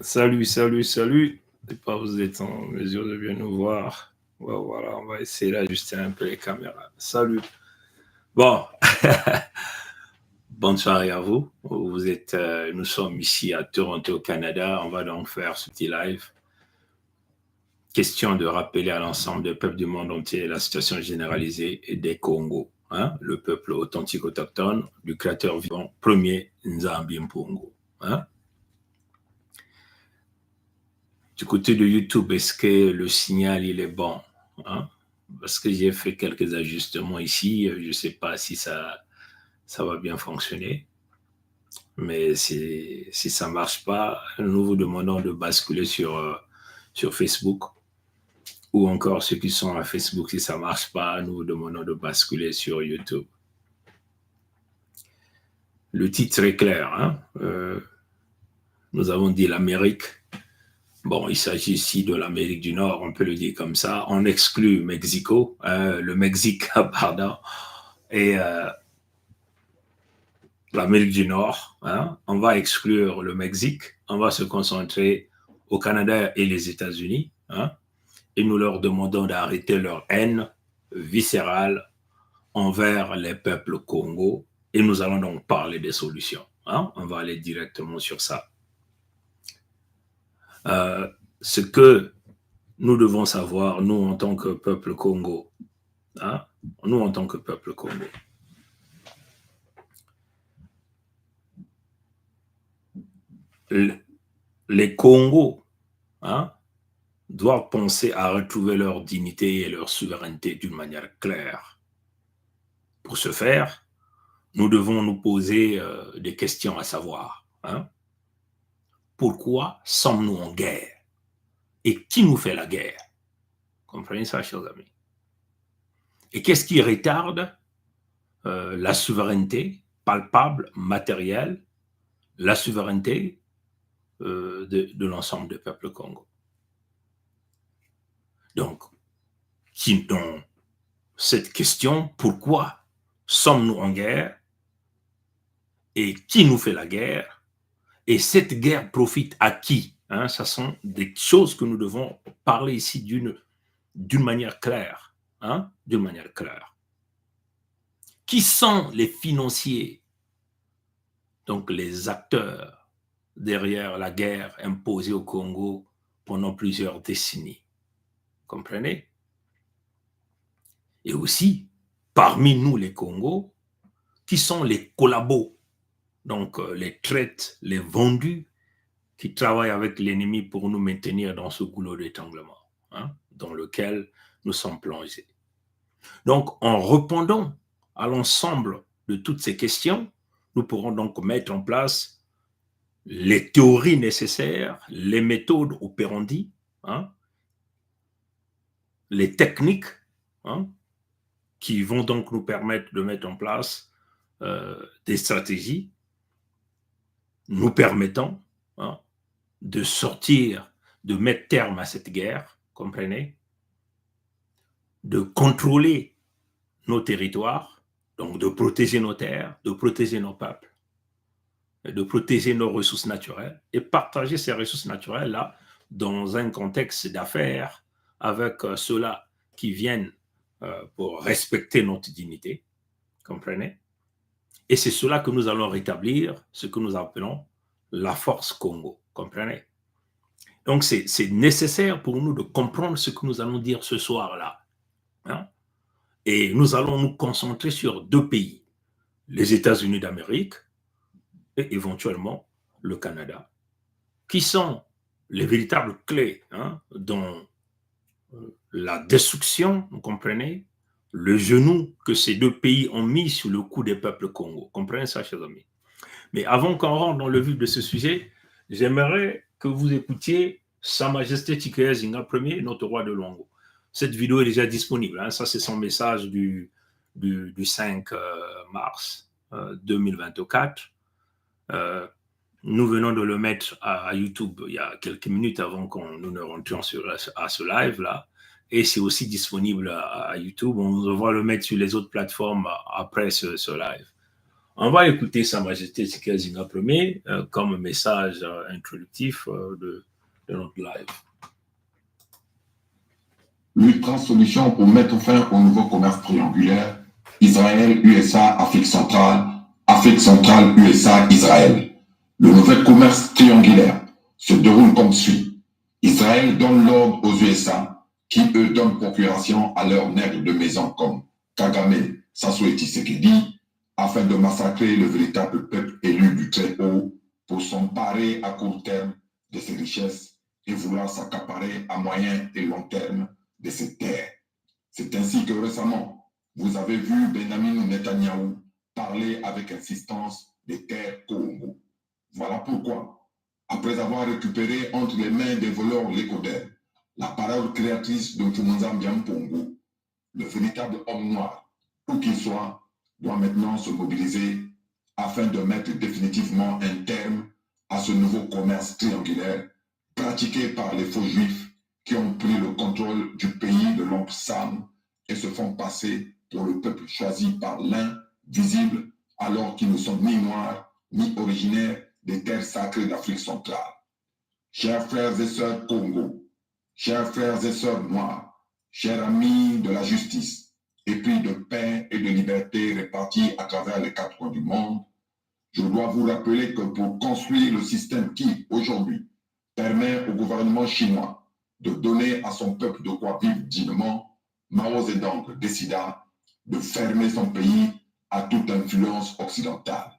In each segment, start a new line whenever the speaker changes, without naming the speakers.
Salut, salut, salut. Je sais pas, vous êtes en mesure de bien nous voir. Ouais, voilà, on va essayer d'ajuster un peu les caméras. Salut. Bon, bonne soirée à vous. Nous sommes ici à Toronto, au Canada. On va donc faire ce petit live. Question de rappeler à l'ensemble des peuples du monde entier la situation généralisée des Congos. Hein, le peuple authentique autochtone du créateur vivant premier Nzambi Mpongo. Hein. Du côté de YouTube, est-ce que le signal il est bon, hein? Parce que j'ai fait quelques ajustements ici, je ne sais pas si ça va bien fonctionner. Mais si ça ne marche pas, nous vous demandons de basculer sur Facebook. Ou encore ceux qui sont à Facebook, si ça ne marche pas, nous vous demandons de basculer sur YouTube. Le titre est clair, hein? Nous avons dit l'Amérique. Bon, il s'agit ici de l'Amérique du Nord, on peut le dire comme ça. On exclut Mexico, le Mexique, pardon, et l'Amérique du Nord. Hein. On va exclure le Mexique, on va se concentrer au Canada et les États-Unis. Hein, et nous leur demandons d'arrêter leur haine viscérale envers les peuples Congo. Et nous allons donc parler des solutions. Hein. On va aller directement sur ça. Ce que nous devons savoir, nous en tant que peuple Congo, hein, nous en tant que peuple Congo, les Congos, hein, doivent penser à retrouver leur dignité et leur souveraineté d'une manière claire. Pour ce faire, nous devons nous poser des questions à savoir. Hein, pourquoi sommes-nous en guerre? Et qui nous fait la guerre? Comprenez ça, chers amis? Et qu'est-ce qui retarde la souveraineté palpable, matérielle, la souveraineté de l'ensemble du peuple Congo? Donc, dans cette question, pourquoi sommes-nous en guerre? Et qui nous fait la guerre? Et cette guerre profite à qui? Hein, ce sont des choses que nous devons parler ici d'une manière claire. Hein, d'une manière claire. Qui sont les financiers, donc les acteurs derrière la guerre imposée au Congo pendant plusieurs décennies? Comprenez? Et aussi, parmi nous les Congos, qui sont les collabos, donc les traites, les vendus, qui travaillent avec l'ennemi pour nous maintenir dans ce goulot d'étranglement, hein, dans lequel nous sommes plongés. Donc, en répondant à l'ensemble de toutes ces questions, nous pourrons donc mettre en place les théories nécessaires, les méthodes opérandi, hein, les techniques, hein, qui vont donc nous permettre de mettre en place des stratégies nous permettant, hein, de sortir, de mettre terme à cette guerre, comprenez, de contrôler nos territoires, donc de protéger nos terres, de protéger nos peuples, de protéger nos ressources naturelles et partager ces ressources naturelles-là dans un contexte d'affaires avec ceux-là qui viennent pour respecter notre dignité, comprenez? Et c'est cela que nous allons rétablir, ce que nous appelons la force Congo, comprenez? Donc, c'est nécessaire pour nous de comprendre ce que nous allons dire ce soir-là. Hein? Et nous allons nous concentrer sur deux pays, les États-Unis d'Amérique et éventuellement le Canada, qui sont les véritables clés, hein, dans la destruction, vous comprenez, le genou que ces deux pays ont mis sur le cou des peuples Congo. Comprenez ça, chers amis? Mais avant qu'on rentre dans le vif de ce sujet, j'aimerais que vous écoutiez Sa Majesté Tshikaya Zinga Ier, notre roi de Longo. Cette vidéo est déjà disponible. Hein, ça, c'est son message du 5 mars 2024. Nous venons de le mettre à YouTube il y a quelques minutes avant que nous ne rentrions à ce live-là. Et c'est aussi disponible à YouTube. On va le mettre sur les autres plateformes après ce live. On va écouter Sa Majesté Tika Zinga Ier comme message introductif de notre live.
L'ultra solution pour mettre fin au nouveau commerce triangulaire, Israël, USA, Afrique centrale, USA, Israël. Le nouvel commerce triangulaire se déroule comme suit. Israël donne l'ordre aux USA, qui eux donnent procuration à leurs nègres de maison comme Kagame, Sassou et Tshisekedi, afin de massacrer le véritable peuple élu du Très-Haut pour s'emparer à court terme de ses richesses et vouloir s'accaparer à moyen et long terme de ces terres. C'est ainsi que récemment, vous avez vu Benjamin Netanyahou parler avec insistance des terres Congo. Voilà pourquoi, après avoir récupéré entre les mains des voleurs l'écodère, la parole créatrice de Mfumunza Mpongo, le véritable homme noir, où qu'il soit, doit maintenant se mobiliser afin de mettre définitivement un terme à ce nouveau commerce triangulaire pratiqué par les faux juifs qui ont pris le contrôle du pays de l'oncle Sam et se font passer pour le peuple choisi par l'un, visible, alors qu'ils ne sont ni noirs, ni originaires des terres sacrées d'Afrique centrale. Chers frères et sœurs Congo, chers frères et sœurs noirs, chers amis de la justice, épris de paix et de liberté répartis à travers les quatre coins du monde, je dois vous rappeler que pour construire le système qui, aujourd'hui, permet au gouvernement chinois de donner à son peuple de quoi vivre dignement, Mao Zedong décida de fermer son pays à toute influence occidentale.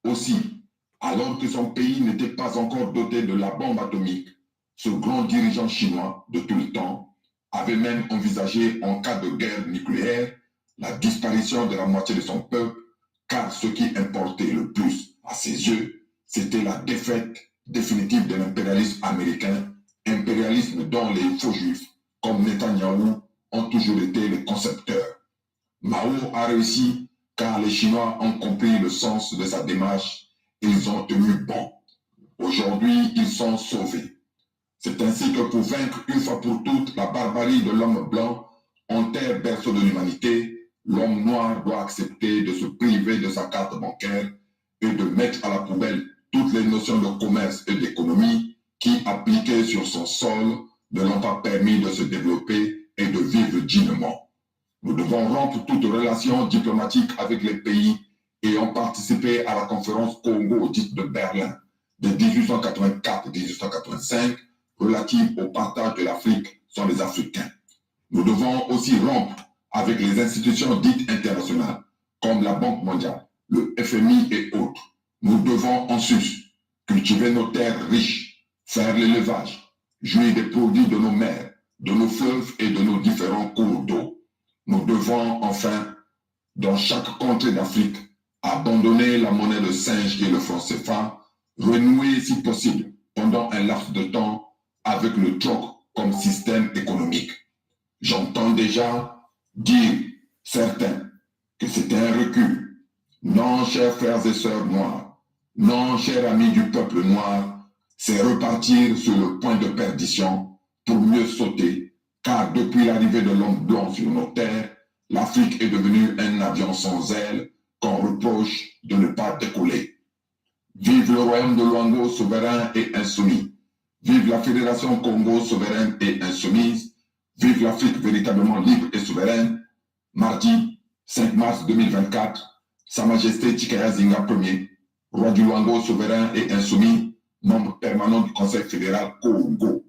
Aussi, alors que son pays n'était pas encore doté de la bombe atomique, ce grand dirigeant chinois de tout le temps avait même envisagé, en cas de guerre nucléaire, la disparition de la moitié de son peuple, car ce qui importait le plus à ses yeux, c'était la défaite définitive de l'impérialisme américain, impérialisme dont les faux juifs, comme Netanyahou, ont toujours été les concepteurs. Mao a réussi car les Chinois ont compris le sens de sa démarche et ils ont tenu bon. Aujourd'hui, ils sont sauvés. C'est ainsi que pour vaincre une fois pour toutes la barbarie de l'homme blanc, en terre berceau de l'humanité, l'homme noir doit accepter de se priver de sa carte bancaire et de mettre à la poubelle toutes les notions de commerce et d'économie qui, appliquées sur son sol, ne l'ont pas permis de se développer et de vivre dignement. Nous devons rompre toute relation diplomatique avec les pays ayant participé à la conférence Congo dite de Berlin de 1884-1885 relative au partage de l'Afrique sont les Africains. Nous devons aussi rompre avec les institutions dites internationales comme la Banque mondiale, le FMI et autres. Nous devons en sus cultiver nos terres riches, faire l'élevage, jouir des produits de nos mers, de nos fleuves et de nos différents cours d'eau. Nous devons enfin, dans chaque contrée d'Afrique, abandonner la monnaie de singe et le franc CFA, renouer si possible pendant un laps de temps avec le troc comme système économique. J'entends déjà dire certains que c'est un recul. Non, chers frères et sœurs noirs, non, chers amis du peuple noir, c'est repartir sur le point de perdition pour mieux sauter, car depuis l'arrivée de l'homme blanc sur nos terres, l'Afrique est devenue un avion sans ailes qu'on reproche de ne pas décoller. Vive le royaume de Luango souverain et insoumis. Vive la Fédération Congo souveraine et insoumise. Vive l'Afrique véritablement libre et souveraine. Mardi 5 mars 2024, Sa Majesté Tika Zinga Ier, roi du Luango souverain et insoumis, membre permanent du Conseil fédéral Congo.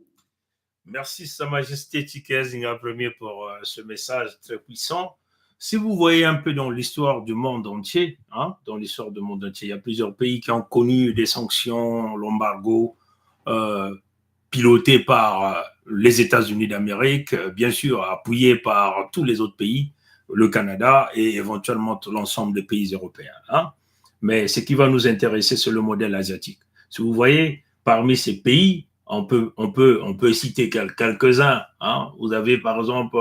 Merci Sa Majesté Tika Zinga Ier pour ce message très puissant. Si vous voyez un peu dans l'histoire du monde entier, dans l'histoire du monde entier, il y a plusieurs pays qui ont connu des sanctions, l'embargo, piloté par les États-Unis d'Amérique, bien sûr appuyé par tous les autres pays, le Canada et éventuellement l'ensemble des pays européens. Mais ce qui va nous intéresser, c'est le modèle asiatique. Si vous voyez, parmi ces pays, on peut citer quelques-uns. Vous avez par exemple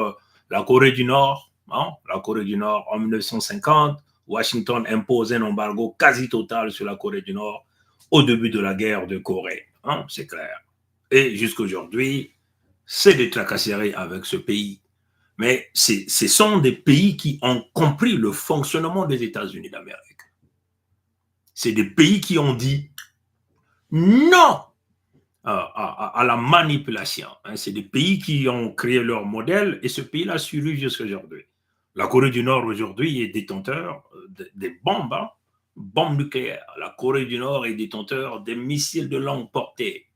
la Corée du Nord. La Corée du Nord, en 1950, Washington impose un embargo quasi total sur la Corée du Nord au début de la guerre de Corée. C'est clair. Et jusqu'à aujourd'hui, c'est des tracasseries avec ce pays. Mais ce sont des pays qui ont compris le fonctionnement des États-Unis d'Amérique. C'est des pays qui ont dit non à la manipulation. C'est des pays qui ont créé leur modèle et ce pays-là survit jusqu'à aujourd'hui. La Corée du Nord aujourd'hui est détenteur des bombes, bombes nucléaires. La Corée du Nord est détenteur des missiles de longue portée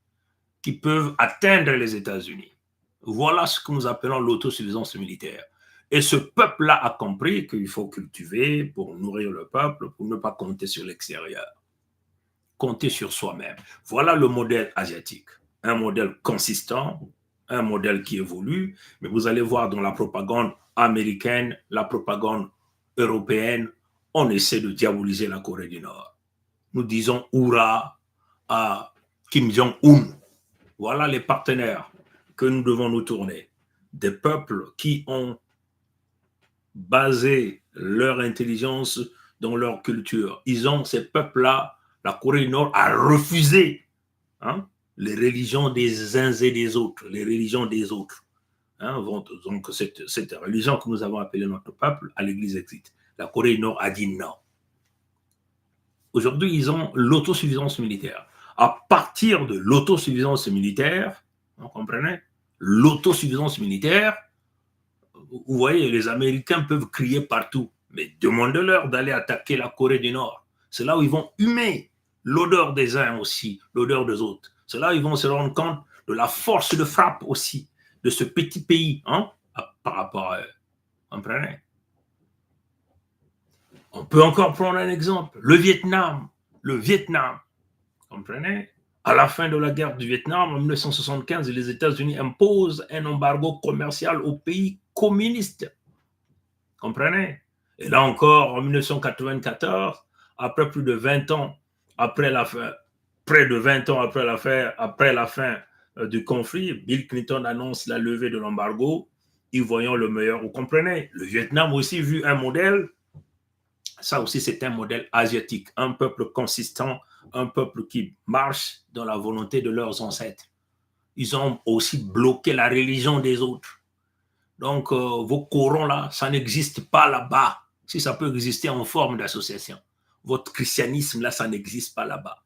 qui peuvent atteindre les États-Unis. Voilà ce que nous appelons l'autosuffisance militaire. Et ce peuple-là a compris qu'il faut cultiver pour nourrir le peuple, pour ne pas compter sur l'extérieur. Compter sur soi-même. Voilà le modèle asiatique. Un modèle consistant, un modèle qui évolue, mais vous allez voir dans la propagande américaine, la propagande européenne, on essaie de diaboliser la Corée du Nord. Nous disons hurrah à Kim Jong-un. Voilà les partenaires que nous devons nous tourner. Des peuples qui ont basé leur intelligence dans leur culture. Ils ont, ces peuples-là, la Corée du Nord a refusé les religions des uns et des autres, les religions des autres. Donc cette religion que nous avons appelée notre peuple, à l'église existe. La Corée du Nord a dit non. Aujourd'hui, ils ont l'autosuffisance militaire. À partir de l'autosuffisance militaire, vous comprenez, l'autosuffisance militaire, vous voyez, les Américains peuvent crier partout, mais demandez-leur d'aller attaquer la Corée du Nord. C'est là où ils vont humer l'odeur des uns aussi, l'odeur des autres. C'est là où ils vont se rendre compte de la force de frappe aussi de ce petit pays par rapport à eux. Vous comprenez? On peut encore prendre un exemple. Le Vietnam. Vous comprenez? À la fin de la guerre du Vietnam, en 1975, les États-Unis imposent un embargo commercial aux pays communistes. Comprenez? Et là encore, en 1994, après plus de 20 ans, après la fin, près de 20 ans après la fin du conflit, Bill Clinton annonce la levée de l'embargo. Y voyons le meilleur. Vous comprenez? Le Vietnam aussi vu un modèle. Ça aussi, c'est un modèle asiatique. Un peuple consistant, un peuple qui marche dans la volonté de leurs ancêtres. Ils ont aussi bloqué la religion des autres. Donc, vos corons là, ça n'existe pas là-bas. Si ça peut exister en forme d'association. Votre christianisme là, ça n'existe pas là-bas.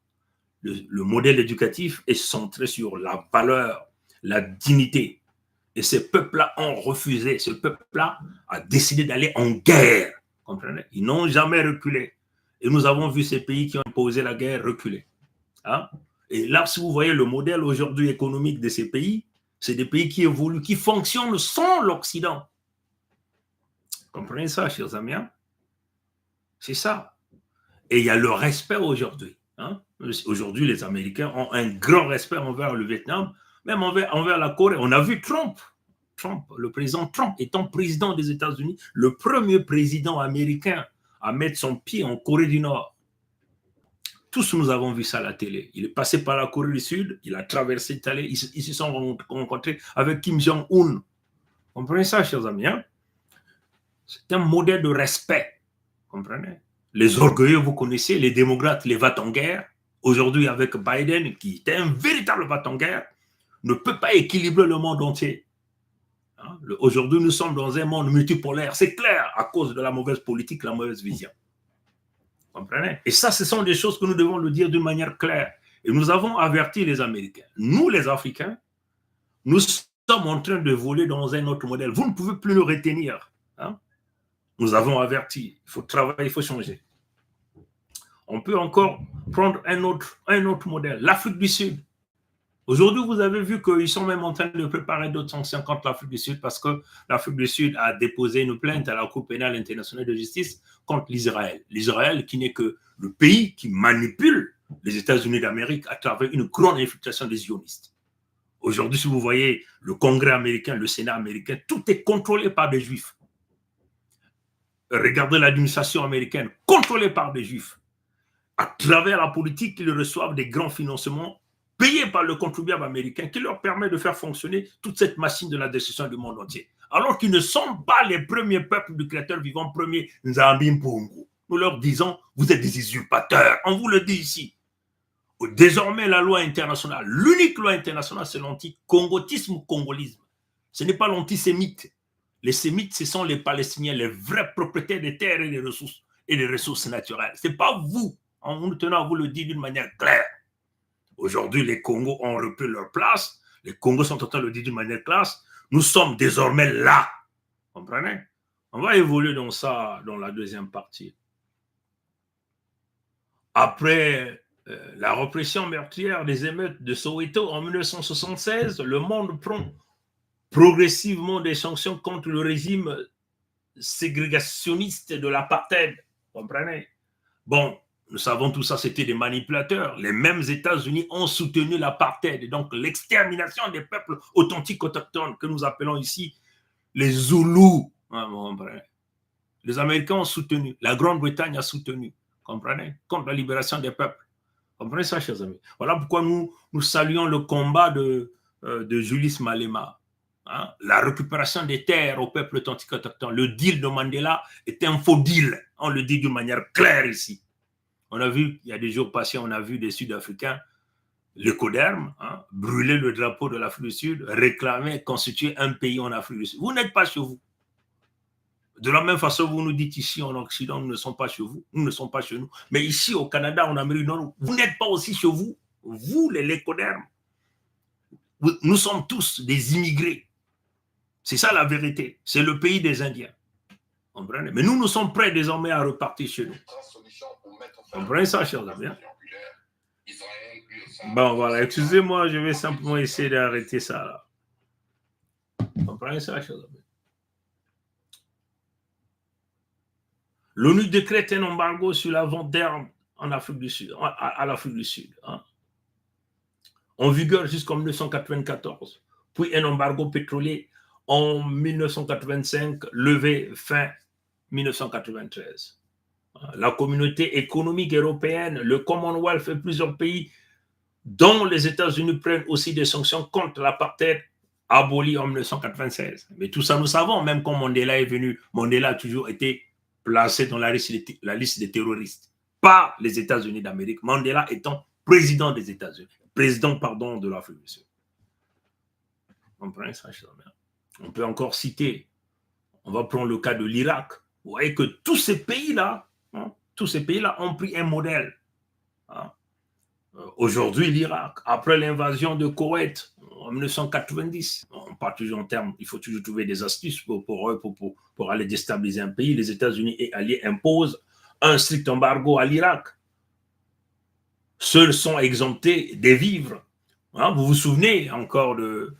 Le modèle éducatif est centré sur la valeur, la dignité. Et ces peuples-là ont refusé. Ce peuple-là a décidé d'aller en guerre. Comprenez? Ils n'ont jamais reculé. Et nous avons vu ces pays qui ont imposé la guerre reculer. Et là, si vous voyez le modèle aujourd'hui économique de ces pays, c'est des pays qui évoluent, qui fonctionnent sans l'Occident. Comprenez ça, chers amis? C'est ça. Et il y a le respect aujourd'hui. Aujourd'hui, les Américains ont un grand respect envers le Vietnam, même envers la Corée. On a vu Trump, le président Trump étant président des États-Unis, le premier président américain à mettre son pied en Corée du Nord. Tous nous avons vu ça à la télé. Il est passé par la Corée du Sud, il a traversé l'Italie, ils se sont rencontrés avec Kim Jong-un. Vous comprenez ça, chers amis? C'est un modèle de respect. Vous comprenez? Les orgueilleux, vous connaissez, les démocrates, les va-t-en-guerre. Aujourd'hui, avec Biden, qui était un véritable va-t-en-guerre, ne peut pas équilibrer le monde entier. Aujourd'hui, nous sommes dans un monde multipolaire. C'est clair, à cause de la mauvaise politique, la mauvaise vision. Vous comprenez? Et ça, ce sont des choses que nous devons le dire d'une manière claire. Et nous avons averti les Américains. Nous, les Africains, nous sommes en train de voler dans un autre modèle. Vous ne pouvez plus nous retenir. Nous avons averti. Il faut travailler, il faut changer. On peut encore prendre un autre modèle. L'Afrique du Sud. Aujourd'hui, vous avez vu qu'ils sont même en train de préparer d'autres sanctions contre l'Afrique du Sud parce que l'Afrique du Sud a déposé une plainte à la Cour pénale internationale de justice contre l'Israël. L'Israël qui n'est que le pays qui manipule les États-Unis d'Amérique à travers une grande infiltration des sionistes. Aujourd'hui, si vous voyez le Congrès américain, le Sénat américain, tout est contrôlé par des Juifs. Regardez l'administration américaine, contrôlée par des Juifs. À travers la politique, ils reçoivent des grands financements payés par le contribuable américain qui leur permet de faire fonctionner toute cette machine de la destruction du monde entier. Alors qu'ils ne sont pas les premiers peuples du créateur vivant, premier Nzambi Mpungu. Nous leur disons, vous êtes des usurpateurs. On vous le dit ici. Désormais, la loi internationale, l'unique loi internationale, c'est l'anti-congotisme ou congolisme. Ce n'est pas l'antisémite. Les sémites, ce sont les Palestiniens, les vrais propriétaires des terres et des ressources naturelles. Ce n'est pas vous. Nous tenons à vous le dire d'une manière claire. Aujourd'hui, les Congos ont repris leur place. Les Congos sont en train de le dire d'une manière claire. Nous sommes désormais là. Vous comprenez? On va évoluer dans ça dans la deuxième partie. Après la répression meurtrière des émeutes de Soweto en 1976, le monde prend progressivement des sanctions contre le régime ségrégationniste de l'apartheid. Vous comprenez? Bon, nous savons tout ça, c'était des manipulateurs. Les mêmes États-Unis ont soutenu l'apartheid, donc l'extermination des peuples authentiques autochtones que nous appelons ici les Zoulous. Les Américains ont soutenu, la Grande-Bretagne a soutenu, comprenez, contre la libération des peuples. Comprenez ça, chers amis? Voilà pourquoi nous saluons le combat de Julius Malema. Hein? La récupération des terres au peuple authentique autochtone. Le deal de Mandela est un faux deal. On le dit d'une manière claire ici. On a vu, il y a des jours passés, on a vu des Sud-Africains, le CODERM, brûler le drapeau de l'Afrique du Sud, réclamer, constituer un pays en Afrique du Sud. Vous n'êtes pas chez vous. De la même façon, vous nous dites ici en Occident, nous ne sommes pas chez vous, nous ne sommes pas chez nous. Mais ici au Canada, en Amérique du Nord, vous n'êtes pas aussi chez vous. Vous, les CODERM. Nous sommes tous des immigrés. C'est ça la vérité. C'est le pays des Indiens. Comprenez? Mais nous sommes prêts désormais à repartir chez nous. Comprenez ça, chers amis? Bon, voilà. Excusez-moi, je vais simplement essayer d'arrêter ça là. Comprenez ça, chers amis? L'ONU décrète un embargo sur la vente d'armes en Afrique du Sud, à l'Afrique du Sud. Hein. En vigueur jusqu'en 1994. Puis un embargo pétrolier en 1985, levé fin 1993. La communauté économique européenne, le Commonwealth et plusieurs pays, dont les États-Unis, prennent aussi des sanctions contre l'apartheid aboli en 1996. Mais tout ça, nous savons, même quand Mandela est venu, Mandela a toujours été placé dans la liste des terroristes, pas les États-Unis d'Amérique, Mandela étant président des États-Unis, président, pardon, de l'Afrique du Sud. On comprend ça, on peut encore citer, on va prendre le cas de l'Irak. Vous voyez que tous ces pays-là, ont pris un modèle. Hein. Aujourd'hui, l'Irak, après l'invasion de Koweït en 1990, on parle toujours en termes, il faut toujours trouver des astuces pour aller déstabiliser un pays. Les États-Unis et alliés imposent un strict embargo à l'Irak. Seuls sont exemptés des vivres. Hein, vous vous souvenez encore de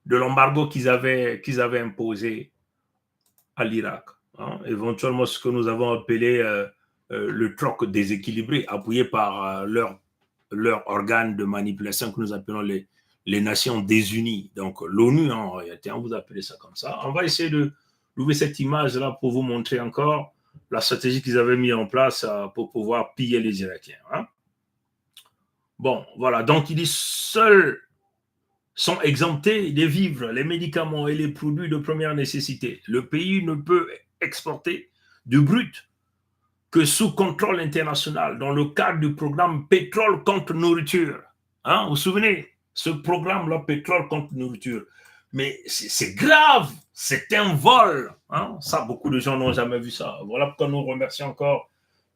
l'embargo qu'ils avaient imposé à l'Irak. Hein, éventuellement, ce que nous avons appelé le troc déséquilibré, appuyé par leur organe de manipulation que nous appelons les Nations désunies. Donc l'ONU, en réalité, on vous appelle ça comme ça. On va essayer de trouver cette image-là pour vous montrer encore la stratégie qu'ils avaient mis en place pour pouvoir piller les Irakiens. Hein. Bon, voilà. Donc il dit seuls sont exemptés des vivres, les médicaments et les produits de première nécessité. Le pays ne peut exporter du brut que sous contrôle international dans le cadre du programme pétrole contre nourriture. Hein, vous vous souvenez, ce programme-là, pétrole contre nourriture. Mais c'est grave, c'est un vol. Hein? Ça, beaucoup de gens n'ont jamais vu ça. Voilà pourquoi nous remercions encore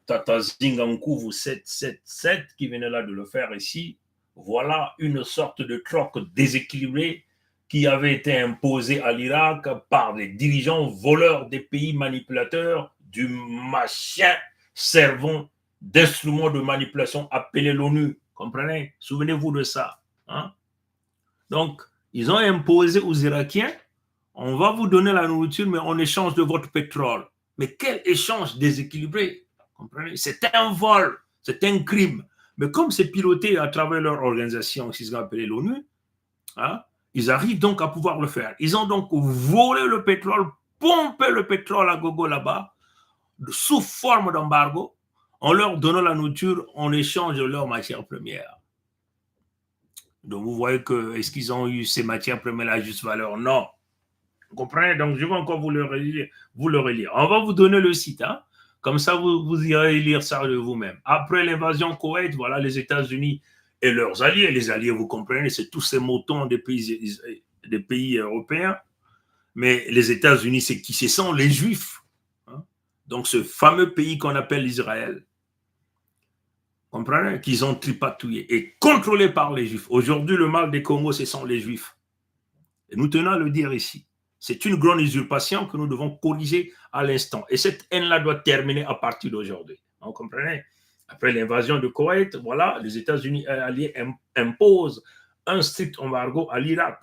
Tata Zingankuvu 777 qui venait là de le faire ici. Voilà une sorte de troc déséquilibré qui avait été imposé à l'Irak par les dirigeants voleurs des pays manipulateurs du machin servant d'instrument de manipulation appelé l'ONU. Comprenez? Souvenez-vous de ça. Hein? Donc, ils ont imposé aux Irakiens, on va vous donner la nourriture, mais en échange de votre pétrole. Mais quel échange déséquilibré? Comprenez? C'est un vol, c'est un crime. Mais comme c'est piloté à travers leur organisation, qu'ils ont appelé l'ONU, hein, ils arrivent donc à pouvoir le faire. Ils ont donc volé le pétrole, pompé le pétrole à gogo là-bas, sous forme d'embargo, en leur donnant la nourriture en échange de leurs matières premières. Donc vous voyez que, est-ce qu'ils ont eu ces matières premières à juste valeur? Non. Vous comprenez? Donc je vais encore vous le relire. On va vous donner le site, hein? Comme ça, vous irez lire ça de vous-même. Après l'invasion Koweït, voilà les États-Unis et leurs alliés. Les alliés, vous comprenez, c'est tous ces moutons des pays européens. Mais les États-Unis, c'est qui? Ce sont les Juifs. Hein? Donc ce fameux pays qu'on appelle Israël. comprenez, qu'ils ont tripatouillé et contrôlé par les Juifs. Aujourd'hui, le mal des Congo, ce sont les Juifs. Et nous tenons à le dire ici. C'est une grande usurpation que nous devons corriger à l'instant. Et cette haine-là doit terminer à partir d'aujourd'hui. Vous comprenez? Après l'invasion de Koweït, voilà, les États-Unis alliés imposent un strict embargo à l'Irak.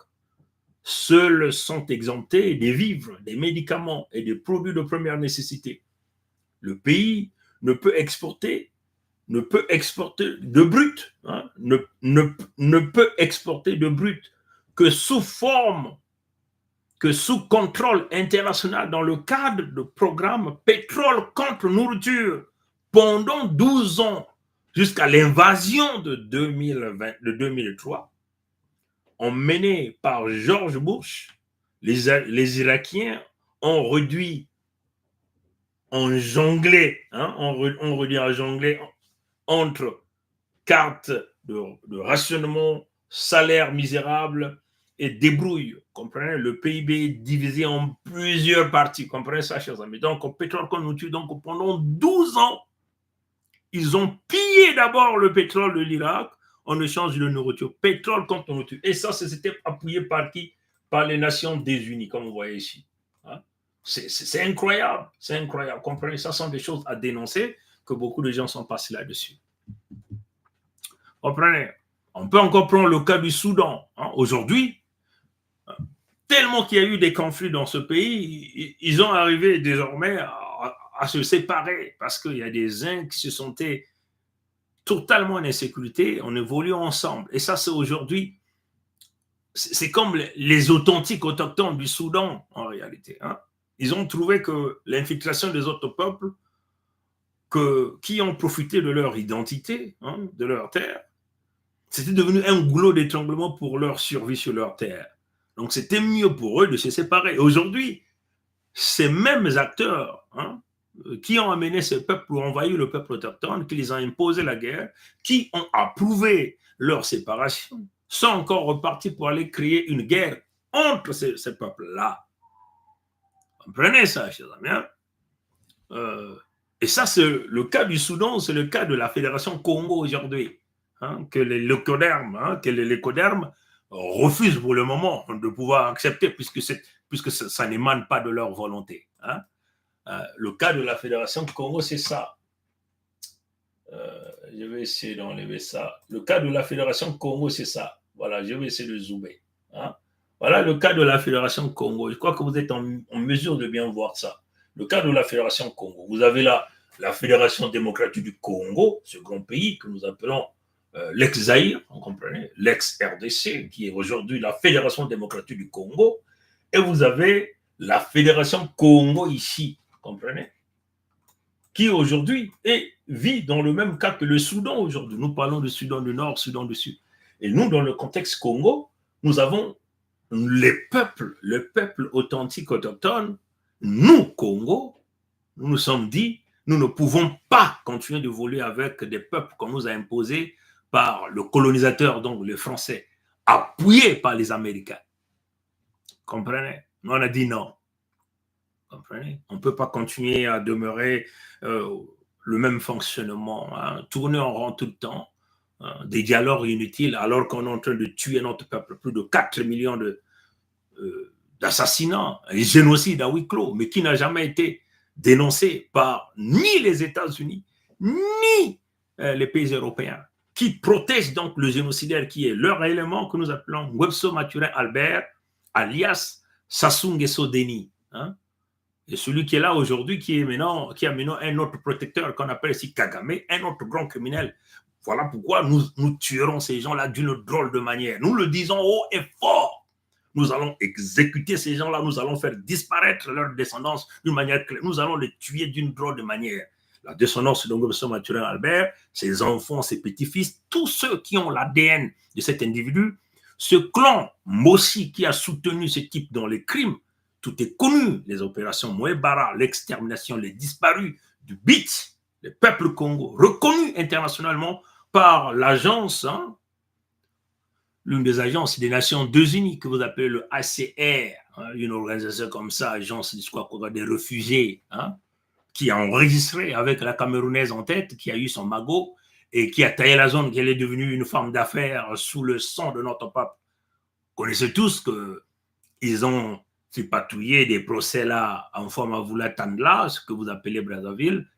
Seuls sont exemptés des vivres, des médicaments et des produits de première nécessité. Le pays ne peut exporter de brut, hein, ne peut exporter de brut que sous contrôle international dans le cadre du programme pétrole contre nourriture pendant 12 ans jusqu'à l'invasion de 2003, emmenée par George Bush. Les Irakiens ont réduit en jonglé, hein, on réduit en jonglé entre cartes de rationnement, salaire misérable et débrouille. Comprenez, le PIB est divisé en plusieurs parties. Comprenez ça, chers amis. Donc, au pétrole qu'on nous tue, donc pendant 12 ans, ils ont pillé d'abord le pétrole de l'Irak en échange de nourriture. Pétrole contre nourriture. Et ça, c'était appuyé par qui? Par les Nations Unies, comme vous voyez ici. Hein? C'est incroyable. C'est incroyable. Comprenez, ça sont des choses à dénoncer que beaucoup de gens sont passés là-dessus. Comprenez? On peut encore prendre le cas du Soudan. Hein? Aujourd'hui, tellement qu'il y a eu des conflits dans ce pays, ils ont arrivé désormais à se séparer parce qu'il y a des uns qui se sentaient totalement en insécurité, on évolue ensemble. Et ça, c'est aujourd'hui, c'est comme les authentiques autochtones du Soudan, en réalité. Hein? Ils ont trouvé que l'infiltration des autres peuples qui ont profité de leur identité, hein, de leur terre, c'était devenu un goulot d'étranglement pour leur survie sur leur terre. Donc, c'était mieux pour eux de se séparer. Aujourd'hui, ces mêmes acteurs, hein, qui ont amené ce peuple ou envahi le peuple autochtone, qui les ont imposé la guerre, qui ont approuvé leur séparation, sont encore repartis pour aller créer une guerre entre ces peuples-là. Comprenez ça, chers amis. Et ça, c'est le cas du Soudan, c'est le cas de la Fédération Congo aujourd'hui. Hein, que les lécodermes refusent pour le moment de pouvoir accepter puisque ça n'émane pas de leur volonté. Hein. Le cas de la Fédération Congo, c'est ça. Je vais essayer d'enlever ça. Le cas de la Fédération Congo, c'est ça. Voilà, je vais essayer de zoomer. Hein. Voilà le cas de la Fédération Congo. Je crois que vous êtes en mesure de bien voir ça. Le cas de la Fédération Congo. Vous avez là la Fédération démocratique du Congo, ce grand pays que nous appelons l'ex-Zaïre, vous comprenez, l'ex-RDC, qui est aujourd'hui la Fédération démocratique du Congo, et vous avez la Fédération Congo ici, vous comprenez, qui aujourd'hui vit dans le même cas que le Soudan aujourd'hui. Nous parlons de Soudan du Nord, Soudan du Sud. Et nous, dans le contexte Congo, nous avons le peuple authentique autochtone, nous, Congo, nous nous sommes dit, nous ne pouvons pas continuer de voler avec des peuples qu'on nous a imposés par le colonisateur, donc les Français, appuyés par les Américains. Comprenez? Nous, on a dit non. Comprenez? On ne peut pas continuer à demeurer le même fonctionnement, hein, tourner en rond tout le temps, hein, des dialogues inutiles, alors qu'on est en train de tuer notre peuple. Plus de 4 millions d'assassinats, et génocides à huis clos, mais qui n'a jamais été dénoncé par ni les États-Unis, ni les pays européens, qui protègent donc le génocidaire qui est leur élément que nous appelons Webso Mathurin Albert, alias Sassou Nguesso Deni. Hein? Et celui qui est là aujourd'hui, qui a maintenant un autre protecteur qu'on appelle ici Kagame, un autre grand criminel. Voilà pourquoi nous tuerons ces gens-là d'une drôle de manière. Nous le disons haut et fort. Nous allons exécuter ces gens-là, nous allons faire disparaître leur descendance d'une manière claire. Nous allons les tuer d'une drôle de manière. La descendance de Nguesso Mathurin Albert, ses enfants, ses petits-fils, tous ceux qui ont l'ADN de cet individu, ce clan Mossi qui a soutenu ce type dans les crimes, tout est connu, les opérations Mouebara, l'extermination, les disparus du BIT, le peuple Congo, reconnu internationalement par l'agence, hein, l'une des agences des Nations Unies que vous appelez le ACR, hein, une organisation comme ça, agence des réfugiés, hein, qui a enregistré avec la Camerounaise en tête, qui a eu son magot, et qui a taillé la zone, qu'elle est devenue une femme d'affaires sous le sang de notre peuple. Vous connaissez tous qu'ils ont tripatouillé des procès là en forme à Voula-Tandla, ce que vous appelez Brazzaville,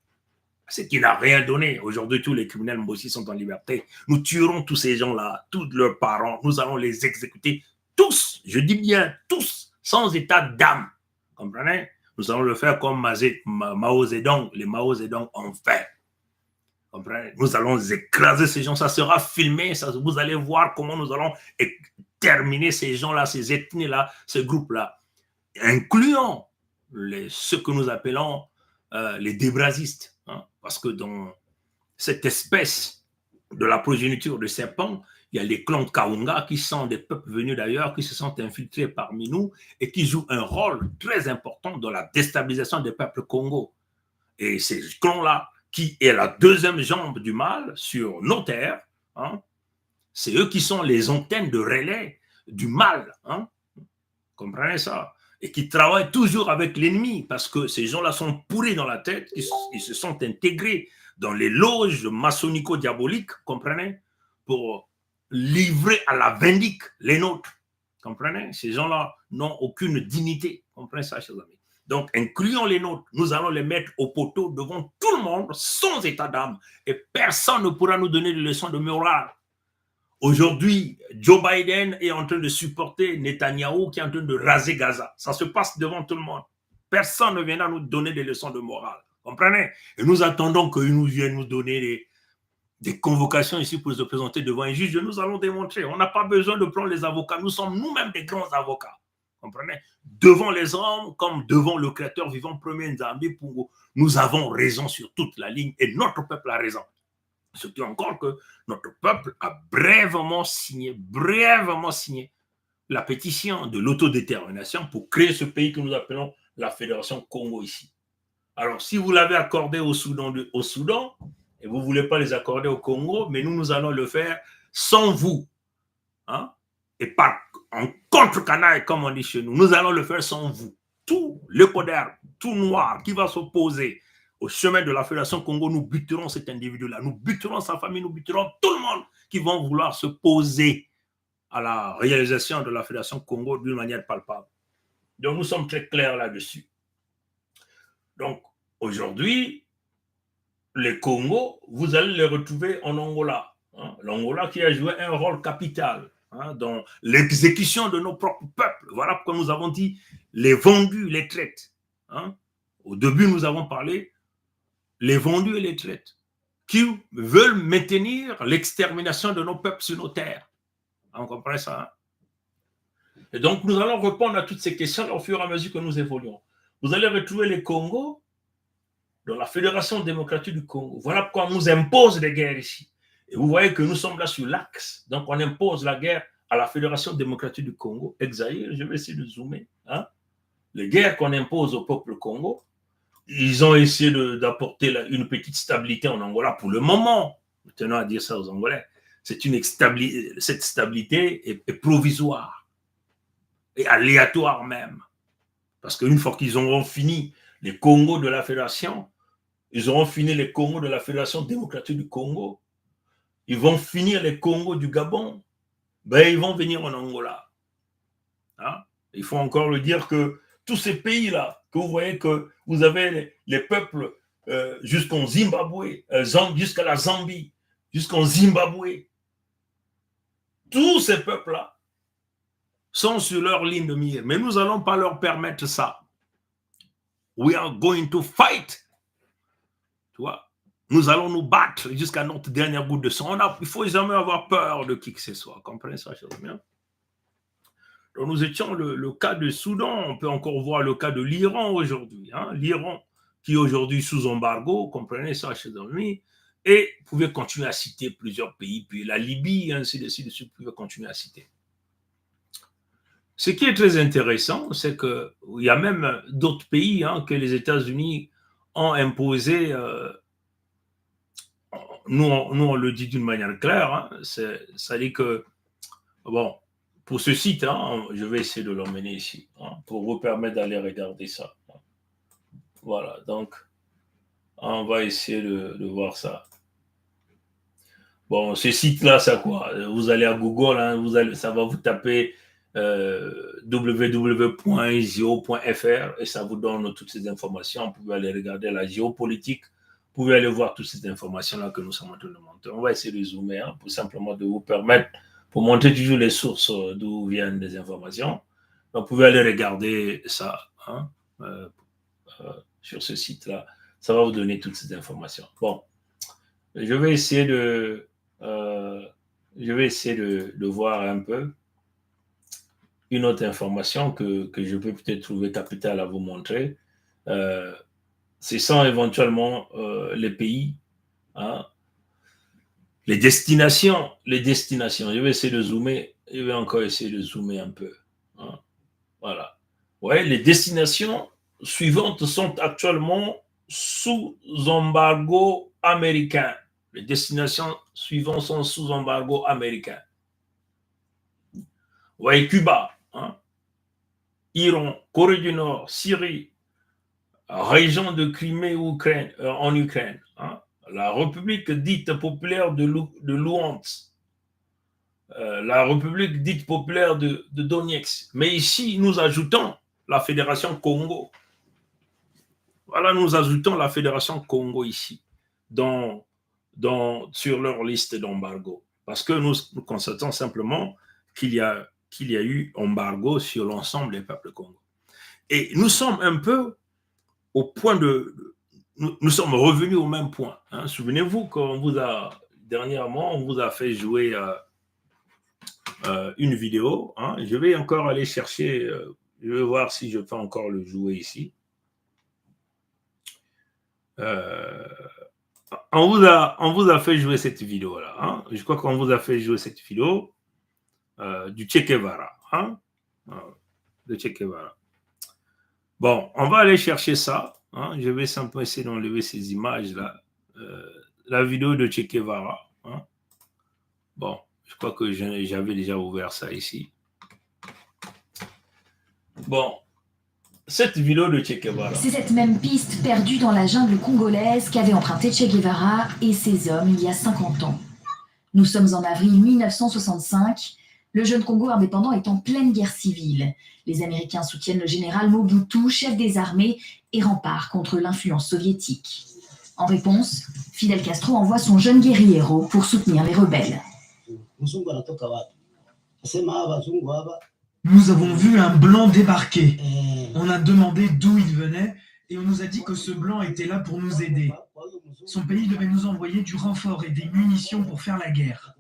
ce qui n'a rien donné. Aujourd'hui, tous les criminels aussi sont en liberté. Nous tuerons tous ces gens-là, tous leurs parents, nous allons les exécuter tous, je dis bien tous, sans état d'âme. Comprenez? Nous allons le faire comme Mao Zedong, les Mao Zedong ont fait. Comprenez? Nous allons écraser ces gens, ça sera filmé, ça, vous allez voir comment nous allons terminer ces gens-là, ces ethnies-là, ces groupes-là, incluant ce que nous appelons les débrazistes. Hein, parce que dans cette espèce de la progéniture de serpent, il y a les clans Kaunga qui sont des peuples venus d'ailleurs, qui se sont infiltrés parmi nous et qui jouent un rôle très important dans la déstabilisation des peuples Congo. Et ces clans-là, qui est la deuxième jambe du mal sur nos terres, hein, c'est eux qui sont les antennes de relais du mal. Hein, comprenez ça? Et qui travaillent toujours avec l'ennemi parce que ces gens-là sont pourris dans la tête, ils se sont intégrés dans les loges maçonnico-diaboliques, comprenez, pour livrer à la vindique les nôtres, comprenez. Ces gens-là n'ont aucune dignité, comprenez ça, chers amis. Donc, incluant les nôtres, nous allons les mettre au poteau devant tout le monde, sans état d'âme, et personne ne pourra nous donner des leçons de morale. Aujourd'hui, Joe Biden est en train de supporter Netanyahou qui est en train de raser Gaza. Ça se passe devant tout le monde. Personne ne viendra nous donner des leçons de morale. Comprenez? Et nous attendons qu'ils nous viennent nous donner des convocations ici pour se présenter devant un juge. Nous allons démontrer. On n'a pas besoin de prendre les avocats. Nous sommes nous-mêmes des grands avocats. Comprenez? Devant les hommes, comme devant le Créateur vivant, premier Nzambi, nous avons raison sur toute la ligne et notre peuple a raison. Surtout encore que notre peuple a brièvement signé la pétition de l'autodétermination pour créer ce pays que nous appelons la Fédération Congo ici. Alors, si vous l'avez accordé au Soudan et vous ne voulez pas les accorder au Congo, mais nous allons le faire sans vous. Hein? Et en contre-canaille, comme on dit chez nous. Nous allons le faire sans vous. Tout le poder, tout noir qui va s'opposer au chemin de la Fédération Congo, nous buterons cet individu-là, nous buterons sa famille, nous buterons tout le monde qui vont vouloir se poser à la réalisation de la Fédération Congo d'une manière palpable. Donc, nous sommes très clairs là-dessus. Donc, aujourd'hui, les Congos, vous allez les retrouver en Angola. Hein, l'Angola qui a joué un rôle capital dans l'exécution de nos propres peuples. Voilà pourquoi nous avons dit les vendus, les traites. Hein. Au début, nous avons parlé les vendus et les traites, qui veulent maintenir l'extermination de nos peuples sur nos terres. On comprend ça? Hein? Et donc, nous allons répondre à toutes ces questions au fur et à mesure que nous évoluons. Vous allez retrouver les Congos dans la Fédération démocratique du Congo. Voilà pourquoi on nous impose des guerres ici. Et vous voyez que nous sommes là sur l'axe. Donc, on impose la guerre à la Fédération démocratique du Congo. Exaïr, je vais essayer de zoomer. Hein? Les guerres qu'on impose au peuple Congo, ils ont essayé d'apporter une petite stabilité en Angola pour le moment. Nous tenons à dire ça aux Angolais. Cette stabilité est provisoire et aléatoire même. Parce qu'une fois qu'ils auront fini les Congos de la Fédération, ils auront fini les Congos de la Fédération démocratique du Congo, ils vont finir les Congos du Gabon, ben ils vont venir en Angola. Hein? Il faut encore le dire que tous ces pays-là, que vous voyez que vous avez les peuples jusqu'en Zimbabwe, jusqu'à la Zambie, jusqu'en Zimbabwe, tous ces peuples-là sont sur leur ligne de mire. Mais nous n'allons pas leur permettre ça. We are going to fight. Tu vois? Nous allons nous battre jusqu'à notre dernière goutte de sang. Il ne faut jamais avoir peur de qui que ce soit. Comprenez ça, chers amis? Donc, nous étions le cas du Soudan, on peut encore voir le cas de l'Iran aujourd'hui. Hein? L'Iran qui est aujourd'hui sous embargo, comprenez ça, chers amis, et vous pouvez continuer à citer plusieurs pays, puis la Libye, ainsi de suite, vous pouvez continuer à citer. Ce qui est très intéressant, c'est qu'il y a même d'autres pays que les États-Unis ont imposé, nous on le dit d'une manière claire, ça dit que, bon, pour ce site, je vais essayer de l'emmener ici, pour vous permettre d'aller regarder ça. Voilà, donc, on va essayer de voir ça. Bon, ce site-là, c'est quoi? Vous allez à Google, hein, ça va vous taper www.geo.fr et ça vous donne toutes ces informations. Vous pouvez aller regarder la géopolitique. Vous pouvez aller voir toutes ces informations-là que nous sommes en train de montrer. On va essayer de zoomer pour simplement de vous permettre, pour montrer toujours les sources d'où viennent les informations. Donc, vous pouvez aller regarder ça hein, euh, sur ce site-là. Ça va vous donner toutes ces informations. Bon, je vais essayer de voir un peu une autre information que je peux peut-être trouver capitale à vous montrer. Ce sont éventuellement les pays, hein, les destinations. Je vais essayer de zoomer. Je vais encore essayer de zoomer un peu. Hein. Voilà. Ouais, les destinations suivantes sont actuellement sous embargo américain. Les destinations suivantes sont sous embargo américain. Ouais, Cuba, hein, Iran, Corée du Nord, Syrie, région de Crimée en Ukraine, hein, la République dite populaire de Luhansk, la République dite populaire de Donetsk. Mais ici, nous ajoutons la Fédération Congo. Voilà, nous ajoutons la Fédération Congo ici, sur leur liste d'embargo. Parce que nous constatons simplement qu'il y a eu embargo sur l'ensemble des peuples congolais. Et nous sommes un peu au point nous sommes revenus au même point. Hein. Souvenez-vous qu'on vous a, dernièrement, on vous a fait jouer une vidéo. Hein. Je vais encore aller chercher, je vais voir si je peux encore le jouer ici. On vous a fait jouer cette vidéo-là. Hein. Je crois qu'on vous a fait jouer cette vidéo du Che Guevara. Hein. De Che Guevara. Bon, on va aller chercher ça. Hein. Je vais simplement essayer d'enlever ces images-là. La vidéo de Che Guevara. Hein. Bon, je crois que j'avais déjà ouvert ça ici. Bon, cette vidéo de Che Guevara.
C'est cette même piste perdue dans la jungle congolaise qu'avait emprunté Che Guevara et ses hommes il y a 50 ans. Nous sommes en avril 1965. Le jeune Congo indépendant est en pleine guerre civile. Les Américains soutiennent le général Mobutu, chef des armées, et rempart contre l'influence soviétique. En réponse, Fidel Castro envoie son jeune guerriero pour soutenir les rebelles.
Nous avons vu un blanc débarquer. On a demandé d'où il venait et on nous a dit que ce blanc était là pour nous aider. Son pays devait nous envoyer du renfort et des munitions pour faire la guerre.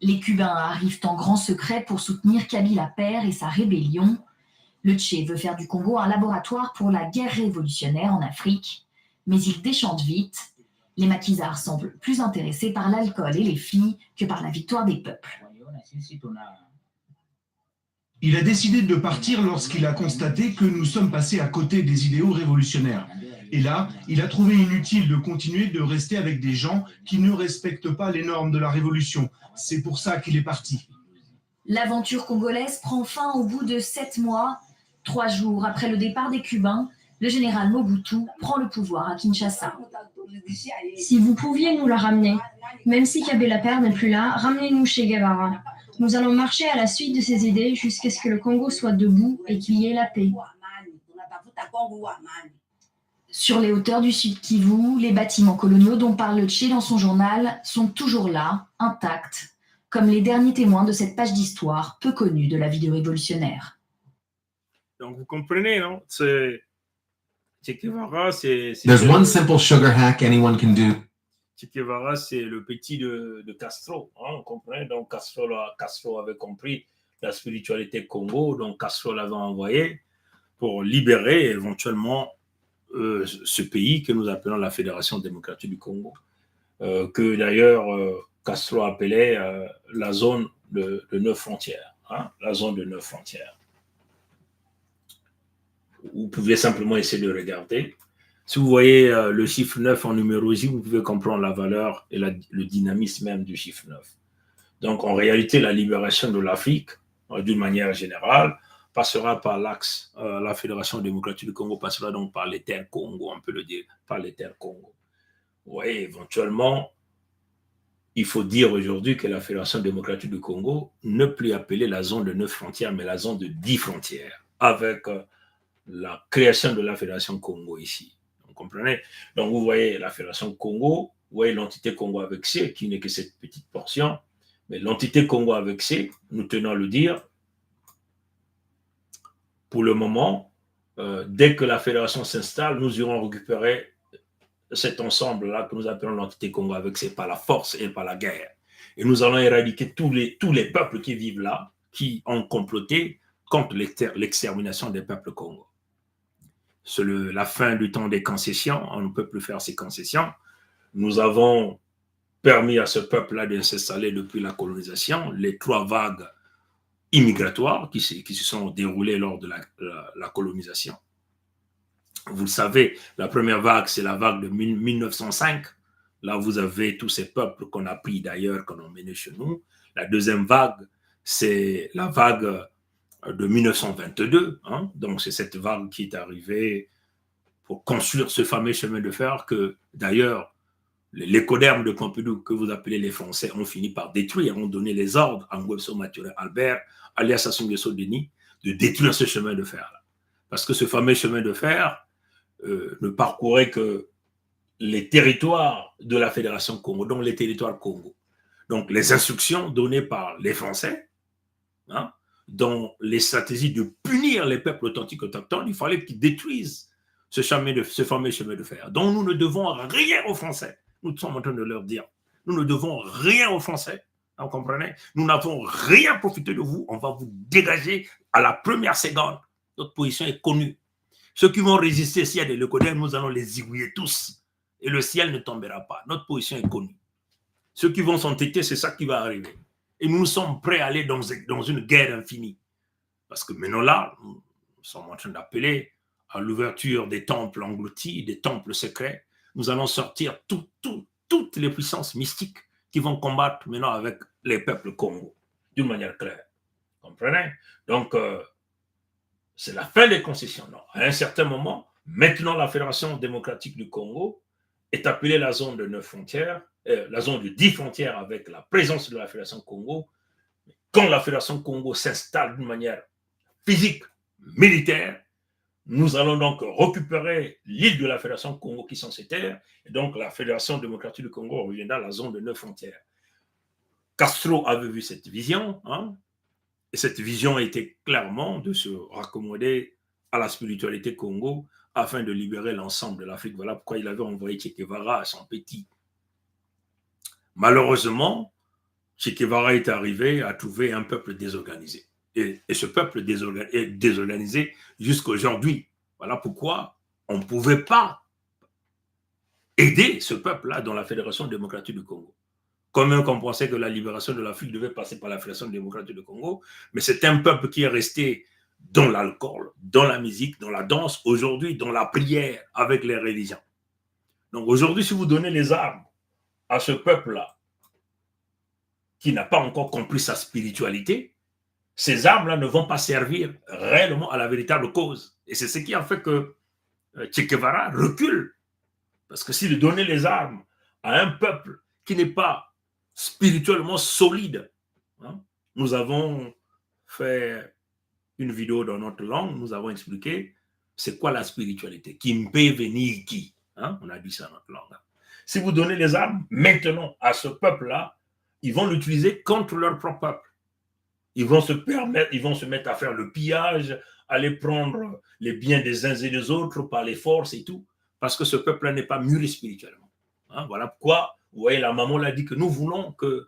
Les Cubains arrivent en grand secret pour soutenir Kabila père et sa rébellion. Le Che veut faire du Congo un laboratoire pour la guerre révolutionnaire en Afrique, mais il déchante vite. Les maquisards semblent plus intéressés par l'alcool et les filles que par la victoire des peuples.
Il a décidé de partir lorsqu'il a constaté que nous sommes passés à côté des idéaux révolutionnaires. Et là, il a trouvé inutile de continuer de rester avec des gens qui ne respectent pas les normes de la révolution. C'est pour ça qu'il est parti.
L'aventure congolaise prend fin au bout de 7 mois. 3 jours après le départ des Cubains, le général Mobutu prend le pouvoir à Kinshasa.
Si vous pouviez nous la ramener, même si Kabila père n'est plus là, ramenez-nous Che Guevara. Nous allons marcher à la suite de ces idées jusqu'à ce que le Congo soit debout et qu'il y ait la paix.
Sur les hauteurs du Sud Kivu, les bâtiments coloniaux dont parle Che dans son journal sont toujours là, intacts, comme les derniers témoins de cette page d'histoire peu connue de la vie du révolutionnaire.
Donc vous comprenez, non? Che Guevara,
There's one simple sugar hack anyone can do.
Che Guevara, c'est le petit de Castro. Hein, vous comprenez? Donc Castro avait compris la spiritualité Congo, donc Castro l'avait envoyé pour libérer éventuellement ce pays que nous appelons la Fédération démocratique du Congo, que d'ailleurs Castro appelait la zone de 9 frontières. Hein, la zone de 9 frontières. Vous pouvez simplement essayer de regarder. Si vous voyez le chiffre 9 en numérologie, vous pouvez comprendre la valeur et le dynamisme même du chiffre 9. Donc, en réalité, la libération de l'Afrique, d'une manière générale, passera par l'axe, la Fédération démocratique du Congo passera donc par les terres Congo, on peut le dire, par les terres Congo. Oui, éventuellement, il faut dire aujourd'hui que la Fédération démocratique du Congo ne plus appelée la zone de 9 frontières, mais la zone de 10 frontières, avec la création de la Fédération Congo ici. Vous comprenez? Donc, vous voyez la Fédération Congo, vous voyez l'entité Congo avec C, qui n'est que cette petite portion, mais l'entité Congo avec C, nous tenons à le dire, pour le moment, dès que la fédération s'installe, nous irons récupérer cet ensemble-là que nous appelons l'entité Congo avec C par la force et par la guerre. Et nous allons éradiquer tous les peuples qui vivent là, qui ont comploté contre l'extermination des peuples Congo. C'est la fin du temps des concessions, on ne peut plus faire ces concessions. Nous avons permis à ce peuple-là de s'installer depuis la colonisation, les 3 vagues immigratoires qui se sont déroulées lors de la colonisation. Vous le savez, la première vague, c'est la vague de 1905. Là, vous avez tous ces peuples qu'on a pris d'ailleurs, qu'on a emmenés chez nous. La deuxième vague, c'est la vague de 1922. Hein? Donc, c'est cette vague qui est arrivée pour construire ce fameux chemin de fer que, d'ailleurs, l'écoderme de Pompidou, que vous appelez les Français, ont fini par détruire, ont donné les ordres à Nguesso Mathurin Albert, alias Sassou Nguesso Denis, de détruire ce chemin de fer-là. Parce que ce fameux chemin de fer ne parcourait que les territoires de la Fédération Congo, donc les territoires Congo. Donc les instructions données par les Français, hein, dans les stratégies de punir les peuples authentiques autochtones, il fallait qu'ils détruisent ce fameux chemin de fer. Donc nous ne devons rien aux Français. Nous sommes en train de leur dire, nous ne devons rien aux Français. Vous comprenez? Nous n'avons rien profité de vous. On va vous dégager à la première seconde. Notre position est connue. Ceux qui vont résister s'il y a des leucodèmes, nous allons les zigouiller tous. Et le ciel ne tombera pas. Notre position est connue. Ceux qui vont s'entêter, c'est ça qui va arriver. Et nous sommes prêts à aller dans une guerre infinie. Parce que maintenant là, nous sommes en train d'appeler à l'ouverture des temples engloutis, des temples secrets. Nous allons sortir toutes les puissances mystiques qui vont combattre maintenant avec les peuples Congo, d'une manière claire. Vous comprenez? Donc, c'est la fin des concessions. Non. À un certain moment, maintenant, la Fédération démocratique du Congo est appelée la zone de 9 frontières, la zone de 10 frontières avec la présence de la Fédération Congo. Quand la Fédération Congo s'installe d'une manière physique, militaire, nous allons donc récupérer l'île de la Fédération Congo qui sont ces terres, et donc la Fédération démocratique du Congo reviendra à la zone de 9 frontières. Castro avait vu cette vision, hein, et cette vision était clairement de se raccommoder à la spiritualité Congo afin de libérer l'ensemble de l'Afrique. Voilà pourquoi il avait envoyé Che Guevara à son petit. Malheureusement, Che Guevara est arrivé à trouver un peuple désorganisé. Et ce peuple est désorganisé jusqu'à aujourd'hui. Voilà pourquoi on ne pouvait pas aider ce peuple-là dans la Fédération démocratique du Congo. Comme on pensait que la libération de l'Afrique devait passer par la Fédération démocratique du Congo, mais c'est un peuple qui est resté dans l'alcool, dans la musique, dans la danse, aujourd'hui dans la prière avec les religions. Donc aujourd'hui, si vous donnez les armes à ce peuple-là, qui n'a pas encore compris sa spiritualité, ces armes-là ne vont pas servir réellement à la véritable cause. Et c'est ce qui a fait que Che Guevara recule. Parce que si de donner les armes à un peuple qui n'est pas spirituellement solide, hein, nous avons fait une vidéo dans notre langue, nous avons expliqué c'est quoi la spiritualité. Kimpe venir qui, hein, on a dit ça dans notre langue. Si vous donnez les armes maintenant à ce peuple-là, ils vont l'utiliser contre leur propre peuple. Ils vont se mettre à faire le pillage, aller prendre les biens des uns et des autres par les forces et tout, parce que ce peuple-là n'est pas mûri spirituellement. Hein, voilà pourquoi, vous voyez, la maman l'a dit que nous voulons que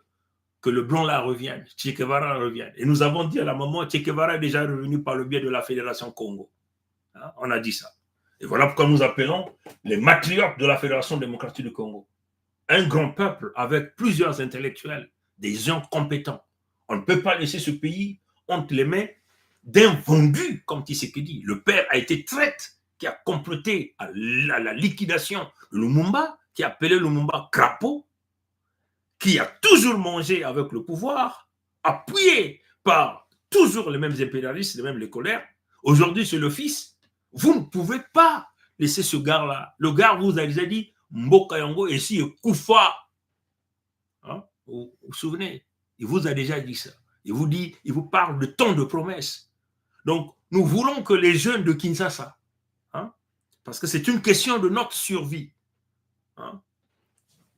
le blanc-là revienne, Che Guevara revienne. Et nous avons dit à la maman, Che Guevara est déjà revenu par le biais de la Fédération Congo. Hein, on a dit ça. Et voilà pourquoi nous appelons les matriotes de la Fédération démocratique du Congo. Un grand peuple avec plusieurs intellectuels, des gens compétents. On ne peut pas laisser ce pays entre les mains d'un vendu, comme Tshisekedi. Le père a été traître, qui a comploté à la liquidation de Lumumba, qui a appelé Lumumba crapaud, qui a toujours mangé avec le pouvoir, appuyé par toujours les mêmes impérialistes, les mêmes les colères. Aujourd'hui, c'est le fils. Vous ne pouvez pas laisser ce gars-là. Le gars vous a déjà dit Mboka Yango et si Koufa. Hein? Vous vous souvenez? Il vous a déjà dit ça. Il vous parle de temps de promesse. Donc, nous voulons que les jeunes de Kinshasa, hein, parce que c'est une question de notre survie, hein,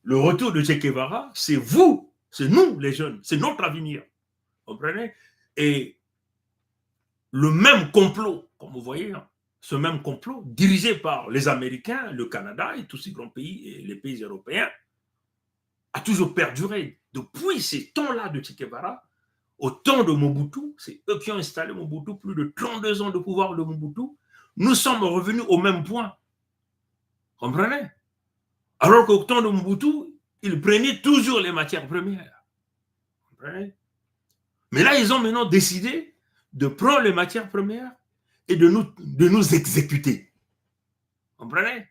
le retour de Che Guevara, c'est vous, c'est nous les jeunes, c'est notre avenir. Vous comprenez? Et le même complot, comme vous voyez, hein, ce même complot, dirigé par les Américains, le Canada et tous ces grands pays, et les pays européens, a toujours perduré. Depuis ces temps-là de Che Guevara, au temps de Mobutu, c'est eux qui ont installé Mobutu, plus de 32 ans de pouvoir de Mobutu, nous sommes revenus au même point. Vous comprenez? Alors qu'au temps de Mobutu, ils prenaient toujours les matières premières. Vous comprenez? Mais là, ils ont maintenant décidé de prendre les matières premières et de nous exécuter. Vous comprenez?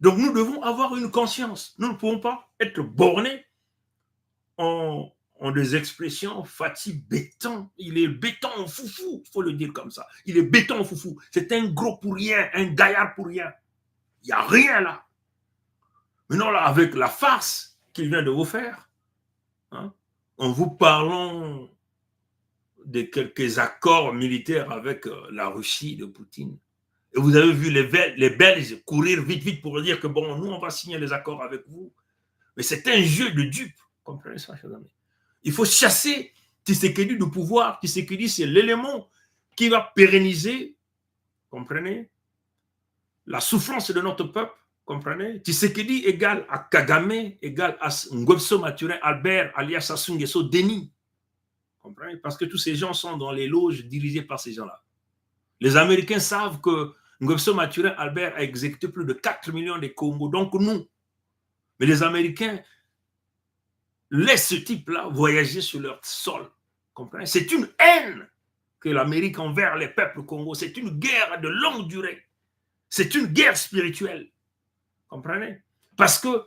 Donc, nous devons avoir une conscience. Nous ne pouvons pas être bornés en des expressions Fatih béton. Il est béton en foufou, il faut le dire comme ça. Il est béton en foufou. C'est un gros pour rien, un gaillard pour rien. Il n'y a rien là. Maintenant, là, avec la farce qu'il vient de vous faire, hein, en vous parlant de quelques accords militaires avec la Russie de Poutine. Et vous avez vu les Belges courir vite pour dire que bon, nous, on va signer les accords avec vous. Mais c'est un jeu de dupes. Comprenez ça, chers amis? Il faut chasser Tshisekedi du pouvoir. Tshisekedi, c'est l'élément qui va pérenniser, comprenez, la souffrance de notre peuple. Comprenez? Tshisekedi égale à Kagame, égale à Ngobso Maturin Albert, alias Sassou Nguesso Denis. Comprenez? Parce que tous ces gens sont dans les loges dirigées par ces gens-là. Les Américains savent que Ngobso Maturin Albert a exécuté plus de 4 millions de Congo, donc nous. Mais les Américains laissent ce type-là voyager sur leur sol. Comprenez? C'est une haine que l'Amérique envers les peuples congos. C'est une guerre de longue durée. C'est une guerre spirituelle. Comprenez? Parce que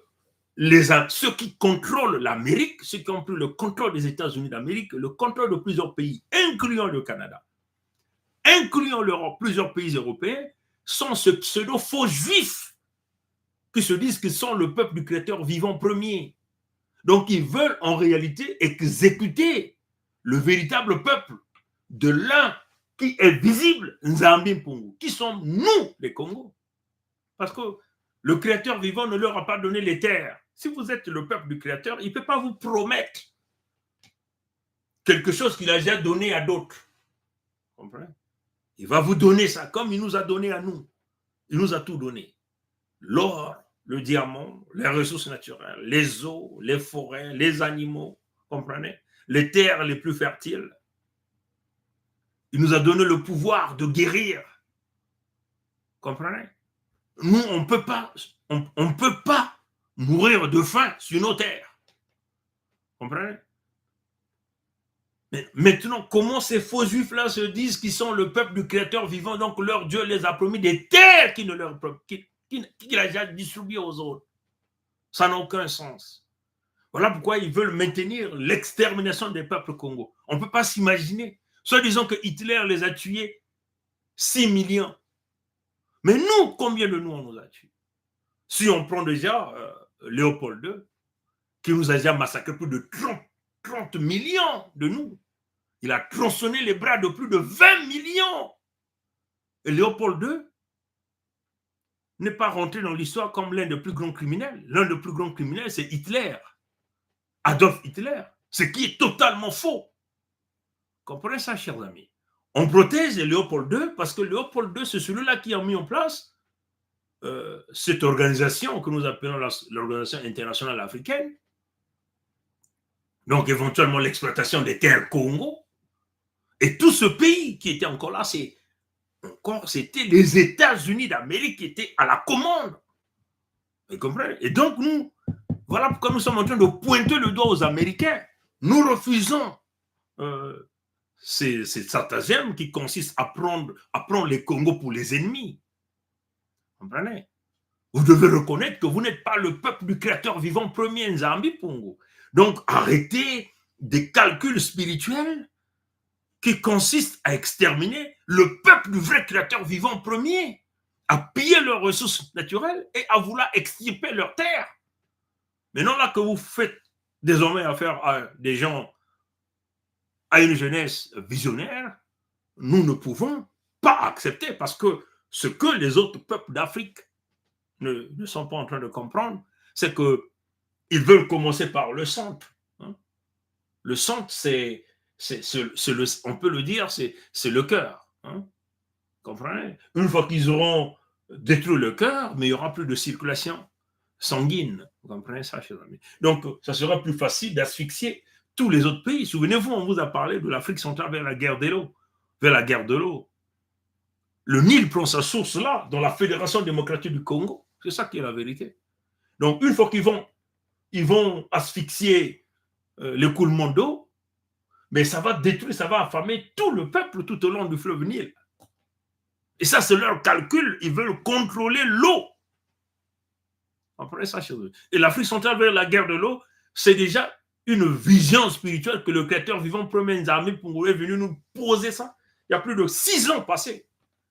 ceux qui contrôlent l'Amérique, ceux qui ont pris le contrôle des États-Unis d'Amérique, le contrôle de plusieurs pays, incluant le Canada, incluant l'Europe, plusieurs pays européens, sont ce pseudo-faux juifs qui se disent qu'ils sont le peuple du Créateur vivant premier. Donc, ils veulent en réalité exécuter le véritable peuple de l'un qui est visible, Nzambi Mpungu, qui sommes nous, les Congos. Parce que le Créateur vivant ne leur a pas donné les terres. Si vous êtes le peuple du Créateur, il ne peut pas vous promettre quelque chose qu'il a déjà donné à d'autres. Vous comprenez? Il va vous donner ça, comme il nous a donné à nous. Il nous a tout donné. L'or, le diamant, les ressources naturelles, les eaux, les forêts, les animaux, comprenez? Les terres les plus fertiles. Il nous a donné le pouvoir de guérir. Comprenez? Nous, on ne peut pas mourir de faim sur nos terres. Comprenez? Mais maintenant, comment ces faux juifs-là se disent qu'ils sont le peuple du Créateur vivant, donc leur Dieu les a promis des terres qu'il a déjà distribuées aux autres? Ça n'a aucun sens. Voilà pourquoi ils veulent maintenir l'extermination des peuples congos. On ne peut pas s'imaginer. Soit disons que Hitler les a tués 6 millions. Mais nous, combien de nous on nous a tués? Si on prend déjà Léopold II, qui nous a déjà massacré plus de 30 millions de nous. Il a tronçonné les bras de plus de 20 millions. Et Léopold II n'est pas rentré dans l'histoire comme l'un des plus grands criminels. L'un des plus grands criminels, c'est Hitler. Adolf Hitler. Ce qui est totalement faux. Comprenez ça, chers amis? On protège Léopold II parce que Léopold II, c'est celui-là qui a mis en place cette organisation que nous appelons l'Organisation internationale africaine. Donc, éventuellement, l'exploitation des terres Congo. Et tout ce pays qui était encore là, c'était les États-Unis d'Amérique qui étaient à la commande. Vous comprenez? Et donc, nous, voilà pourquoi nous sommes en train de pointer le doigt aux Américains. Nous refusons ces stratagèmes qui consistent à prendre les Congos pour les ennemis. Vous comprenez? Vous devez reconnaître que vous n'êtes pas le peuple du Créateur vivant premier, Nzambi Pongo. Donc, arrêtez des calculs spirituels qui consistent à exterminer le peuple du vrai Créateur vivant premier, à piller leurs ressources naturelles et à vouloir extirper leurs terres. Maintenant, là que vous faites désormais affaire à des gens, à une jeunesse visionnaire, nous ne pouvons pas accepter parce que ce que les autres peuples d'Afrique ne sont pas en train de comprendre, c'est qu'ils veulent commencer par le centre. Hein. Le centre, on peut le dire, c'est le cœur. Hein. Comprenez? Une fois qu'ils auront détruit le cœur, mais il n'y aura plus de circulation sanguine. Vous comprenez ça, chers amis? Donc, ça sera plus facile d'asphyxier tous les autres pays. Souvenez-vous, on vous a parlé de l'Afrique centrale vers la guerre de l'eau. Le Nil prend sa source là, dans la Fédération démocratique du Congo. C'est ça qui est la vérité. Donc, une fois qu'ils vont asphyxier l'écoulement d'eau, mais ça va détruire, ça va affamer tout le peuple tout au long du fleuve Nil. Et ça, c'est leur calcul. Ils veulent contrôler l'eau. Après ça, chez eux. Et l'Afrique centrale vers la guerre de l'eau, c'est déjà une vision spirituelle que le Créateur vivant, premier armées pour est venu nous poser ça. Il y a plus de 6 ans passés.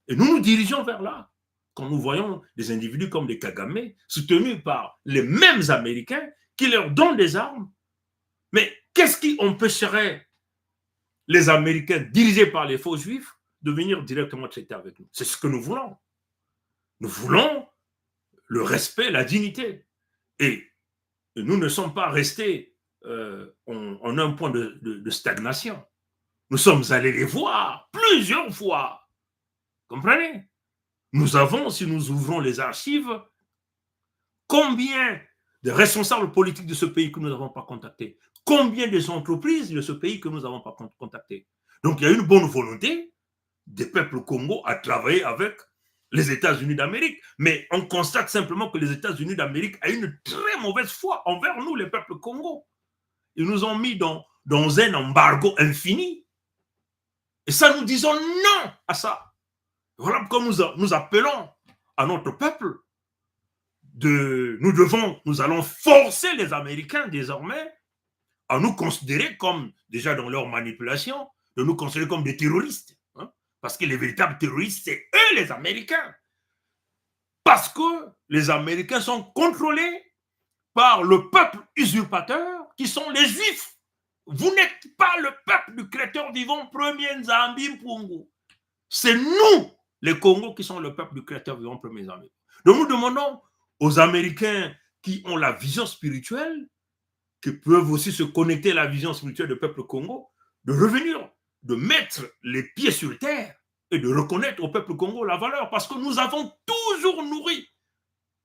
Et nous nous dirigeons vers là. Quand nous voyons des individus comme les Kagame, soutenus par les mêmes Américains, qui leur donnent des armes. Mais qu'est-ce qui empêcherait les Américains, dirigés par les faux juifs, de venir directement traiter avec nous? C'est ce que nous voulons. Nous voulons le respect, la dignité. Et nous ne sommes pas restés en un point de stagnation. Nous sommes allés les voir plusieurs fois. Comprenez? Nous avons, si nous ouvrons les archives, combien de responsables politiques de ce pays que nous n'avons pas contactés? Combien des entreprises de ce pays que nous n'avons pas contactées? Donc, il y a une bonne volonté des peuples Congo à travailler avec les États-Unis d'Amérique. Mais on constate simplement que les États-Unis d'Amérique ont une très mauvaise foi envers nous, les peuples Congo. Ils nous ont mis dans un embargo infini. Et ça, nous disons non à ça. Voilà pourquoi nous appelons à notre peuple. Nous allons forcer les Américains désormais à nous considérer comme, déjà dans leur manipulation, de nous considérer comme des terroristes. Parce que les véritables terroristes, c'est eux les Américains. Parce que les Américains sont contrôlés par le peuple usurpateur qui sont les Juifs. Vous n'êtes pas le peuple du Créateur vivant premier Nzambi Mpungu. C'est nous, les Congos, qui sont le peuple du Créateur vivant premier Nzambi. Donc nous demandons aux Américains qui ont la vision spirituelle, qui peuvent aussi se connecter à la vision spirituelle du peuple Congo, de revenir, de mettre les pieds sur terre et de reconnaître au peuple Congo la valeur, parce que nous avons toujours nourri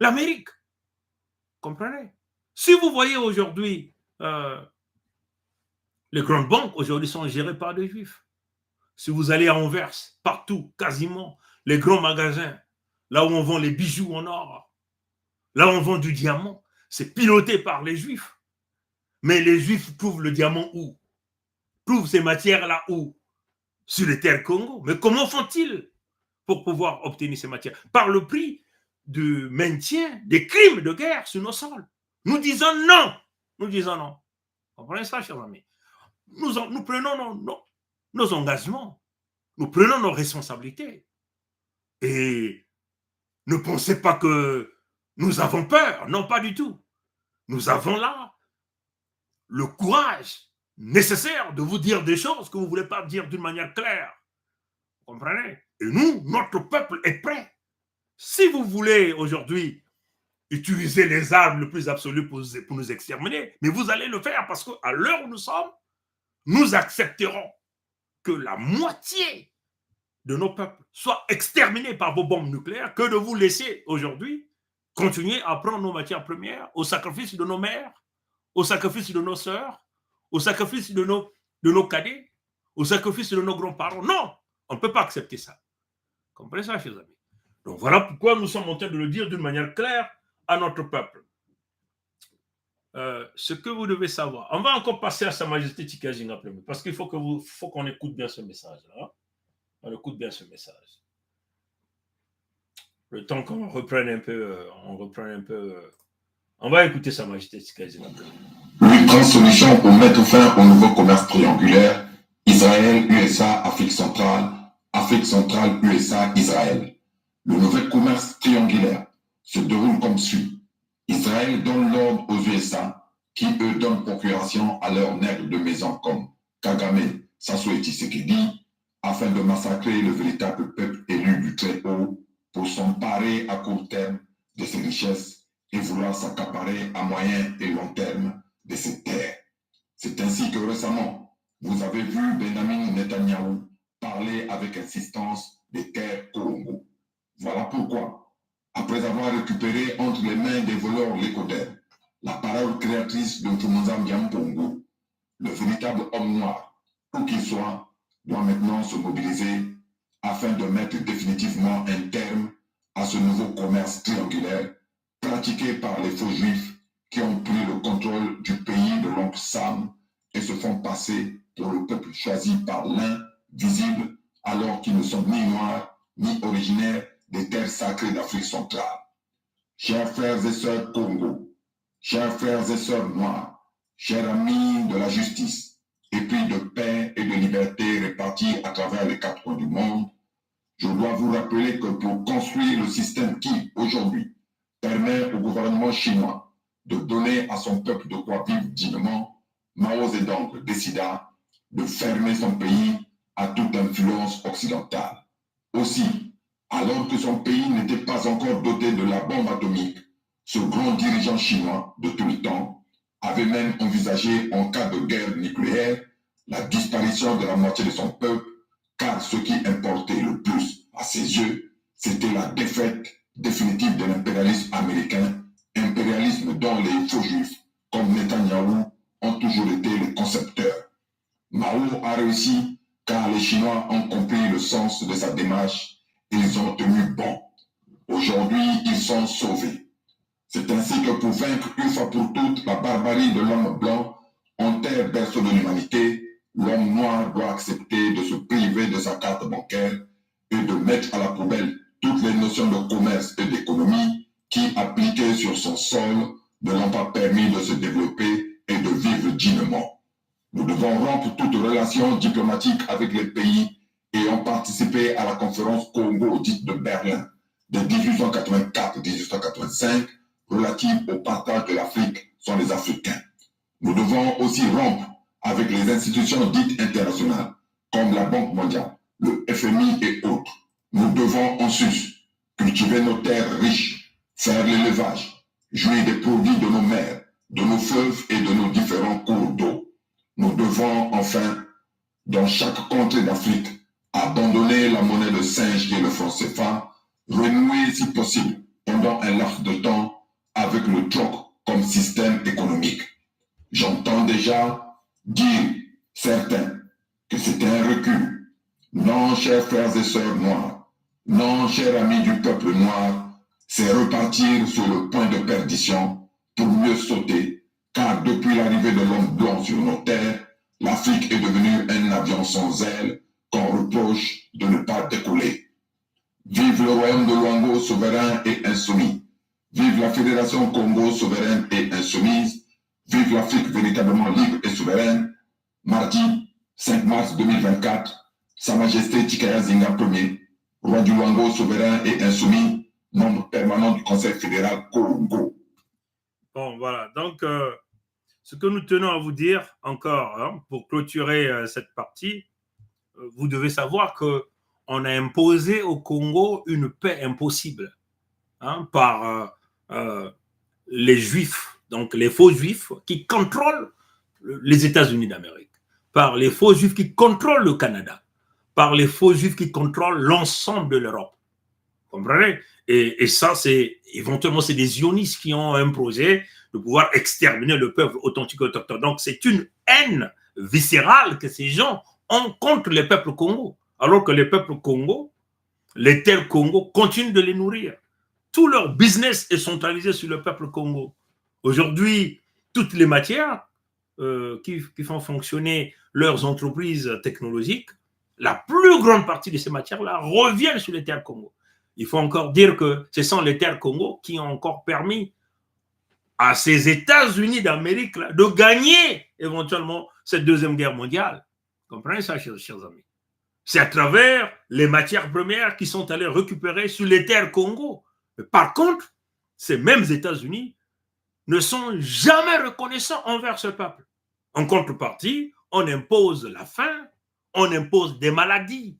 l'Amérique. Comprenez? Si vous voyez aujourd'hui, les grandes banques aujourd'hui sont gérées par des Juifs. Si vous allez à Anvers, partout, quasiment, les grands magasins, là où on vend les bijoux en or, là où on vend du diamant, c'est piloté par les Juifs. Mais les Juifs trouvent le diamant où? Trouvent ces matières-là où? Sur les terres Congo. Mais comment font-ils pour pouvoir obtenir ces matières? Par le prix du maintien des crimes de guerre sur nos sols. Nous disons non. Nous disons non. Vous comprenez ça, chers amis? Nous prenons nos engagements. Nous prenons nos responsabilités. Et ne pensez pas que nous avons peur. Non, pas du tout. Nous avons là le courage nécessaire de vous dire des choses que vous ne voulez pas dire d'une manière claire. Vous comprenez? Et nous, notre peuple est prêt. Si vous voulez aujourd'hui utiliser les armes les plus absolues pour nous exterminer, mais vous allez le faire parce qu'à l'heure où nous sommes, nous accepterons que la moitié de nos peuples soient exterminés par vos bombes nucléaires que de vous laisser aujourd'hui continuer à prendre nos matières premières au sacrifice de nos mères, au sacrifice de nos sœurs, au sacrifice de nos cadets, au sacrifice de nos grands-parents. Non, on ne peut pas accepter ça. Comprenez ça, chers amis? Donc voilà pourquoi nous sommes en train de le dire d'une manière claire à notre peuple. Ce que vous devez savoir. On va encore passer à Sa Majesté Tikazinga parce qu'il faut qu'on écoute bien ce message-là. On écoute bien ce message. Le temps qu'on reprenne un peu, on va écouter Sa Majesté Tikazinga.
Une grande solution pour mettre fin au nouveau commerce triangulaire Israël, USA, Afrique centrale, USA, Israël. Le nouvel commerce triangulaire se déroule comme suit. Israël donne l'ordre aux USA qui eux donnent procuration à leurs nègres de maison comme Kagame, Sassou et Tshisekedi, afin de massacrer le véritable peuple élu du Très-Haut pour s'emparer à court terme de ses richesses et vouloir s'accaparer à moyen et long terme de ses terres. C'est ainsi que récemment, vous avez vu Benjamin Netanyahu parler avec insistance des terres Congo. Voilà pourquoi, après avoir récupéré entre les mains des voleurs l'écodère, la parole créatrice de Mfumoza Mpongo, le véritable homme noir, où qu'il soit, doit maintenant se mobiliser afin de mettre définitivement un terme à ce nouveau commerce triangulaire pratiqué par les faux juifs qui ont pris le contrôle du pays de l'oncle Sam et se font passer pour le peuple choisi par l'un visible alors qu'ils ne sont ni noirs ni originaires des terres sacrées d'Afrique centrale. Chers frères et sœurs Congo, chers frères et sœurs noirs, chers amis de la justice, épris de paix et de liberté répartis à travers les quatre coins du monde, je dois vous rappeler que pour construire le système qui, aujourd'hui, permet au gouvernement chinois de donner à son peuple de quoi vivre dignement, Mao Zedong décida de fermer son pays à toute influence occidentale. Aussi, alors que son pays n'était pas encore doté de la bombe atomique, ce grand dirigeant chinois de tout le temps avait même envisagé, en cas de guerre nucléaire, la disparition de la moitié de son peuple, car ce qui importait le plus à ses yeux, c'était la défaite définitive de l'impérialisme américain, impérialisme dont les faux juifs, comme Netanyahou, ont toujours été les concepteurs. Mao a réussi car les Chinois ont compris le sens de sa démarche et ils ont tenu bon. Aujourd'hui, ils sont sauvés. C'est ainsi que pour vaincre une fois pour toutes la barbarie de l'homme blanc, en terre berceau de l'humanité, l'homme noir doit accepter de se priver de sa carte bancaire et de mettre à la poubelle toutes les notions de commerce et d'économie qui, appliquées sur son sol, ne l'ont pas permis de se développer et de vivre dignement. Nous devons rompre toute relation diplomatique avec les pays ayant participé à la conférence Congo dite de Berlin de 1884-1885 relative au partage de l'Afrique sont les Africains. Nous devons aussi rompre avec les institutions dites internationales comme la Banque mondiale, le FMI et autres. Nous devons en sus cultiver nos terres riches, faire l'élevage, jouir des produits de nos mers, de nos fleuves et de nos différents cours d'eau. Nous devons enfin, dans chaque contrée d'Afrique, abandonner la monnaie de singe qui est le franc CFA, renouer si possible pendant un laps de temps avec le troc comme système économique. J'entends déjà dire certains que c'était un recul. Non, chers frères et sœurs noirs, non, chers amis du peuple noir, c'est repartir sur le point de perdition pour mieux sauter, car depuis l'arrivée de l'homme blanc sur nos terres, l'Afrique est devenue un avion sans ailes qu'on reproche de ne pas décoller. Vive le royaume de Luango souverain et insoumis. Vive la Fédération Congo souveraine et insoumise. Vive l'Afrique véritablement libre et souveraine. Mardi 5 mars 2024, Sa Majesté Tikaya Zinga Ier, roi du Luango souverain et insoumis, membre permanent du Conseil fédéral Congo.
Bon, voilà. Donc, ce que nous tenons à vous dire encore, pour clôturer cette partie, vous devez savoir qu'on a imposé au Congo une paix impossible par les Juifs, donc les faux Juifs qui contrôlent les États-Unis d'Amérique, par les faux Juifs qui contrôlent le Canada, par les faux Juifs qui contrôlent l'ensemble de l'Europe. Vous comprenez ? Et ça, c'est éventuellement, c'est des sionistes qui ont un projet de pouvoir exterminer le peuple authentique autochtone. Donc, c'est une haine viscérale que ces gens ont contre les peuples Congo, alors que les peuples Congo, les terres Congo, continuent de les nourrir. Tout leur business est centralisé sur le peuple Congo. Aujourd'hui, toutes les matières qui font fonctionner leurs entreprises technologiques, la plus grande partie de ces matières-là reviennent sur les terres Congo. Il faut encore dire que ce sont les terres Congo qui ont encore permis à ces États-Unis d'Amérique là, de gagner éventuellement cette deuxième guerre mondiale. Vous comprenez ça, chers amis? C'est à travers les matières premières qui sont allées récupérer sur les terres Congo. Mais par contre, ces mêmes États-Unis ne sont jamais reconnaissants envers ce peuple. En contrepartie, on impose la faim, on impose des maladies.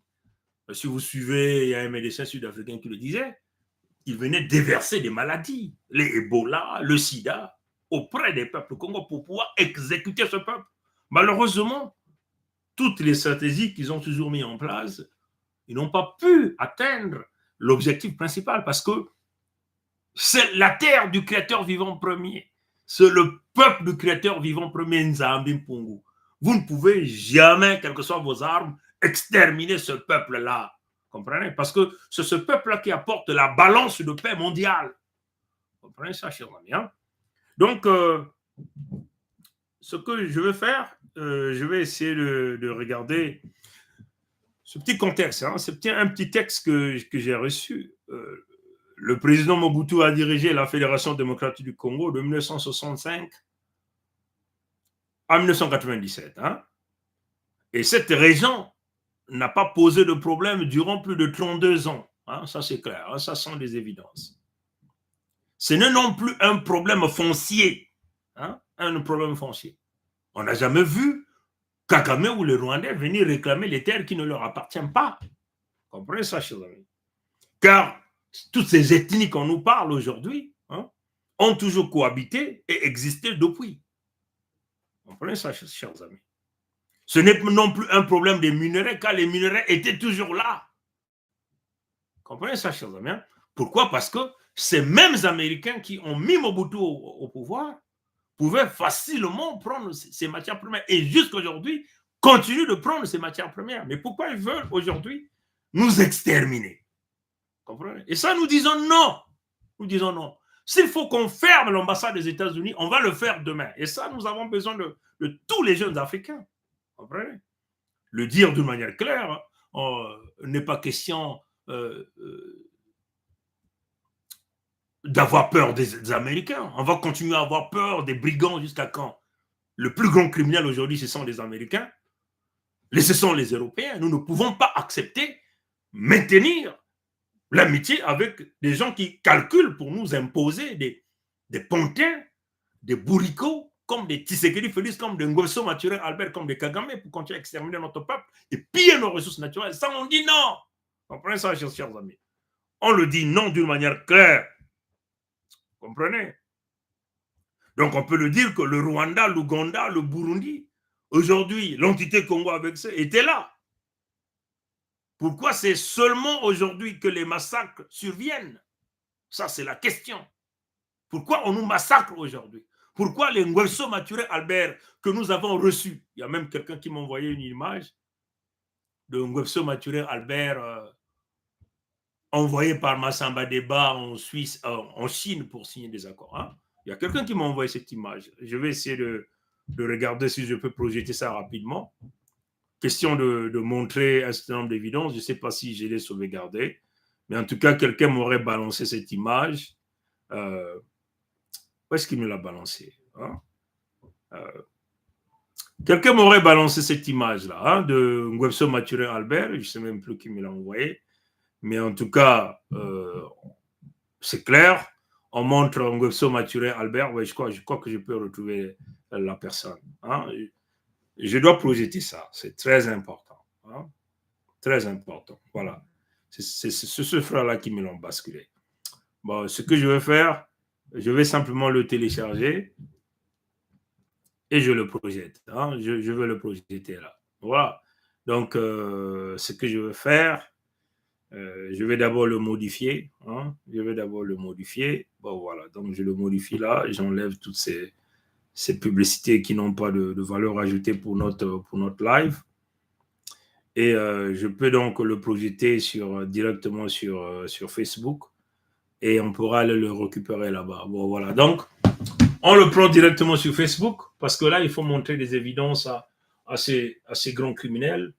Si vous suivez, il y a un médecin sud-africain qui le disait, il venait déverser des maladies, les Ebola, le sida, auprès des peuples congolais pour pouvoir exécuter ce peuple. Malheureusement, toutes les stratégies qu'ils ont toujours mises en place, ils n'ont pas pu atteindre l'objectif principal parce que c'est la terre du créateur vivant premier. C'est le peuple du créateur vivant premier, Nzambi Mpungu. Vous ne pouvez jamais, quelles que soient vos armes, exterminer ce peuple-là. Comprenez? Parce que c'est ce peuple-là qui apporte la balance de paix mondiale. Comprenez ça, chers amis, hein? Donc, ce que je vais faire, je vais essayer de regarder ce petit contexte. Hein, c'est un petit texte que j'ai reçu. Le président Mobutu a dirigé la Fédération démocratique du Congo de 1965 à 1997. Hein, et cette région n'a pas posé de problème durant plus de 32 ans. Hein, ça, c'est clair. Hein, ça sont des évidences. Ce n'est non plus un problème foncier. Hein, un problème foncier. On n'a jamais vu Kagame ou les Rwandais venir réclamer les terres qui ne leur appartiennent pas. Vous comprenez ça, chers amis? Car toutes ces ethnies qu'on nous parle aujourd'hui, hein, ont toujours cohabité et existé depuis. Vous comprenez ça, chers amis? Ce n'est non plus un problème des minerais, car les minerais étaient toujours là. Vous comprenez ça, chers amis? Pourquoi? Parce que ces mêmes Américains qui ont mis Mobutu au pouvoir pouvaient facilement prendre ces matières premières et jusqu'à aujourd'hui continuent de prendre ces matières premières. Mais pourquoi ils veulent aujourd'hui nous exterminer? Comprenez? Et ça, nous disons non. Nous disons non. S'il faut qu'on ferme l'ambassade des États-Unis, on va le faire demain. Et ça, nous avons besoin de tous les jeunes Africains. Comprenez? Le dire d'une manière claire, n'est pas question d'avoir peur des Américains. On va continuer à avoir peur des brigands jusqu'à quand? Le plus grand criminel aujourd'hui, ce sont les Américains. Ce sont les Européens. Nous ne pouvons pas accepter, maintenir l'amitié avec des gens qui calculent pour nous imposer des pantins, des bourricots, comme des Tshisekedi Félix, comme des Ngosso Maturé Albert, comme des Kagame, pour continuer à exterminer notre peuple et piller nos ressources naturelles. Ça, on dit non. Comprenez ça, chers amis? On le dit non d'une manière claire. Comprenez? Donc, on peut le dire que le Rwanda, l'Ouganda, le Burundi, aujourd'hui, l'entité Congo avec ça, était là. Pourquoi c'est seulement aujourd'hui que les massacres surviennent? Ça, c'est la question. Pourquoi on nous massacre aujourd'hui? Pourquoi les Ngosso Maturé Albert que nous avons reçus? Il y a même quelqu'un qui m'a envoyé une image de Ngosso Maturé Albert envoyé par Massamba Deba en Suisse, en Chine pour signer des accords. Hein? Il y a quelqu'un qui m'a envoyé cette image. Je vais essayer de regarder si je peux projeter ça rapidement. Question de montrer un certain nombre d'évidences. Je ne sais pas si je l'ai sauvegardé. Mais en tout cas, quelqu'un m'aurait balancé cette image. Où est-ce qu'il me l'a balancé? Hein? Quelqu'un m'aurait balancé cette image-là hein, de Ngosso Maturé Albert. Je ne sais même plus qui me l'a envoyé. Mais en tout cas, c'est clair. On montre Ngosso Maturé Albert. Ouais, je crois que je peux retrouver la personne. Hein. Je dois projeter ça. C'est très important. Hein. Très important. Voilà. C'est ce frère-là qui me l'a basculé. Bon, ce que je vais faire, je vais simplement le télécharger et je le projette. Hein. Je vais le projeter là. Voilà. Donc, ce que je vais faire, je vais d'abord le modifier. Hein. Je vais d'abord le modifier. Bon, voilà. Donc, je le modifie là. J'enlève toutes ces publicités qui n'ont pas de valeur ajoutée pour notre live. Et je peux donc le projeter directement sur Facebook. Et on pourra aller le récupérer là-bas. Bon, voilà. Donc, on le prend directement sur Facebook parce que là, il faut montrer des évidences à ces grands criminels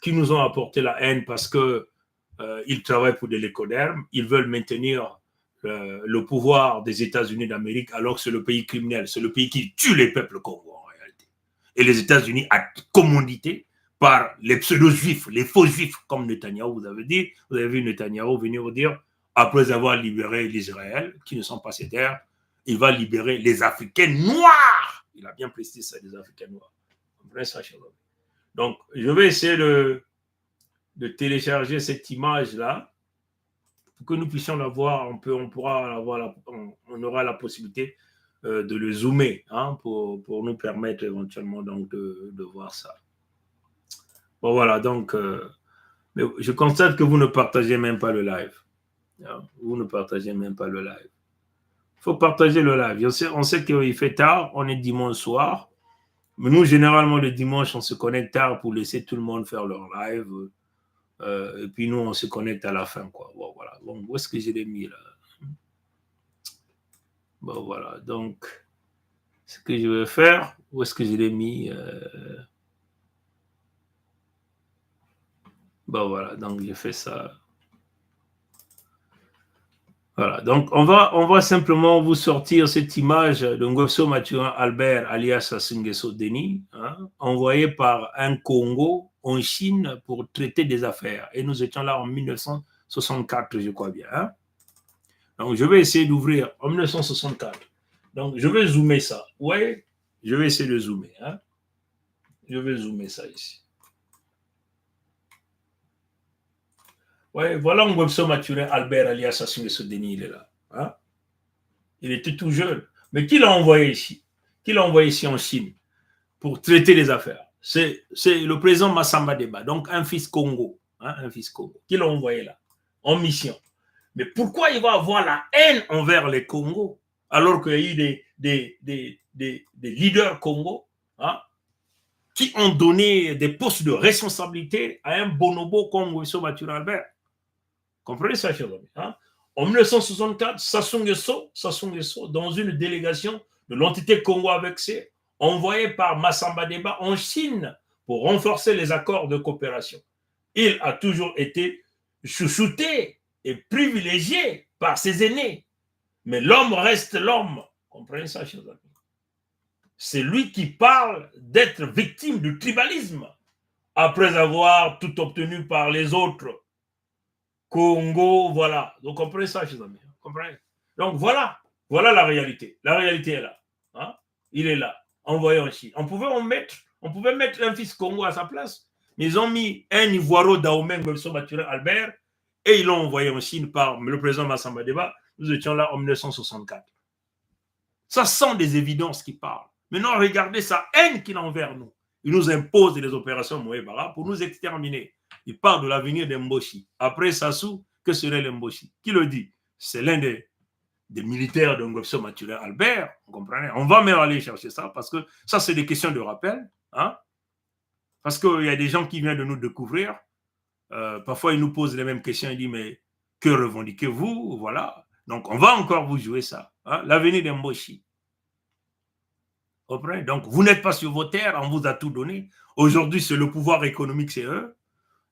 qui nous ont apporté la haine parce qu'ils travaillent pour des lécodermes. Ils veulent maintenir le pouvoir des États-Unis d'Amérique alors que c'est le pays criminel. C'est le pays qui tue les peuples congolais en réalité. Et les États-Unis a commandité par les pseudo-juifs, les faux juifs, comme Netanyahou, vous avez vu Netanyahou venir vous dire après avoir libéré l'Israël, qui ne sont pas ces terres, il va libérer les Africains noirs. Il a bien précisé ça, les Africains noirs. Vous comprenez ça, cher ami? Donc, je vais essayer de télécharger cette image-là pour que nous puissions la voir. On aura la possibilité de le zoomer pour nous permettre éventuellement donc, de voir ça. Bon, voilà, donc, mais je constate que vous ne partagez même pas le live. Vous ne partagez même pas le live. Il faut partager le live. On sait qu'il fait tard, on est dimanche soir. Mais nous, généralement, le dimanche, on se connecte tard pour laisser tout le monde faire leur live. Et puis nous, on se connecte à la fin, quoi. Bon, voilà. Bon, où est-ce que je l'ai mis, là? Bon, voilà. Donc, ce que je vais faire, où est-ce que je l'ai mis? Bon, voilà. Donc, je fais ça. Voilà, donc on va simplement vous sortir cette image de Ngweso Mathurin Albert alias Sassou Nguesso Denis, envoyé par un Congo en Chine pour traiter des affaires. Et nous étions là en 1964, je crois bien. Donc je vais essayer d'ouvrir en 1964. Donc je vais zoomer ça. Ouais, je vais essayer de zoomer. Je vais zoomer ça ici. Ouais, voilà Ngweso Mathurin Albert alias Sassou Nguesso Denis, il est là. Il était tout jeune. Mais qui l'a envoyé ici? Qui l'a envoyé ici en Chine pour traiter les affaires? C'est le président Massamba Deba, donc un fils Congo. Un fils Congo. Qui l'a envoyé là? En mission. Mais pourquoi il va avoir la haine envers les Congos alors qu'il y a eu des leaders Congo qui ont donné des postes de responsabilité à un bonobo comme Ngweso Mathurin Albert? Comprenez ça, chers amis? En 1964, Sassou Nguesso, dans une délégation de l'entité Congo avec C, envoyé par Massamba Deba en Chine pour renforcer les accords de coopération. Il a toujours été chouchouté et privilégié par ses aînés. Mais l'homme reste l'homme. Comprenez ça, chers amis? C'est lui qui parle d'être victime du tribalisme après avoir tout obtenu par les autres. Congo, voilà. Donc, comprenez ça, chers amis. Comprenez? Donc, voilà la réalité. La réalité est là. Il est là, envoyé en Chine. On pouvait mettre un fils Congo à sa place, mais ils ont mis un Ivoiro Dahomey Ngweso Mathurin Albert et ils l'ont envoyé en Chine par le président Massamba Deba. Nous étions là en 1964. Ça sent des évidences qui parlent. Maintenant, regardez sa haine qu'il a envers nous. Il nous impose des opérations Moé-Bara pour nous exterminer. Il parle de l'avenir d'Mboshi. Après Sassou, que serait l'Mboshi? Qui le dit? C'est l'un des militaires de Ngweso Mathurin Albert. Vous comprenez? On va même aller chercher ça parce que ça, c'est des questions de rappel. Parce qu'il y a des gens qui viennent de nous découvrir. Parfois, ils nous posent les mêmes questions. Ils disent, mais que revendiquez-vous? Voilà. Donc, on va encore vous jouer ça. L'avenir d'Mboshi. Donc, vous n'êtes pas sur vos terres, on vous a tout donné. Aujourd'hui, c'est le pouvoir économique, c'est eux.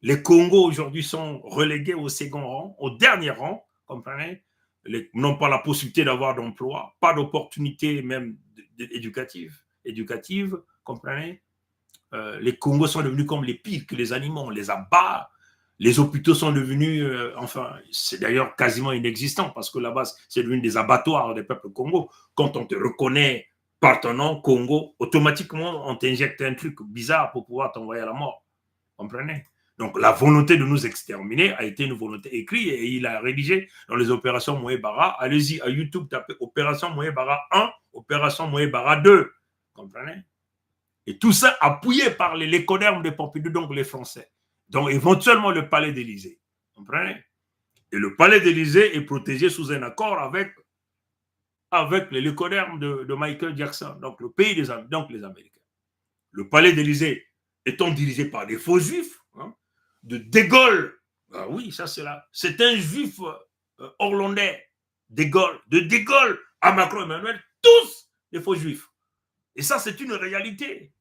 Les Congos, aujourd'hui, sont relégués au second rang, au dernier rang, comprenez? N'ont pas la possibilité d'avoir d'emploi, pas d'opportunité même éducative, comprenez? Les Congos sont devenus comme les pires que les animaux, on les abat. Les hôpitaux sont devenus, c'est d'ailleurs quasiment inexistant parce que là-bas, c'est devenu des abattoirs des peuples Congo. Quand on te reconnaît par ton nom, Congo, automatiquement, on t'injecte un truc bizarre pour pouvoir t'envoyer à la mort. Comprenez? Donc, la volonté de nous exterminer a été une volonté écrite et il a rédigé dans les opérations Moé-Bara. Allez-y à YouTube, tapez Opération Moé-Bara 1, Opération Moé-Bara 2. Comprenez? Et tout ça appuyé par les lécodermes de Pompidou, donc les Français. Donc, éventuellement, le palais d'Élysée. Comprenez? Et le palais d'Élysée est protégé sous un accord avec les lécodermes de Michael Jackson, donc le pays des Américains, donc les Américains. Le palais d'Élysée étant dirigé par des faux juifs, de De Gaulle, oui, ça c'est là, c'est un juif hollandais, De Gaulle à Macron et Emmanuel, tous des faux juifs. Et ça, c'est une réalité.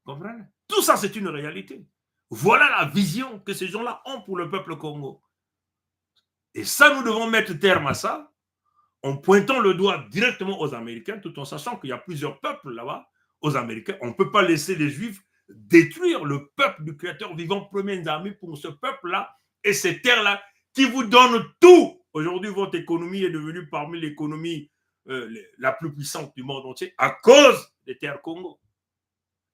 Comprenez? Tout ça, c'est une réalité. Voilà la vision que ces gens-là ont pour le peuple Congo. Et ça, nous devons mettre terme à ça en pointant le doigt directement aux Américains, tout en sachant qu'il y a plusieurs peuples là-bas, aux Américains. On ne peut pas laisser les Juifs détruire le peuple du Créateur vivant, premier ami pour ce peuple-là et ces terres-là qui vous donnent tout. Aujourd'hui, votre économie est devenue parmi l'économie la plus puissante du monde entier à cause des terres Congo.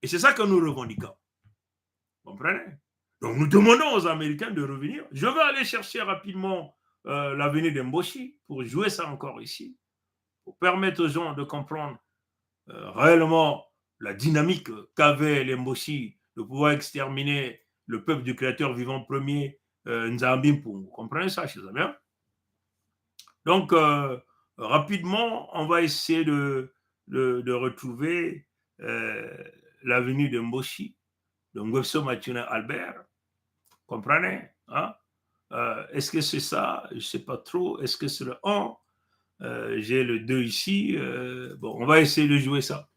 Et c'est ça que nous revendiquons. Vous comprenez? Donc nous demandons aux Américains de revenir. Je vais aller chercher rapidement l'avenue d'Mboshi pour jouer ça encore ici, pour permettre aux gens de comprendre réellement la dynamique qu'avait les Mboshi de pouvoir exterminer le peuple du créateur vivant premier, Nzambimpu. Vous comprenez ça, chez les Amis? Donc, rapidement, on va essayer de retrouver l'avenue de Mboshi, de Ngweso Maturin Albert. Comprenez? Hein? Est-ce que c'est ça? Je ne sais pas trop. Est-ce que c'est le 1? J'ai le 2 ici. Bon, on va essayer de jouer ça.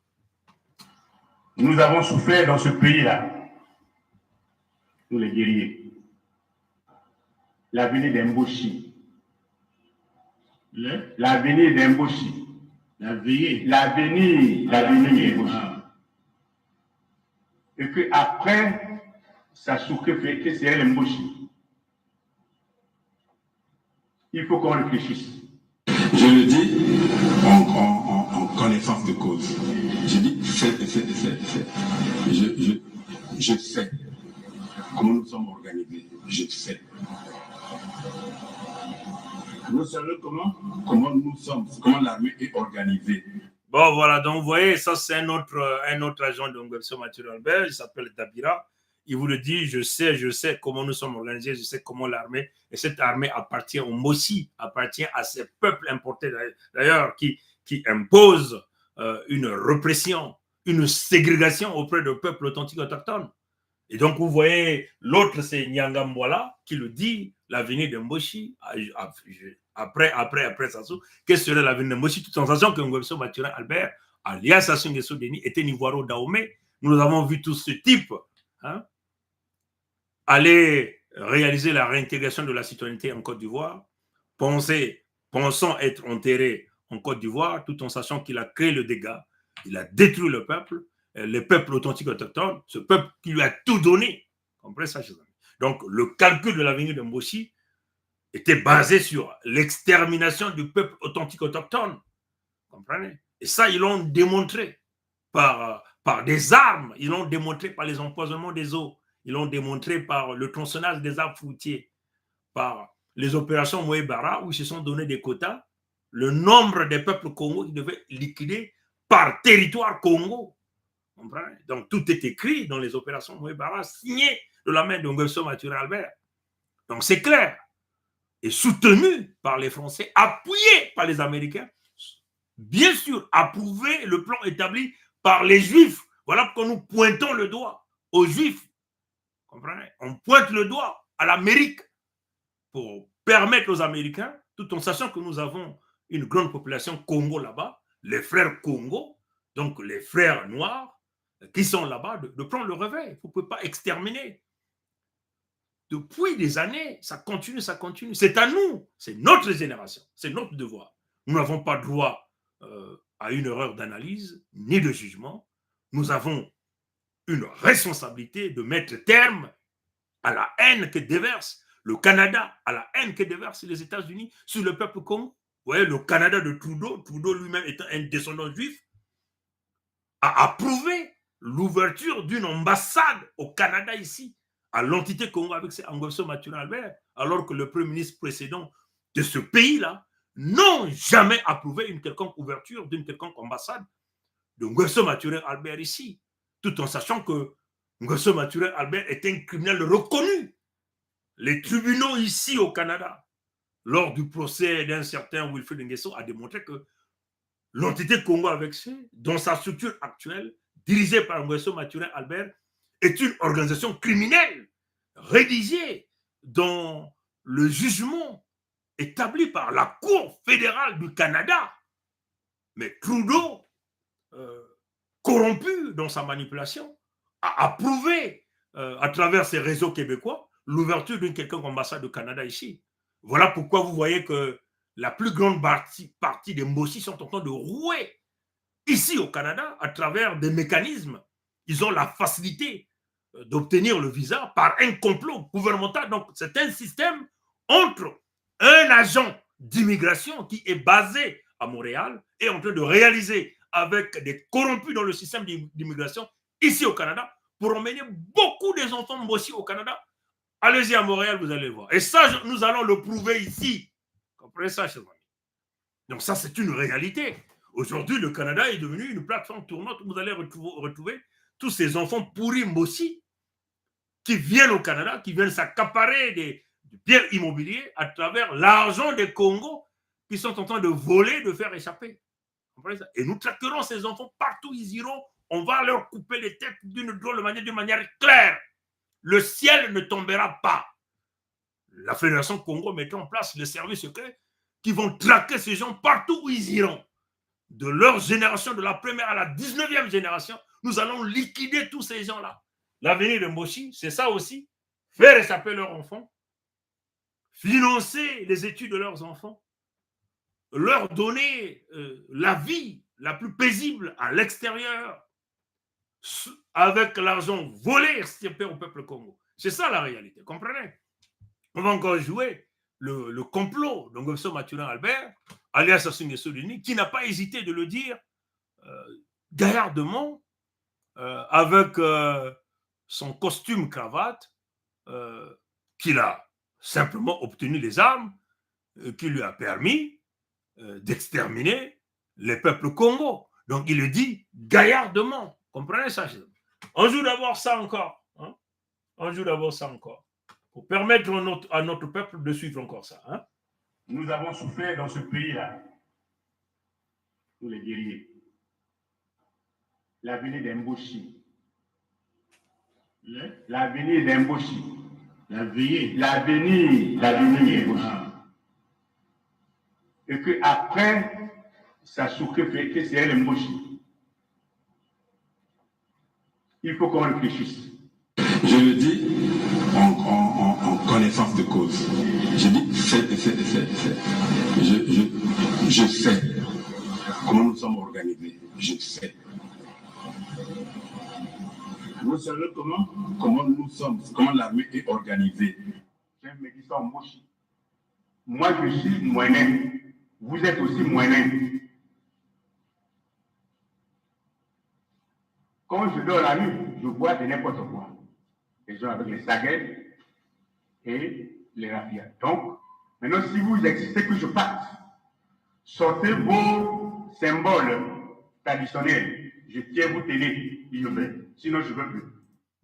Nous avons souffert dans ce pays-là, nous les guerriers. L'avenue d'Mboshi. L'avenue d'Mboshi. L'avenue d'Mboshi. Et puis après, ça souffre fait que c'est l'Mboshi. Il faut qu'on réfléchisse.
Je le dis en connaissance de cause. Je dis, je sais comment nous sommes organisés. Je sais. Vous savez comment l'armée est organisée.
Bon, voilà, donc vous voyez, ça c'est un autre agent de Ngweso Maturin Albert, il s'appelle Dabira. Il vous le dit, je sais comment nous sommes organisés, je sais comment l'armée, et cette armée appartient au Mossi, appartient à ces peuples importés d'ailleurs qui imposent une répression, une ségrégation auprès de peuples authentiques autochtones. Et donc vous voyez, l'autre c'est Nyanga Mwala qui le dit, l'avenir de Mboshi, après Sassou, quelle serait l'avenir de Mboshi, tout en sachant que Ngweso Maturin Albert, alias Sassou Nguesso Deni, était Nivoiro Dahomey. Nous avons vu tout ce type aller réaliser la réintégration de la citoyenneté en Côte d'Ivoire, pensant être enterré en Côte d'Ivoire, tout en sachant qu'il a créé le dégât, il a détruit le peuple, les peuples authentiques autochtones, ce peuple qui lui a tout donné. Comprenez ça, chers amis? Donc, le calcul de l'avenir de Mboshi était basé sur l'extermination du peuple authentique autochtone. Comprenez? Et ça, ils l'ont démontré par des armes, ils l'ont démontré par les empoisonnements des eaux, ils l'ont démontré par le tronçonnage des arbres fruitiers, par les opérations Moé-Bara où ils se sont donné des quotas, le nombre des peuples Congo qui devaient liquider par territoire Congo. Comprenez? Donc tout est écrit dans les opérations Moé-Bara signées de la main de Ngweso Maturin Albert. Donc c'est clair. Et soutenu par les Français, appuyé par les Américains, bien sûr, approuvé le plan établi par les Juifs. Voilà pourquoi nous pointons le doigt aux Juifs. Comprenez? On pointe le doigt à l'Amérique pour permettre aux Américains, tout en sachant que nous avons une grande population Congo là-bas, les frères Congo, donc les frères noirs qui sont là-bas, de prendre le réveil. Vous ne pouvez pas exterminer. Depuis des années, ça continue, ça continue. C'est à nous, c'est notre génération, c'est notre devoir. Nous n'avons pas droit à une erreur d'analyse ni de jugement. Nous avons une responsabilité de mettre terme à la haine que déverse le Canada, à la haine que déversent les États-Unis sur le peuple Congo. Vous voyez, le Canada de Trudeau lui-même étant un descendant juif, a approuvé l'ouverture d'une ambassade au Canada ici, à l'entité Congo avec Ngweso Maturin Albert, alors que le premier ministre précédent de ce pays-là n'ont jamais approuvé une quelconque ouverture d'une quelconque ambassade de Ngweso Maturin Albert ici, tout en sachant que Ngweso Maturin Albert est un criminel reconnu. Les tribunaux ici au Canada, lors du procès d'un certain Wilfred Nguesso, a démontré que l'entité Congo avec dans sa structure actuelle, dirigée par Ngweso Maturin Albert, est une organisation criminelle rédigée dans le jugement établi par la Cour fédérale du Canada. Mais Trudeau, corrompu dans sa manipulation, a approuvé à travers ses réseaux québécois l'ouverture d'une quelconque ambassade du Canada ici. Voilà pourquoi vous voyez que la plus grande partie des Mboshi sont en train de rouer ici au Canada à travers des mécanismes. Ils ont la facilité d'obtenir le visa par un complot gouvernemental. Donc, c'est un système entre un agent d'immigration qui est basé à Montréal, est en train de réaliser avec des corrompus dans le système d'immigration ici au Canada pour emmener beaucoup des enfants aussi au Canada. Allez-y à Montréal, vous allez le voir. Et ça, nous allons le prouver ici. Comprenez ça, chers amis? Donc ça, c'est une réalité. Aujourd'hui, le Canada est devenu une plateforme tournante où vous allez retrouver tous ces enfants pourris aussi qui viennent au Canada, qui viennent s'accaparer des biens immobiliers à travers l'argent des Congos qui sont en train de voler, de faire échapper. Et nous traquerons ces enfants partout où ils iront. On va leur couper les têtes d'une drôle de manière claire. Le ciel ne tombera pas. La Fédération Congo mettra en place les services secrets qui vont traquer ces gens partout où ils iront. De leur génération, de la première à la 19e génération, nous allons liquider tous ces gens-là. L'avenir de Moshi, c'est ça aussi. Faire échapper leurs enfants, financer les études de leurs enfants, leur donner la vie la plus paisible à l'extérieur avec l'argent volé et extirpé au peuple Congo. C'est ça la réalité, comprenez? On va encore jouer le complot de Ngobeso Mathurin Albert, alias Sassou Nguesso Denis, qui n'a pas hésité de le dire gaillardement, avec son costume cravate, qu'il a simplement obtenu les armes qui lui a permis d'exterminer les peuples Congo. Donc il le dit gaillardement. Comprenez ça? On joue d'abord ça encore. Hein? On joue d'abord ça encore. Pour permettre à notre peuple de suivre encore ça. Hein?
Nous avons souffert dans ce pays-là, nous les guerriers. L'avenir d'Mboshi. L'avenir d'Mboshi. L'avenir d'Mboshi. Et qu'après, ça souffre fait que c'est Mboshi. Il faut qu'on réfléchisse.
Je le dis en connaissance de cause. Je dis, je sais comment nous sommes organisés. Je sais. Vous savez comment nous sommes, comment l'armée est organisée.
Je me dis ça en Mboshi. Moi, je suis moyen. Vous êtes aussi moyen. Quand je dors la nuit, je vois de n'importe quoi. Les gens avec les saguettes et les rafias. Donc, maintenant, si vous existez que je parte, sortez vos symboles traditionnels. Je tiens vous télé, je vais. Sinon, je ne veux plus.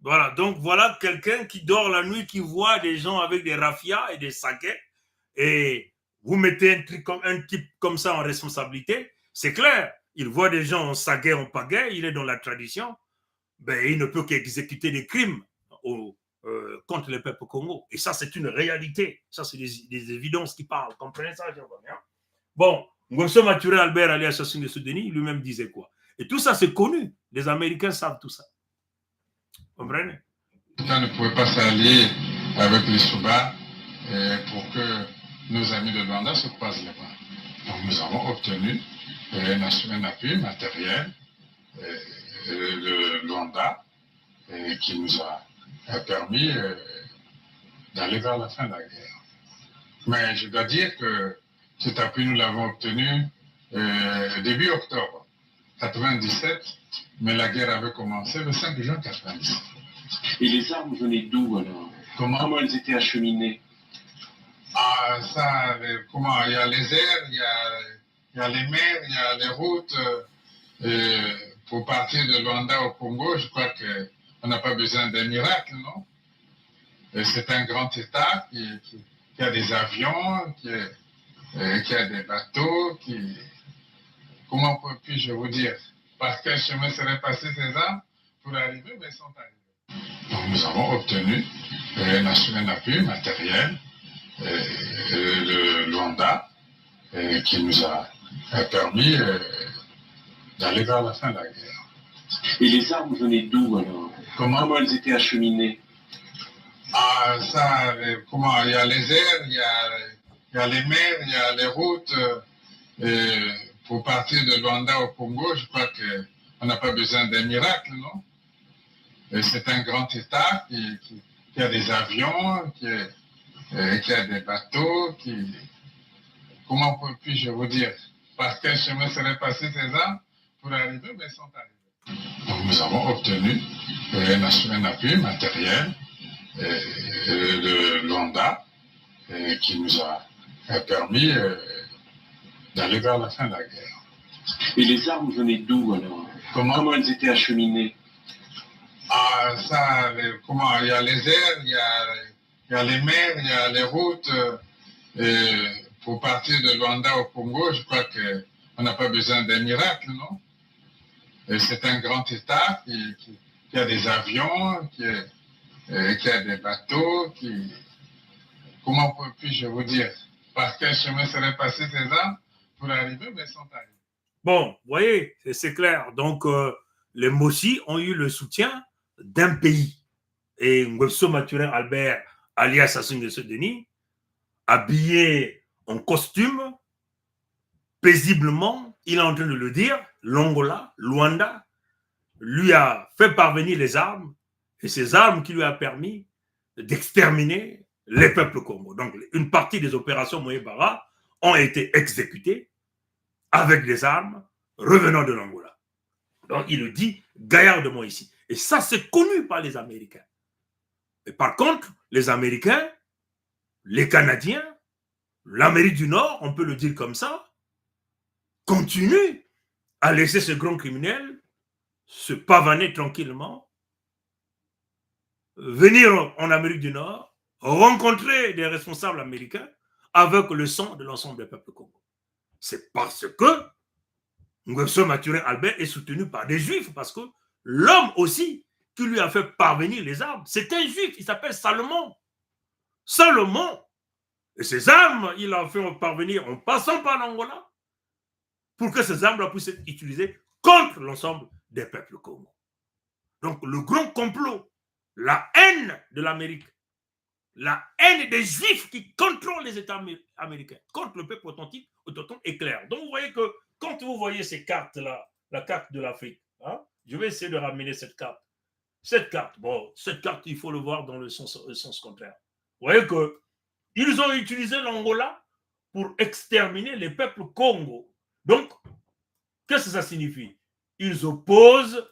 Voilà, donc voilà quelqu'un qui dort la nuit, qui voit des gens avec des rafias et des saguettes, et vous mettez un type comme ça en responsabilité, c'est clair. Il voit des gens en saguet, en pagaie, il est dans la tradition, ben, il ne peut qu'exécuter des crimes contre le peuple Congo. Et ça, c'est une réalité. Ça, c'est des évidences qui parlent. Comprenez ça, Jean-Baptiste? Bon, Ngobeso Mathurin Albert alias Sassou Nguesso Denis, lui-même disait quoi? Et tout ça, c'est connu. Les Américains savent tout ça. Comprenez?
On ne pouvait pas s'allier avec les Souba pour que nos amis de Luanda se croisent les bras. Donc nous avons obtenu un appui matériel de Luanda qui nous a permis d'aller vers la fin de la guerre. Mais je dois dire que cet appui, nous l'avons obtenu début octobre 1997, mais la guerre avait commencé le 5 juin 1997.
Et les armes venaient d'où alors? Comment elles étaient acheminées?
Ah, ça, comment? Il y a les airs, il y a les mers, il y a les routes. Pour partir de Luanda au Congo, je crois qu'on n'a pas besoin d'un miracle, non? C'est un grand État qui a des avions, qui a des bateaux, comment puis-je vous dire? Par quel chemin seraient passés ces armes pour arriver, mais ils sont arrivés. Donc nous avons obtenu un appui matériel de Luanda qui nous a permis d'aller vers la fin de la guerre.
Et les armes venaient d'où alors? Comment elles étaient acheminées?
Ah, ça, comment? Il y a les airs, il y a les mers, il y a les routes. Pour partir de Luanda au Congo, je crois qu'on n'a pas besoin d'un miracle, non? C'est un grand État qui a des avions, qui a des bateaux, comment puis-je vous dire? par quel chemin seraient passés ces armes pour arriver, mais ils sont arrivés. Donc nous avons obtenu un appui matériel de Luanda qui nous a permis d'aller vers la fin de la guerre.
Et les armes venaient d'où alors? Comment elles étaient acheminées?
Ah, ça, il y a les airs, il y a les mers, il y a les routes. Pour partir de Luanda au Congo, je crois qu'on n'a pas besoin d'un miracle, non? C'est un grand État qui a des avions, qui a des bateaux, comment puis-je vous dire? Par quel chemin seraient passés ces armes pour arriver, mais ils sont arrivés.
Bon, vous voyez, c'est clair. Donc, les Mossi ont eu le soutien d'un pays. Et Ngweso Mathurin Albert, alias Sassou Nguesso Denis, habillé en costume, paisiblement, il est en train de le dire, l'Angola, Luanda, lui a fait parvenir les armes, et ces armes qui lui a permis d'exterminer les peuples Congo. Donc, une partie des opérations Moyebara ont été exécutées avec des armes revenant de l'Angola. Donc, il le dit gaillardement ici. Et ça, c'est connu par les Américains. Et par contre, les Américains, les Canadiens, l'Amérique du Nord, on peut le dire comme ça, continuent à laisser ce grand criminel se pavaner tranquillement, venir en Amérique du Nord, rencontrer des responsables américains avec le sang de l'ensemble des peuples congolais. C'est parce que Ngweso Mathurin Albert est soutenu par des Juifs, parce que l'homme aussi qui lui a fait parvenir les armes, c'est un Juif, il s'appelle Salomon. Salomon. Et ces armes, il a fait parvenir en passant par l'Angola pour que ces armes puissent être utilisées contre l'ensemble des peuples congolais. Donc le grand complot, la haine de l'Amérique, la haine des Juifs qui contrôlent les États américains contre le peuple authentique est claire. Donc vous voyez que quand vous voyez ces cartes-là, la carte de l'Afrique, hein, je vais essayer de ramener cette carte. Cette carte, il faut le voir dans le sens contraire. Vous voyez qu'ils ont utilisé l'Angola pour exterminer les peuples Congo. Donc, qu'est-ce que ça signifie? Ils opposent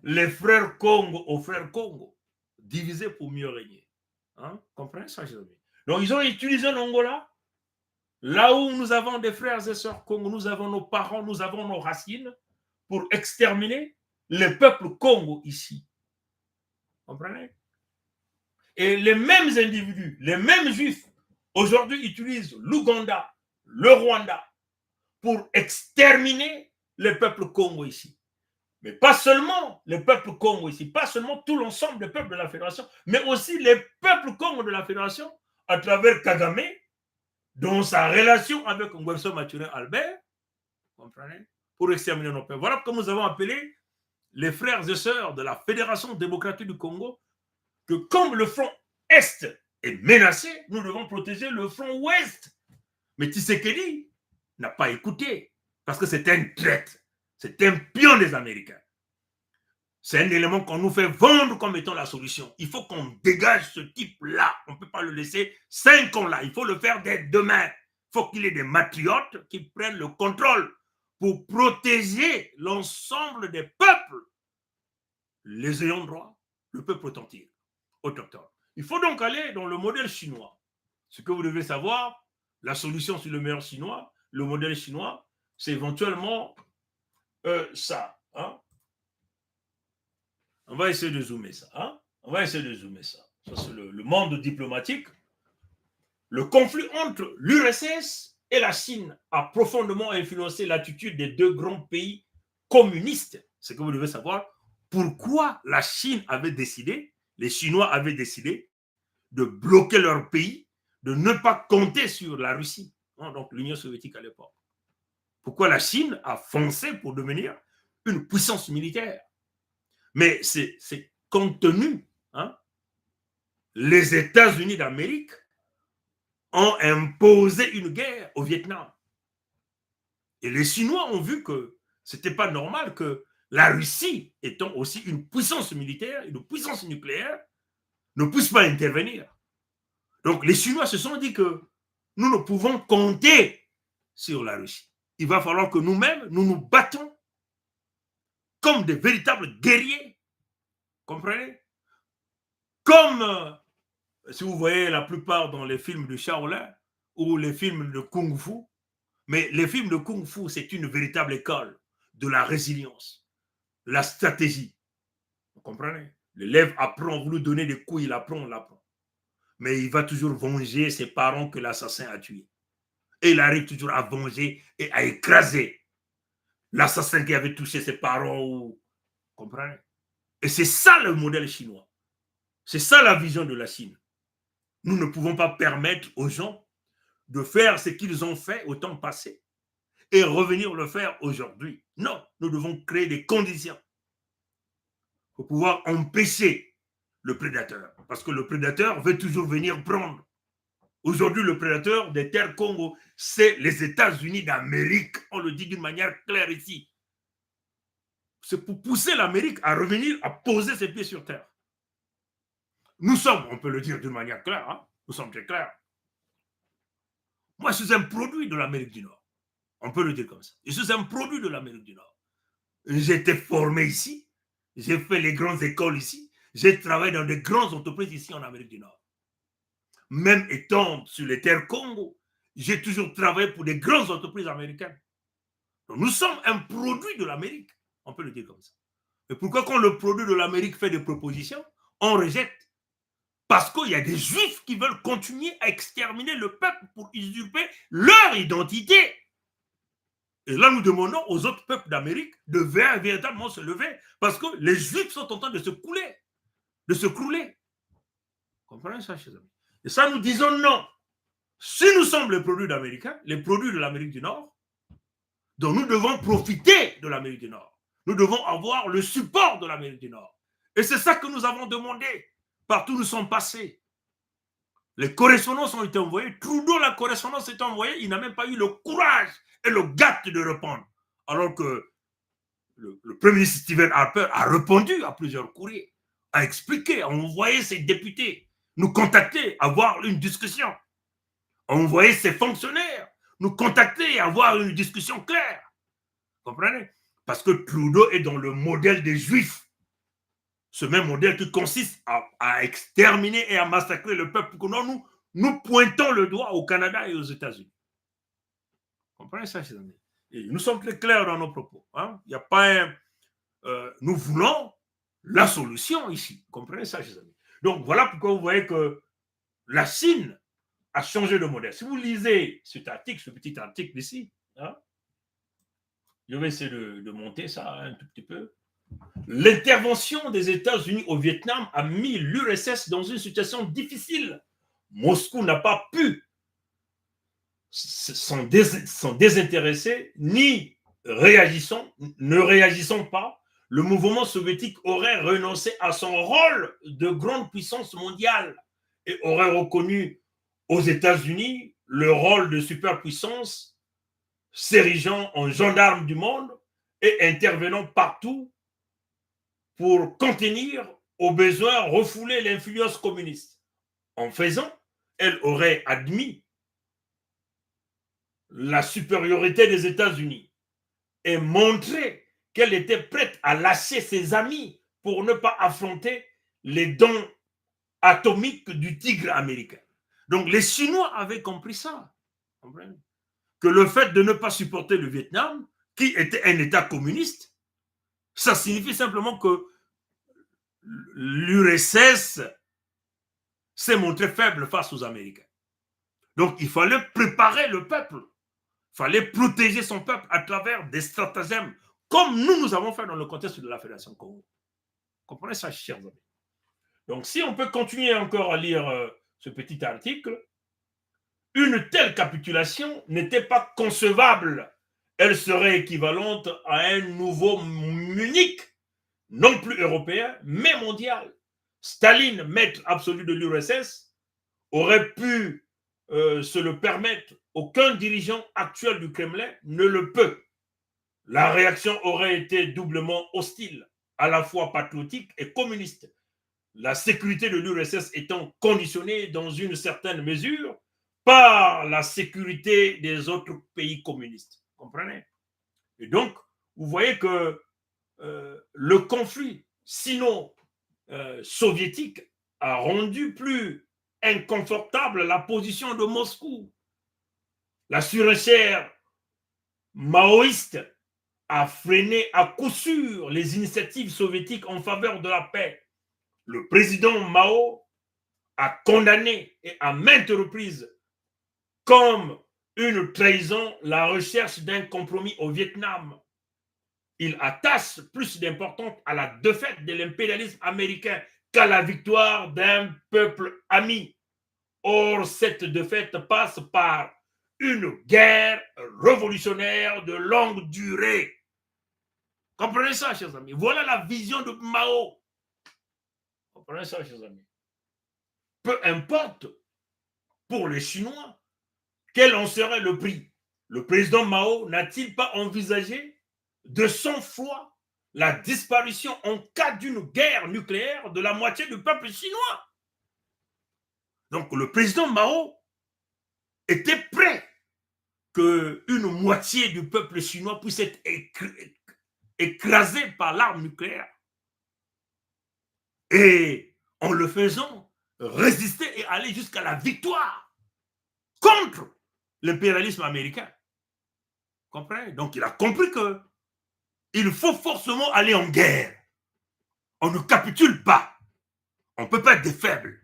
les frères Congo aux frères Congo, divisés pour mieux régner. Hein? Comprenez ça, les amis? Donc, ils ont utilisé l'Angola, là où nous avons des frères et sœurs Congo, nous avons nos parents, nous avons nos racines, pour exterminer les peuples Congo ici. Comprenez? Et les mêmes individus, les mêmes juifs, aujourd'hui utilisent l'Ouganda, le Rwanda, pour exterminer les peuples Congo ici. Mais pas seulement les peuples Congo ici, pas seulement tout l'ensemble des peuples de la Fédération, mais aussi les peuples Congo de la Fédération à travers Kagame, dans sa relation avec Ngweso Mathurin Albert, comprenez, pour exterminer nos peuples. Voilà comme nous avons appelé les frères et sœurs de la Fédération démocratique du Congo, que comme le front Est est menacé, nous devons protéger le front Ouest. Mais Tshisekedi n'a pas écouté, parce que c'est un traître, c'est un pion des Américains. C'est un élément qu'on nous fait vendre comme étant la solution. Il faut qu'on dégage ce type-là. On ne peut pas le laisser 5 ans là. Il faut le faire dès demain. Il faut qu'il y ait des matriotes qui prennent le contrôle pour protéger l'ensemble des peuples, les ayants droit, le peuple authentique, autochtone. Il faut donc aller dans le modèle chinois. Ce que vous devez savoir, la solution sur le meilleur chinois, le modèle chinois, c'est éventuellement ça. Hein? On va essayer de zoomer ça. Hein? On va essayer de zoomer ça. Ça, c'est le monde diplomatique. Le conflit entre l'URSS et la Chine a profondément influencé l'attitude des deux grands pays communistes. Ce que vous devez savoir, pourquoi la Chine avait décidé, les Chinois avaient décidé de bloquer leur pays, de ne pas compter sur la Russie, hein, donc l'Union soviétique à l'époque. Pourquoi la Chine a foncé pour devenir une puissance militaire. Mais c'est compte tenu, hein, les États-Unis d'Amérique ont imposé une guerre au Vietnam. Et les Chinois ont vu que ce n'était pas normal que la Russie, étant aussi une puissance militaire, une puissance nucléaire, ne puisse pas intervenir. Donc les Chinois se sont dit que nous ne pouvons compter sur la Russie. il va falloir que nous-mêmes, nous nous battons comme des véritables guerriers. Comprenez? Comme, si vous voyez la plupart dans les films de Shaolin ou les films de Kung Fu, mais les films de Kung Fu, c'est une véritable école de la résilience, de la stratégie. Vous comprenez? L'élève apprend, vous lui donnez des coups, il apprend. Mais il va toujours venger ses parents que l'assassin a tués. Et il arrive toujours à venger et à écraser l'assassin qui avait touché ses parents. Vous comprenez? Et c'est ça le modèle chinois. C'est ça la vision de la Chine. Nous ne pouvons pas permettre aux gens de faire ce qu'ils ont fait au temps passé et revenir le faire aujourd'hui. Non, nous devons créer des conditions pour pouvoir empêcher le prédateur. Parce que le prédateur veut toujours venir prendre. Aujourd'hui, le prédateur des terres Congo, c'est les États-Unis d'Amérique. On le dit d'une manière claire ici. C'est pour pousser l'Amérique à revenir, à poser ses pieds sur terre. Nous sommes, on peut le dire d'une manière claire, hein? Nous sommes très clairs. Moi, je suis un produit de l'Amérique du Nord. On peut le dire comme ça. Je suis un produit de l'Amérique du Nord. J'ai été formé ici. J'ai fait les grandes écoles ici. J'ai travaillé dans de grandes entreprises ici en Amérique du Nord. Même étant sur les terres Congo, j'ai toujours travaillé pour des grandes entreprises américaines. Donc, nous sommes un produit de l'Amérique. On peut le dire comme ça. Et pourquoi quand le produit de l'Amérique fait des propositions, on rejette? Parce qu'il y a des Juifs qui veulent continuer à exterminer le peuple pour usurper leur identité. Et là, nous demandons aux autres peuples d'Amérique de véritablement se lever parce que les Juifs sont en train de se couler, de se crouler. Vous comprenez ça, chers amis? Et ça, nous disons non. Si nous sommes les produits d'Américains, les produits de l'Amérique du Nord, donc nous devons profiter de l'Amérique du Nord. Nous devons avoir le support de l'Amérique du Nord. Et c'est ça que nous avons demandé. Partout où nous sommes passés. Les correspondances ont été envoyées. Trudeau, la correspondance est envoyée. Il n'a même pas eu le courage et le gâte de répondre. Alors que le Premier ministre Stephen Harper a répondu à plusieurs courriers, a expliqué, a envoyé ses députés nous contacter, avoir une discussion, a envoyé ses fonctionnaires nous contacter, avoir une discussion claire. Vous comprenez? Parce que Trudeau est dans le modèle des Juifs. Ce même modèle qui consiste à exterminer et à massacrer le peuple. Nous pointons le doigt au Canada et aux États-Unis. Vous comprenez ça, chers amis? Et nous sommes très clairs dans nos propos. Hein? Il n'y a pas nous voulons la solution ici. Vous comprenez ça, chers amis? Donc, voilà pourquoi vous voyez que la Chine a changé de modèle. Si vous lisez cet article, ce petit article ici, hein, je vais essayer de monter ça un tout petit peu. L'intervention des États-Unis au Vietnam a mis l'URSS dans une situation difficile. Moscou n'a pas pu s'en désintéresser, ni ne réagissant pas, le mouvement soviétique aurait renoncé à son rôle de grande puissance mondiale et aurait reconnu aux États-Unis le rôle de superpuissance, s'érigeant en gendarme du monde et intervenant partout pour contenir, au besoin, refouler l'influence communiste. En faisant, elle aurait admis la supériorité des États-Unis et montré qu'elle était prête à lâcher ses amis pour ne pas affronter les dons atomiques du tigre américain. Donc les Chinois avaient compris ça. Que le fait de ne pas supporter le Vietnam, qui était un État communiste, ça signifie simplement que l'URSS s'est montré faible face aux Américains. Donc il fallait préparer le peuple. Il fallait protéger son peuple à travers des stratagèmes, comme nous avons fait dans le contexte de la Fédération Congo. Comprenez ça, chers amis? Donc si on peut continuer encore à lire ce petit article, une telle capitulation n'était pas concevable. Elle serait équivalente à un nouveau Munich, non plus européen, mais mondial. Staline, maître absolu de l'URSS, aurait pu se le permettre. Aucun dirigeant actuel du Kremlin ne le peut. La réaction aurait été doublement hostile, à la fois patriotique et communiste. La sécurité de l'URSS étant conditionnée dans une certaine mesure par la sécurité des autres pays communistes. Comprenez? Et donc, vous voyez que le conflit sino-soviétique a rendu plus inconfortable la position de Moscou. La surenchère maoïste a freiné à coup sûr les initiatives soviétiques en faveur de la paix. Le président Mao a condamné et à maintes reprises comme une trahison la recherche d'un compromis au Vietnam. Il attache plus d'importance à la défaite de l'impérialisme américain qu'à la victoire d'un peuple ami. Or, cette défaite passe par une guerre révolutionnaire de longue durée. Comprenez ça, chers amis? Voilà la vision de Mao. Comprenez ça, chers amis? Peu importe pour les Chinois quel en serait le prix. Le président Mao n'a-t-il pas envisagé de sang-froid la disparition en cas d'une guerre nucléaire de la moitié du peuple chinois? Donc le président Mao était prêt qu'une moitié du peuple chinois puisse être écrasé par l'arme nucléaire. Et en le faisant, résister et aller jusqu'à la victoire contre l'impérialisme américain. Comprenez? Donc il a compris qu'il faut forcément aller en guerre. On ne capitule pas. On ne peut pas être des faibles.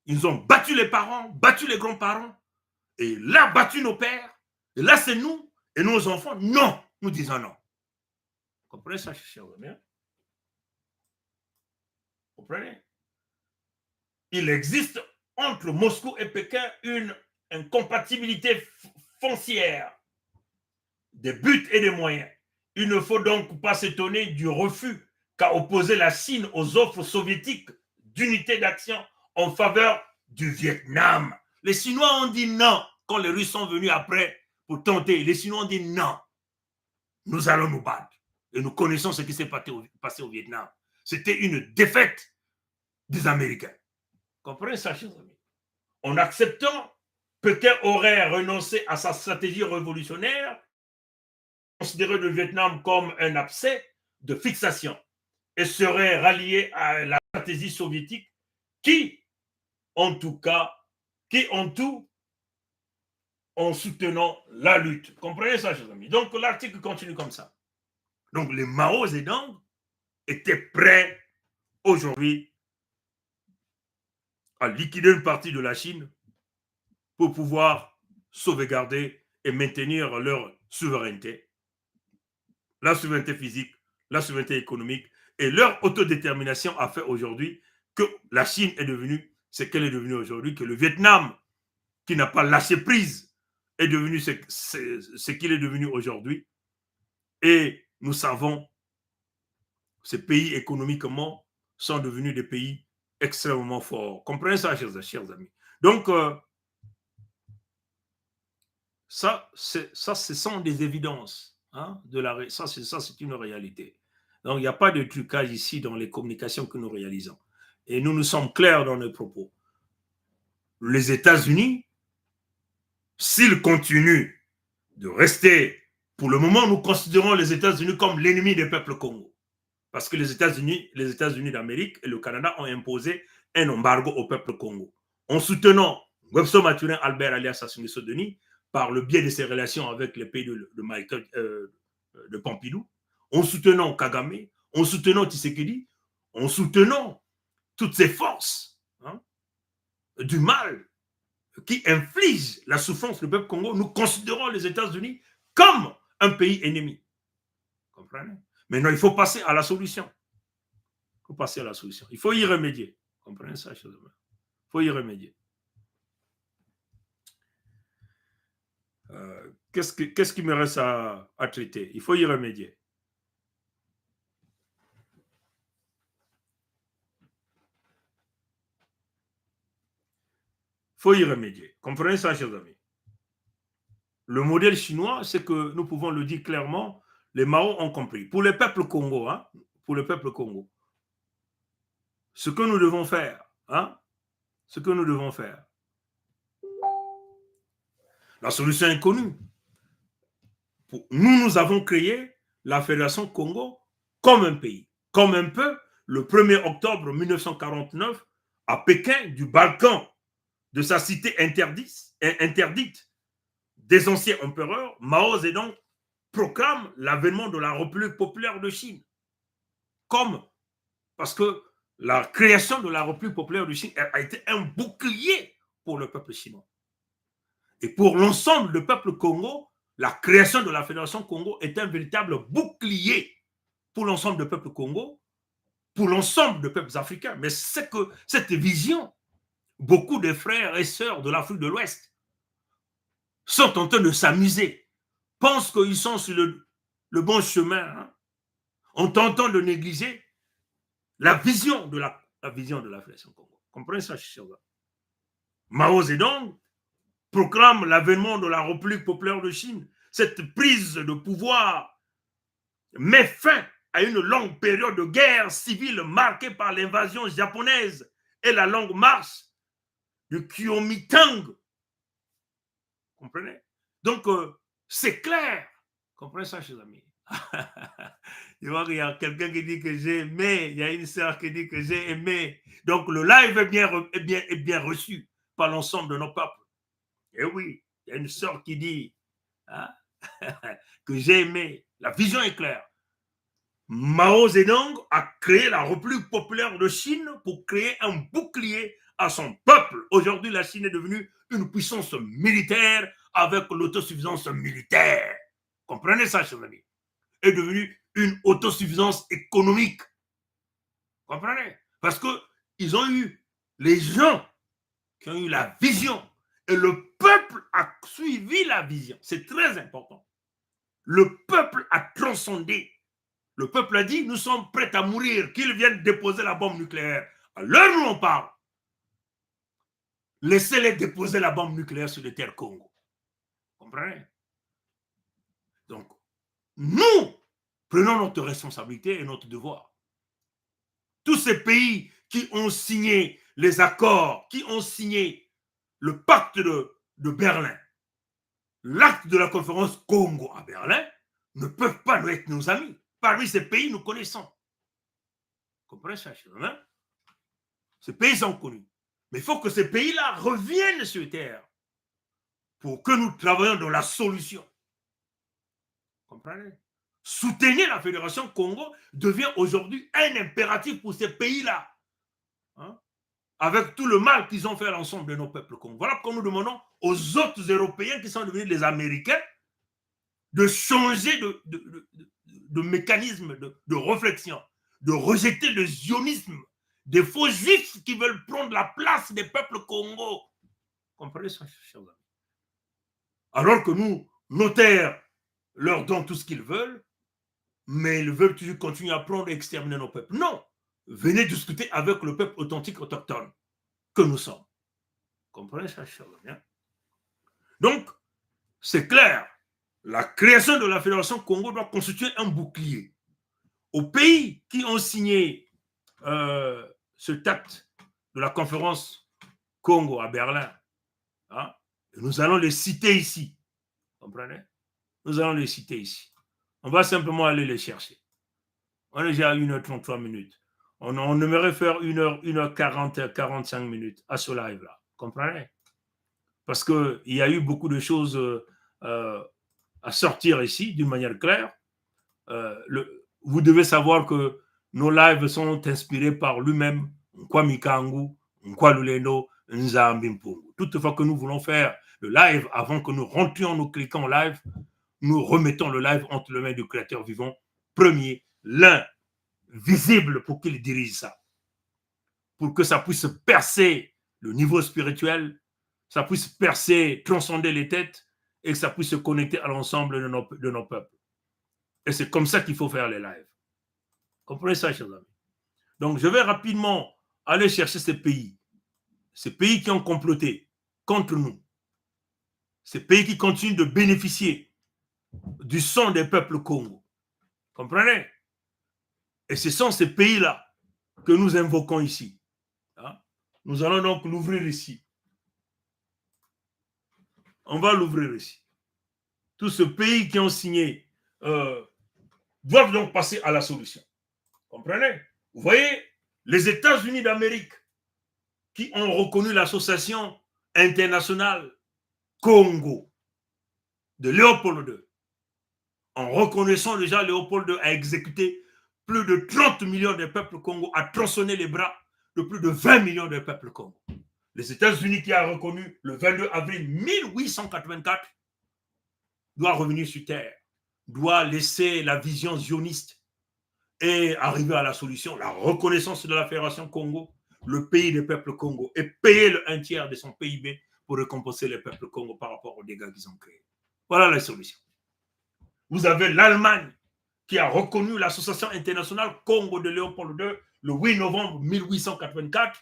Ils ont battu les parents, battu les grands-parents, et là, battu nos pères. Et là, c'est nous et nos enfants. Non, nous disons non. Vous comprenez ça, chers amis? Vous comprenez? Il existe entre Moscou et Pékin une incompatibilité foncière des buts et des moyens. Il ne faut donc pas s'étonner du refus qu'a opposé la Chine aux offres soviétiques d'unité d'action en faveur du Vietnam. Les Chinois ont dit non quand les Russes sont venus après pour tenter. Les Chinois ont dit non. Nous allons nous battre. Et nous connaissons ce qui s'est passé au Vietnam. C'était une défaite des Américains. Comprenez ça, chers amis? En acceptant, Pékin aurait renoncé à sa stratégie révolutionnaire, considérer le Vietnam comme un abcès de fixation et serait rallié à la stratégie soviétique qui, en tout, en soutenant la lutte. Comprenez ça, chers amis? Donc, l'article continue comme ça. Donc, les Mao Zedong étaient prêts aujourd'hui à liquider une partie de la Chine pour pouvoir sauvegarder et maintenir leur souveraineté. La souveraineté physique, la souveraineté économique et leur autodétermination a fait aujourd'hui que la Chine est devenue ce qu'elle est devenue aujourd'hui, que le Vietnam, qui n'a pas lâché prise, est devenu ce qu'il est devenu aujourd'hui. Et nous savons, ces pays économiquement sont devenus des pays extrêmement forts. Comprenez ça, chers amis? Donc, ça, ce sont des évidences. Hein, ça, c'est une réalité. Donc, il n'y a pas de trucage ici dans les communications que nous réalisons. Et nous sommes clairs dans nos propos. Les États-Unis, s'ils continuent de rester, pour le moment, nous considérons les États-Unis comme l'ennemi des peuples Congo. Parce que les États-Unis d'Amérique et le Canada ont imposé un embargo au peuple Congo. En soutenant Webster Mathurin Albert alias Sassou Nguesso Denis par le biais de ses relations avec les pays de Pompidou, en soutenant Kagame, en soutenant Tshisekedi, en soutenant toutes ces forces du mal qui infligent la souffrance du peuple Congo, nous considérons les États-Unis comme un pays ennemi. Comprenez? Maintenant, il faut passer à la solution. Il faut passer à la solution. Il faut y remédier. Comprenez ça, chers amis? Il faut y remédier. Qu'est-ce qui me reste à traiter? Il faut y remédier. Il faut y remédier. Comprenez ça, chers amis? Le modèle chinois, c'est que nous pouvons le dire clairement, les Mao ont compris. Pour le peuple Congo, ce que nous devons faire, la solution est connue. Nous avons créé la Fédération Congo comme un pays, comme un peu le 1er octobre 1949 à Pékin, du balcon de sa cité interdite des anciens empereurs, Mao Zedong proclame l'avènement de la République populaire de Chine. Parce que la création de la République populaire de Chine a été un bouclier pour le peuple chinois. Et pour l'ensemble du peuple Congo, la création de la Fédération Congo est un véritable bouclier pour l'ensemble du peuple Congo, pour l'ensemble des peuples africains. Mais c'est que cette vision, beaucoup de frères et sœurs de l'Afrique de l'Ouest sont en train de s'amuser, pensent qu'ils sont sur le bon chemin, hein, en tentant de négliger la vision de la Fédération Congo. Comprenez ça, chers amis? Mao Zedong proclame l'avènement de la République populaire de Chine. Cette prise de pouvoir met fin à une longue période de guerre civile marquée par l'invasion japonaise et la longue marche du Kuomintang. Comprenez? Donc, c'est clair. Comprenez ça, chers amis? Je vois qu'il y a quelqu'un qui dit que j'ai aimé, il y a une sœur qui dit que j'ai aimé. Donc, le live est bien reçu par l'ensemble de nos peuples. Et oui, il y a une sœur qui dit, hein, que j'ai aimé. La vision est claire. Mao Zedong a créé la République populaire de Chine pour créer un bouclier à son peuple. Aujourd'hui, la Chine est devenue une puissance militaire avec l'autosuffisance militaire. Comprenez ça, chers amis? Est devenue une autosuffisance économique. Comprenez? Parce que ils ont eu les gens qui ont eu la vision et le peuple a suivi la vision. C'est très important. Le peuple a transcendé. Le peuple a dit, nous sommes prêts à mourir, qu'ils viennent déposer la bombe nucléaire. À l'heure où on parle, laissez-les déposer la bombe nucléaire sur les terres Congo. Comprenez? Donc, nous prenons notre responsabilité et notre devoir. Tous ces pays qui ont signé les accords, qui ont signé le pacte de Berlin, l'acte de la conférence Congo à Berlin, ne peuvent pas nous être nos amis. Parmi ces pays, nous connaissons. Vous comprenez ça, chers amis? Ces pays sont connus. Mais il faut que ces pays-là reviennent sur terre pour que nous travaillions dans la solution. Vous comprenez? Soutenir la Fédération Congo devient aujourd'hui un impératif pour ces pays-là. Hein? Avec tout le mal qu'ils ont fait à l'ensemble de nos peuples congolais. Voilà pourquoi nous demandons aux autres Européens qui sont devenus les Américains de changer de mécanisme de réflexion, de rejeter le zionisme, des faux juifs qui veulent prendre la place des peuples congolais. Comprenez ça, chers amis? Alors que nous, nos terres, leur donnons tout ce qu'ils veulent, mais ils veulent toujours continuer à prendre et exterminer nos peuples. Non! Venez discuter avec le peuple authentique autochtone que nous sommes. Comprenez ça, chers amis? Donc, c'est clair. La création de la Fédération Congo doit constituer un bouclier. Aux pays qui ont signé ce acte de la conférence Congo à Berlin, hein, nous allons les citer ici. Comprenez? Nous allons les citer ici. On va simplement aller les chercher. On est déjà à 1h33 minutes. On aimerait faire 1h40, 45 minutes à ce live-là. Comprenez? Parce qu'il y a eu beaucoup de choses à sortir ici d'une manière claire. Vous devez savoir que nos lives sont inspirés par lui-même, Kwame Kangu, Nkwalulendo, Nzambi Mpungu. Toutefois que nous voulons faire le live, avant que nous rentrions, nous cliquons live, nous remettons le live entre les mains du Créateur vivant, premier, l'un, visible pour qu'il dirige ça. Pour que ça puisse percer le niveau spirituel, ça puisse percer, transcender les têtes, et que ça puisse se connecter à l'ensemble de nos peuples. Et c'est comme ça qu'il faut faire les lives. Comprenez ça, chers amis? Donc, je vais rapidement aller chercher ces pays qui ont comploté contre nous, ces pays qui continuent de bénéficier du sang des peuples Congo. Comprenez? Et ce sont ces pays-là que nous invoquons ici. Hein? Nous allons donc l'ouvrir ici. On va l'ouvrir ici. tous ces pays qui ont signé doivent donc passer à la solution. Comprenez? Vous voyez, les États-Unis d'Amérique qui ont reconnu l'association internationale Congo de Léopold II, en reconnaissant déjà Léopold II a exécuté plus de 30 millions de peuples Congo, a tronçonné les bras de plus de 20 millions de peuples Congo. Les États-Unis qui a reconnu le 22 avril 1884 doit revenir sur terre, doit laisser la vision zioniste et arriver à la solution, la reconnaissance de la Fédération Congo, le pays des peuples Congo, et payer le 1/3 de son PIB pour récompenser les peuples Congo par rapport aux dégâts qu'ils ont créés. Voilà la solution. Vous avez l'Allemagne qui a reconnu l'association internationale Congo de Léopold II le 8 novembre 1884,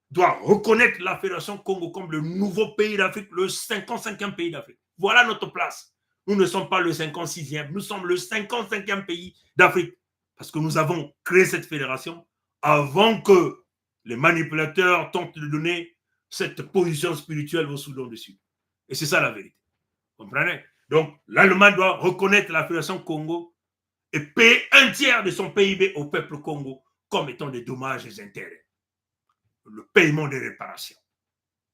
doit reconnaître la Fédération Congo comme le nouveau pays d'Afrique, le 55e pays d'Afrique. Voilà notre place. Nous ne sommes pas le 56e, nous sommes le 55e pays d'Afrique parce que nous avons créé cette fédération avant que les manipulateurs tentent de donner cette position spirituelle au Soudan du Sud. Et c'est ça la vérité. Vous comprenez? Donc, l'Allemagne doit reconnaître la Fédération Congo et payer 1/3 de son PIB au peuple Congo comme étant des dommages et intérêts. Le paiement des réparations.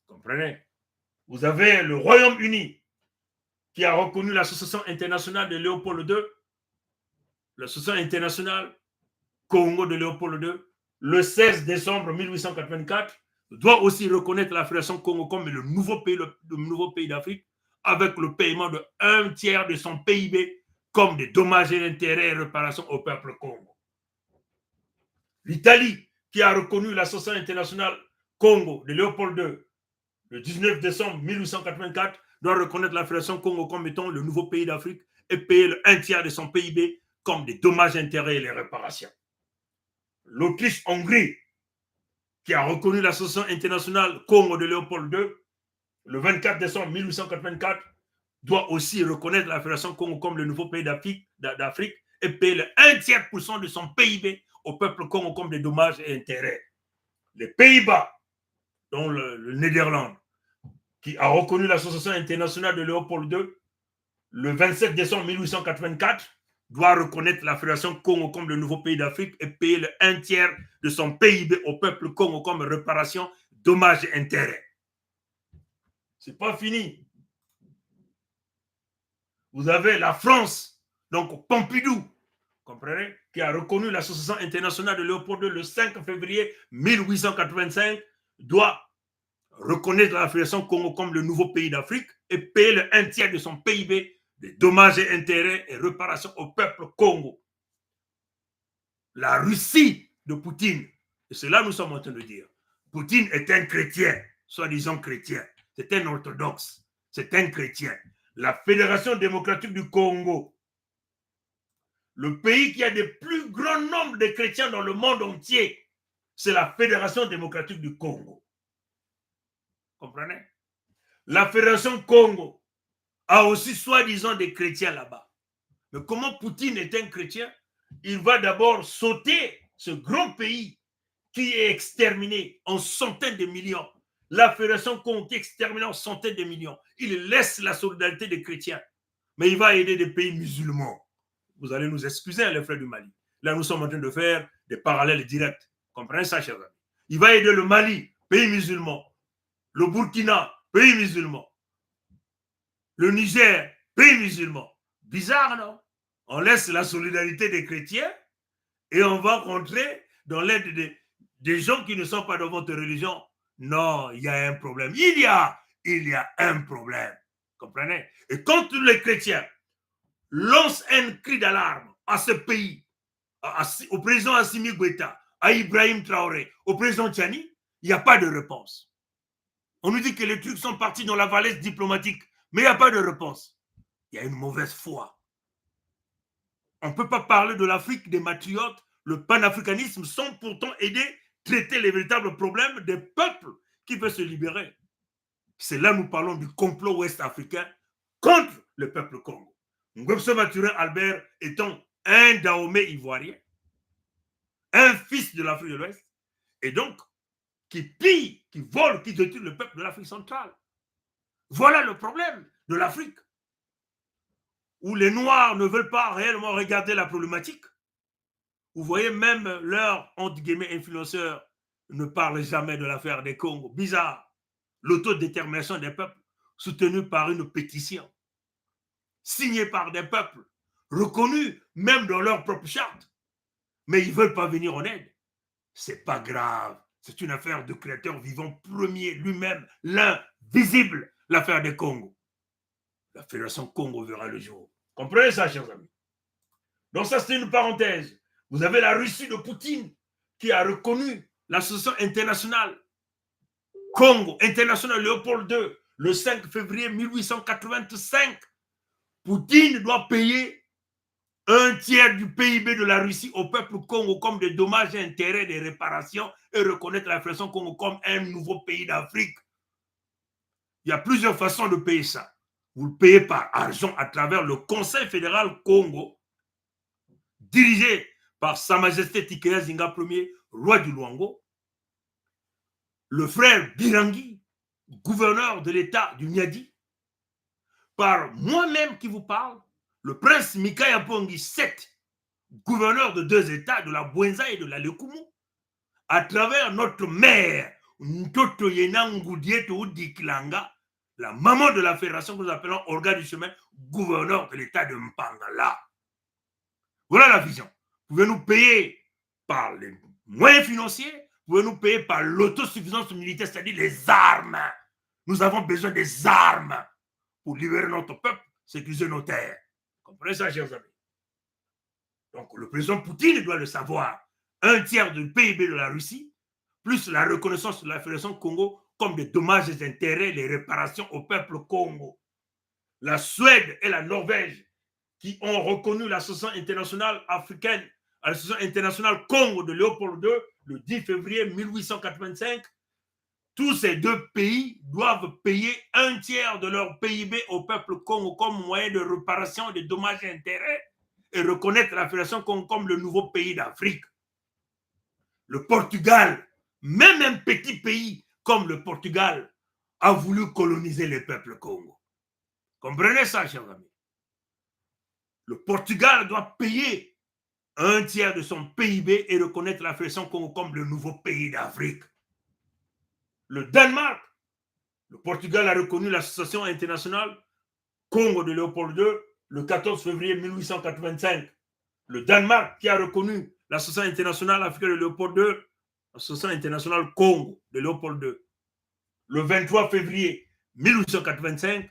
Vous comprenez? Vous avez le Royaume-Uni qui a reconnu l'association internationale de Léopold II, l'association internationale Congo de Léopold II, le 16 décembre 1884, doit aussi reconnaître la Fédération Congo comme le nouveau pays d'Afrique avec le paiement de 1/3 de son PIB comme des dommages et intérêts et réparations au peuple Congo. L'Italie, qui a reconnu l'association internationale Congo de Léopold II le 19 décembre 1884, doit reconnaître la Fédération Congo comme étant le nouveau pays d'Afrique et payer le 1/3 de son PIB comme des dommages, intérêts et les réparations. L'Autriche-Hongrie, qui a reconnu l'association internationale Congo de Léopold II le 24 décembre 1884, doit aussi reconnaître la Fédération Congo comme le nouveau pays d'Afrique et payer le 1/3% de son PIB au peuple Congo comme des dommages et intérêts. Les Pays-Bas, dont le Néderlande, qui a reconnu l'association internationale de Léopold II le 27 décembre 1884, doit reconnaître la Fédération Congo comme le nouveau pays d'Afrique et payer le 1/3 de son PIB au peuple Congo comme réparation, dommages et intérêts. C'est pas fini. Vous avez la France, donc Pompidou, comprenez, qui a reconnu l'association internationale de Léopold II le 5 février 1885, doit reconnaître la Fédération Congo comme le nouveau pays d'Afrique et payer le 1/3 de son PIB des dommages et intérêts et réparations au peuple Congo. La Russie de Poutine, et c'est là que nous sommes en train de dire, Poutine est un chrétien, soi-disant chrétien, c'est un orthodoxe, c'est un chrétien. La Fédération démocratique du Congo, le pays qui a le plus grand nombre de chrétiens dans le monde entier, c'est la Fédération démocratique du Congo. Comprenez? La Fédération Congo a aussi soi-disant des chrétiens là-bas. Mais comment Poutine est un chrétien? Il va d'abord sauter ce grand pays qui est exterminé en centaines de millions. La Fédération Congo qui est exterminée en centaines de millions. Il laisse la solidarité des chrétiens. Mais il va aider des pays musulmans. Vous allez nous excuser, les frères du Mali. Là, nous sommes en train de faire des parallèles directs. Comprenez ça, chers amis? Il va aider le Mali, pays musulman. Le Burkina, pays musulman. Le Niger, pays musulman. Bizarre, non? On laisse la solidarité des chrétiens et on va rentrer dans l'aide des gens qui ne sont pas de votre religion. Non, il y a un problème. Il y a un problème. Comprenez? Et quand tous les chrétiens lancent un cri d'alarme à ce pays, au président Assimi Goïta, à Ibrahim Traoré, au président Tchani, il n'y a pas de réponse. On nous dit que les trucs sont partis dans la valise diplomatique, mais il n'y a pas de réponse. Il y a une mauvaise foi. On ne peut pas parler de l'Afrique des matriotes, le panafricanisme, sans pourtant aider, traiter les véritables problèmes des peuples qui veulent se libérer. C'est là que nous parlons du complot ouest-africain contre le peuple Congo. Ngobso Maturin Albert étant un Dahomey ivoirien, un fils de l'Afrique de l'Ouest, et donc qui pille, qui vole, qui détruit le peuple de l'Afrique centrale. Voilà le problème de l'Afrique. où les Noirs ne veulent pas réellement regarder la problématique. Vous voyez, même leurs, entre guillemets, influenceurs ne parlent jamais de l'affaire des Congo. Bizarre. L'autodétermination des peuples soutenue par une pétition, signée par des peuples, reconnus même dans leur propre charte. Mais ils ne veulent pas venir en aide. C'est pas grave. C'est une affaire de créateur vivant premier, lui-même, l'invisible, l'affaire des Congo. La Fédération Congo verra le jour. Comprenez ça, chers amis? Donc ça, c'est une parenthèse. Vous avez la Russie de Poutine qui a reconnu l'association internationale Congo, internationale Léopold II, le 5 février 1885. Poutine doit payer un tiers du PIB de la Russie au peuple Congo comme des dommages et intérêts, des réparations et reconnaître la Fédération Congo comme un nouveau pays d'Afrique. Il y a plusieurs façons de payer ça. Vous le payez par argent à travers le Conseil fédéral Congo, dirigé par Sa Majesté Tikaya Zinga Ier, roi du Luango, le frère Birangi, gouverneur de l'État du Niadi, par moi-même qui vous parle, le prince Mikaya Pongi VII, gouverneur de 2 États, de la Bwenza et de la Lekumu, à travers notre mère, Ntoto Yenangudieto Udikilanga, la maman de la fédération que nous appelons Olga du Chemin, gouverneur de l'État de Mpangala. Voilà la vision. Vous pouvez nous payer par les moyens financiers, vous pouvez nous payer par l'autosuffisance militaire, c'est-à-dire les armes. Nous avons besoin des armes pour libérer notre peuple, sécuriser nos terres. Comprenez ça, chers amis? Donc, le président Poutine doit le savoir. Un tiers du PIB de la Russie, plus la reconnaissance de la Fédération Congo comme des dommages et intérêts, les réparations au peuple Congo. La Suède et la Norvège qui ont reconnu l'association internationale africaine, l'association internationale Congo de Léopold II, le 10 février 1885, tous ces 2 pays doivent payer un tiers de leur PIB au peuple Congo comme moyen de réparation des dommages et intérêts et reconnaître la Fédération Congo comme le nouveau pays d'Afrique. Le Portugal, même un petit pays comme le Portugal, a voulu coloniser le peuple Congo. Comprenez ça, chers amis? Le Portugal doit payer un tiers de son PIB et reconnaître la Fédération Congo comme le nouveau pays d'Afrique. Le Danemark, le Portugal a reconnu l'association internationale Congo de Léopold II le 14 février 1885. Le Danemark qui a reconnu l'association internationale africaine de Léopold II, l'association internationale Congo de Léopold II, le 23 février 1885,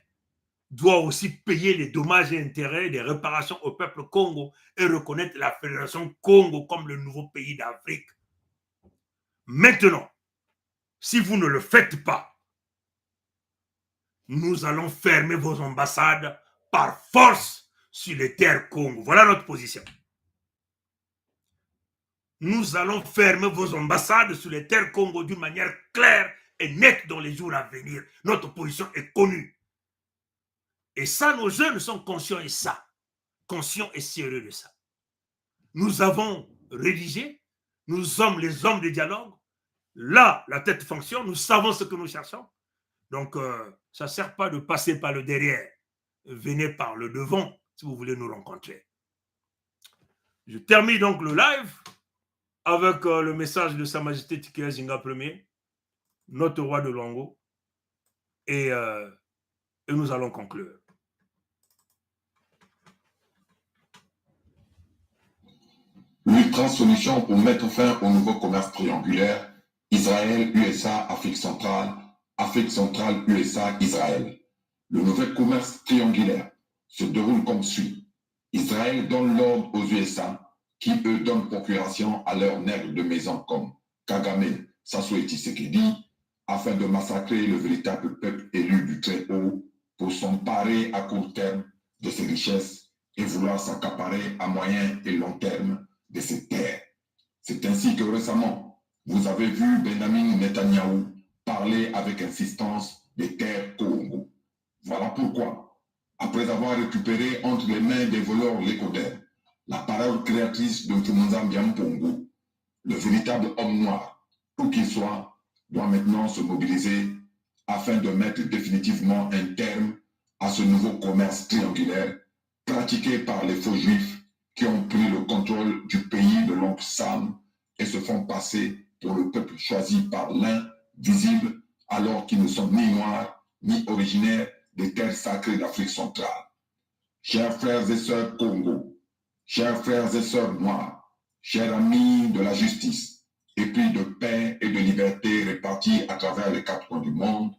doit aussi payer les dommages et intérêts des réparations au peuple Congo et reconnaître la Fédération Congo comme le nouveau pays d'Afrique. Maintenant, si vous ne le faites pas, nous allons fermer vos ambassades par force sur les terres Congo. Voilà notre position. Nous allons fermer vos ambassades sur les terres Congo d'une manière claire et nette dans les jours à venir. Notre position est connue. Et ça, nos jeunes sont conscients et ça. Conscients et sérieux de ça. Nous avons rédigé, nous sommes les hommes de dialogue. Là, la tête fonctionne, nous savons ce que nous cherchons. Donc, ça ne sert pas de passer par le derrière. Venez par le devant si vous voulez nous rencontrer. Je termine donc le live avec le message de Sa Majesté Tikaya Zinga Ier, notre roi de Luango, et nous allons conclure.
L'ultra solution pour mettre fin au nouveau commerce triangulaire, Israël, USA, Afrique centrale, USA, Israël. Le nouvel commerce triangulaire se déroule comme suit. Israël donne l'ordre aux USA, qui eux donnent procuration à leurs nègres de maison comme Kagame, Sassou et Tshisekedi, afin de massacrer le véritable peuple élu du Très-Haut pour s'emparer à court terme de ses richesses et vouloir s'accaparer à moyen et long terme de ces terres. C'est ainsi que récemment, vous avez vu Benjamin Netanyahou parler avec insistance des terres Congo. Voilà pourquoi, après avoir récupéré entre les mains des voleurs l'écodère la parole créatrice de Mfumunza Mpongo, le véritable homme noir, où qu'il soit, doit maintenant se mobiliser afin de mettre définitivement un terme à ce nouveau commerce triangulaire pratiquée par les faux juifs qui ont pris le contrôle du pays de l'oncle Sam et se font passer pour le peuple choisi par l'un, visible, alors qu'ils ne sont ni noirs, ni originaires des terres sacrées d'Afrique centrale. Chers frères et sœurs Congo, chers frères et sœurs noirs, chers amis de la justice, épris de paix et de liberté répartis à travers les quatre coins du monde,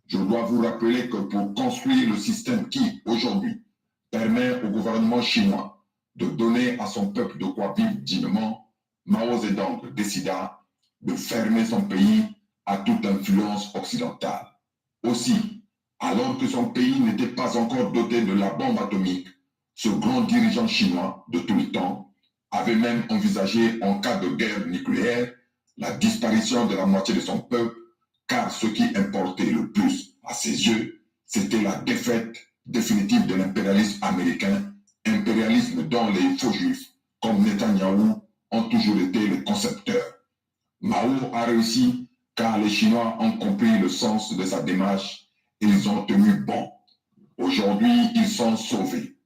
je dois vous rappeler que pour construire le système qui, aujourd'hui, permet au gouvernement chinois de donner à son peuple de quoi vivre dignement, Mao Zedong décida de fermer son pays à toute influence occidentale. Aussi, alors que son pays n'était pas encore doté de la bombe atomique, ce grand dirigeant chinois de tout le temps avait même envisagé, en cas de guerre nucléaire, la disparition de la moitié de son peuple, car ce qui importait le plus à ses yeux, c'était la défaite définitive de l'impérialisme américain, impérialisme dont les faux juifs, comme Netanyahou, ont toujours été les concepteurs. Mao a réussi car les Chinois ont compris le sens de sa démarche et ils ont tenu bon. Aujourd'hui, ils sont sauvés.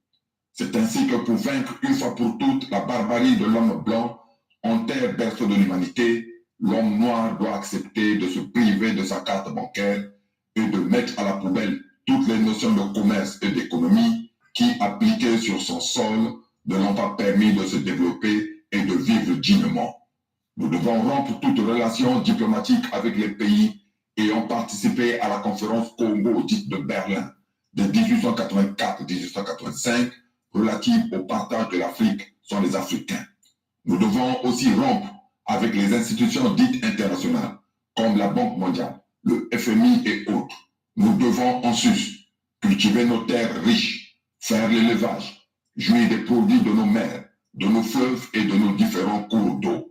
C'est ainsi que pour vaincre une fois pour toutes la barbarie de l'homme blanc, en terre berceau de l'humanité, l'homme noir doit accepter de se priver de sa carte bancaire et de mettre à la poubelle toutes les notions de commerce et d'économie qui, appliquées sur son sol, ne l'ont pas permis de se développer et de vivre dignement. Nous devons rompre toute relation diplomatique avec les pays ayant participé à la conférence Congo dite de Berlin de 1884-1885 relative au partage de l'Afrique sont les Africains. Nous devons aussi rompre avec les institutions dites internationales comme la Banque mondiale, le FMI et autres. Nous devons en sus cultiver nos terres riches, faire l'élevage, jouir des produits de nos mers, de nos fleuves et de nos différents cours d'eau.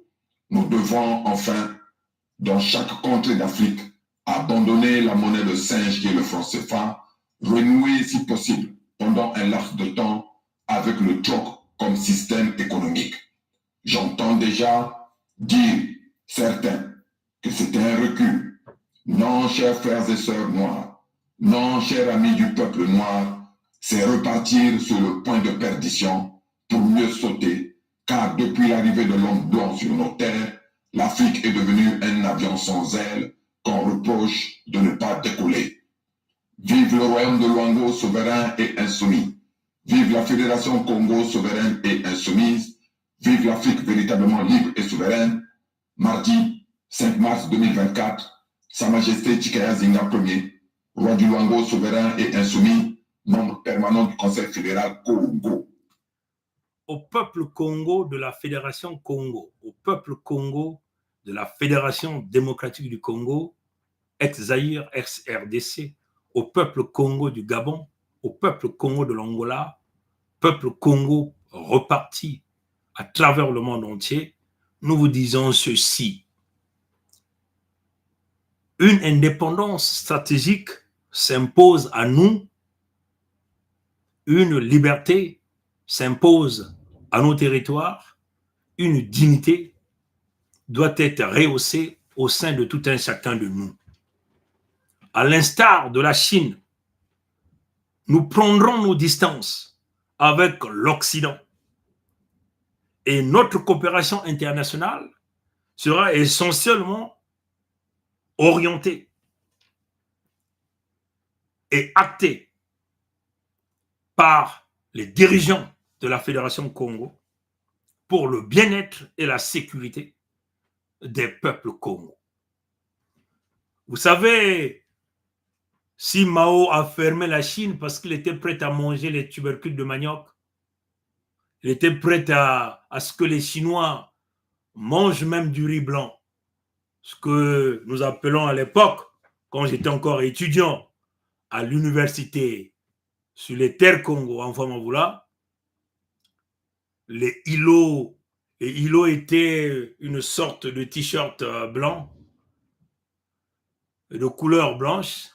Nous devons enfin, dans chaque contrée d'Afrique, abandonner la monnaie de singe qui est le franc CFA, renouer si possible pendant un laps de temps avec le troc comme système économique. J'entends déjà dire certains que c'est un recul. Non, chers frères et sœurs noirs, non, chers amis du peuple noir, c'est repartir sur le point de perdition pour mieux sauter, car depuis l'arrivée de l'homme blanc sur nos terres, l'Afrique est devenue un avion sans ailes qu'on reproche de ne pas décoller. Vive le royaume de Luango souverain et insoumis. Vive la Fédération Congo souveraine et insoumise. Vive l'Afrique véritablement libre et souveraine. Mardi 5 mars 2024, Sa Majesté Chikaya Zinga Ier, roi du Luango souverain et insoumis, membre permanent du Conseil fédéral Congo.
Au peuple Congo de la Fédération Congo, au peuple Congo de la Fédération démocratique du Congo, ex-Zaïre, ex-RDC, au peuple Congo du Gabon, au peuple Congo de l'Angola, peuple Congo reparti à travers le monde entier, nous vous disons ceci. Une indépendance stratégique s'impose à nous, une liberté s'impose à nos territoires, une dignité doit être rehaussée au sein de tout un chacun de nous. À l'instar de la Chine, nous prendrons nos distances avec l'Occident et notre coopération internationale sera essentiellement orientée et actée par les dirigeants de la Fédération Congo pour le bien-être et la sécurité des peuples Congo. Vous savez, si Mao a fermé la Chine parce qu'il était prêt à manger les tubercules de manioc, il était prêt à ce que les Chinois mangent même du riz blanc, ce que nous appelons à l'époque, quand j'étais encore étudiant à l'université sur les terres Congo en Famavoula, les îlots étaient une sorte de t-shirt blanc de couleur blanche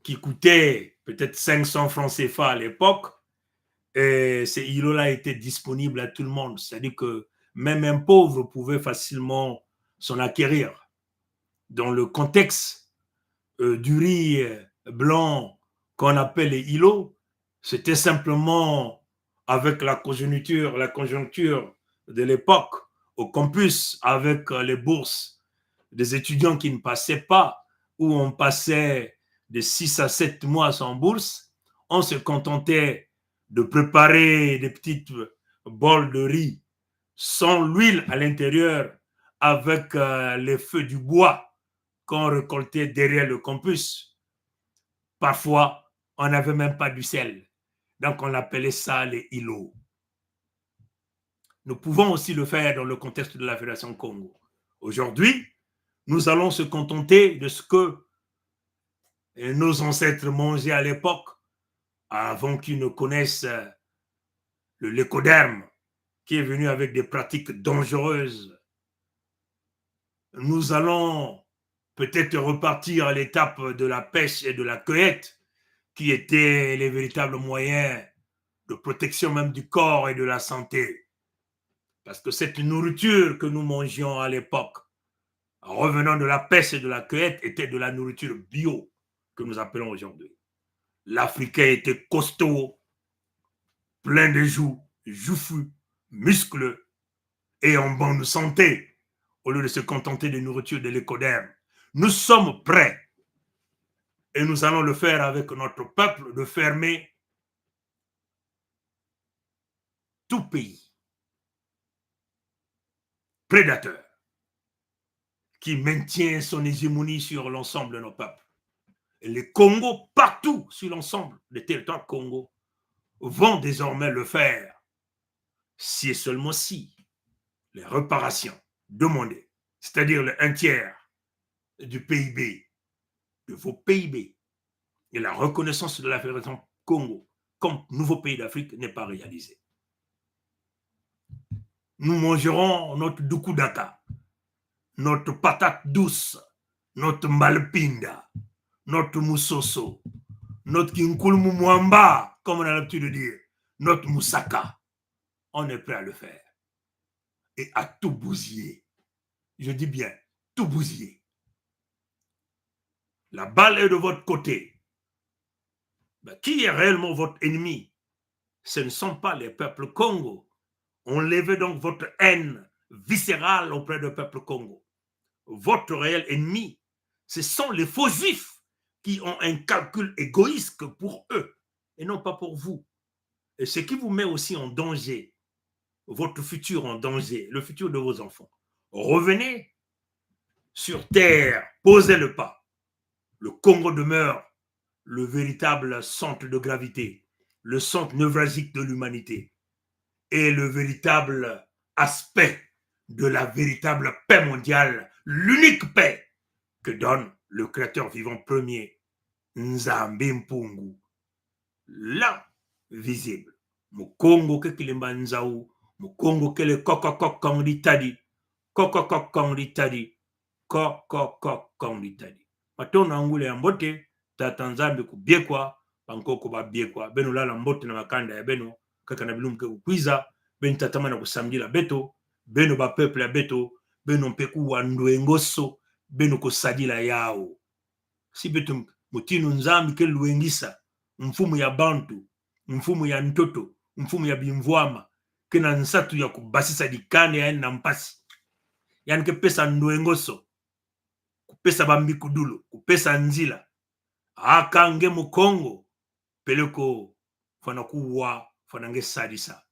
qui coûtait peut-être 500 francs CFA à l'époque, et ces îlots-là étaient disponibles à tout le monde, c'est-à-dire que même un pauvre pouvait facilement s'en acquérir. Dans le contexte du riz blanc qu'on appelle les îlots, C'était simplement avec la conjoncture de l'époque au campus, avec les bourses des étudiants qui ne passaient pas, où on passait de 6 à 7 mois sans bourse, on se contentait de préparer des petites bols de riz sans l'huile à l'intérieur, avec les feux du bois qu'on récoltait derrière le campus. Parfois, on n'avait même pas du sel. Donc, on appelait ça les îlots. Nous pouvons aussi le faire dans le contexte de la Fédération Congo. Aujourd'hui, nous allons se contenter de ce que nos ancêtres mangeaient à l'époque, avant qu'ils ne connaissent le lécoderme, qui est venu avec des pratiques dangereuses. Nous allons peut-être repartir à l'étape de la pêche et de la cueillette, qui étaient les véritables moyens de protection même du corps et de la santé. Parce que cette nourriture que nous mangions à l'époque, en revenant de la pêche et de la cueillette, était de la nourriture bio que nous appelons aujourd'hui. L'Africain était costaud, plein de joues, jouffus, muscleux et en bonne santé, au lieu de se contenter de nourriture de l'écoderme. Nous sommes prêts, et nous allons le faire avec notre peuple, de fermer tout pays prédateur qui maintient son hégémonie sur l'ensemble de nos peuples. Et les Congos, partout sur l'ensemble des territoires Congo, vont désormais le faire, si et seulement si les réparations demandées, c'est-à-dire le 1/3 du PIB, de vos PIB, et la reconnaissance de la Fédération Congo comme nouveau pays d'Afrique n'est pas réalisée. Nous mangerons notre dukudaka, notre patate douce, notre malpinda, notre moussoso, notre kinkulmu mwamba, comme on a l'habitude de dire, notre moussaka. On est prêt à le faire. Et à tout bousiller. Je dis bien, tout bousiller. La balle est de votre côté. Mais qui est réellement votre ennemi? Ce ne sont pas les peuples Congo. Enlevez donc votre haine viscérale auprès du peuple Congo. Votre réel ennemi, ce sont les faux juifs qui ont un calcul égoïste pour eux et non pas pour vous. Et ce qui vous met aussi en danger, votre futur en danger, le futur de vos enfants. Revenez sur terre, posez le pas. Le Congo demeure le véritable centre de gravité, le centre névralgique de l'humanité et le véritable aspect de la véritable paix mondiale, l'unique paix que donne le créateur vivant premier, Nzambe Mpungu. Là, visible. Mukongo ke kilimba nzau, mukongo ke le kokokok kongdi tadi, kokokok kongdi tadi, kokokok kongdi tadi. Matona angule ya mbote, tata Nzambe kubiekwa, pankoko ba biekwa, beno lala mbote na makanda ya beno, kaka na bilumke kukwiza, ben tatama na kusamdila beto, beno ba peuple ya beto, beno mpeku wa ndwengoso, beno kosadila yao. Si beto mutinu Nzambe ke luengisa, mfumu ya bantu, mfumu ya ntoto, mfumu ya bimvwama, kena nsatu ya kubasisa dikane ya na mpasi. Yani ke pesa ndwengoso, kupesa bambikudulu, kupesa nzila. Akange mukongo, peleko fana kuwa, fana nge sadisa.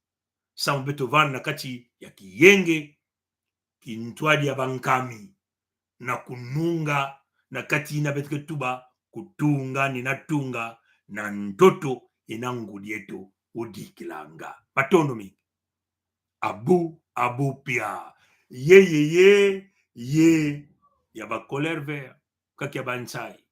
Samu beto vana kati ya kiyenge, kintwadi ya bankami, na kununga, na kati ina betike tuba, kutunga, ninatunga, na ntoto inangudieto udikilanga. Patondo mingi. Abu pia. Ye, ya ba colère vert, kaki ya bansai.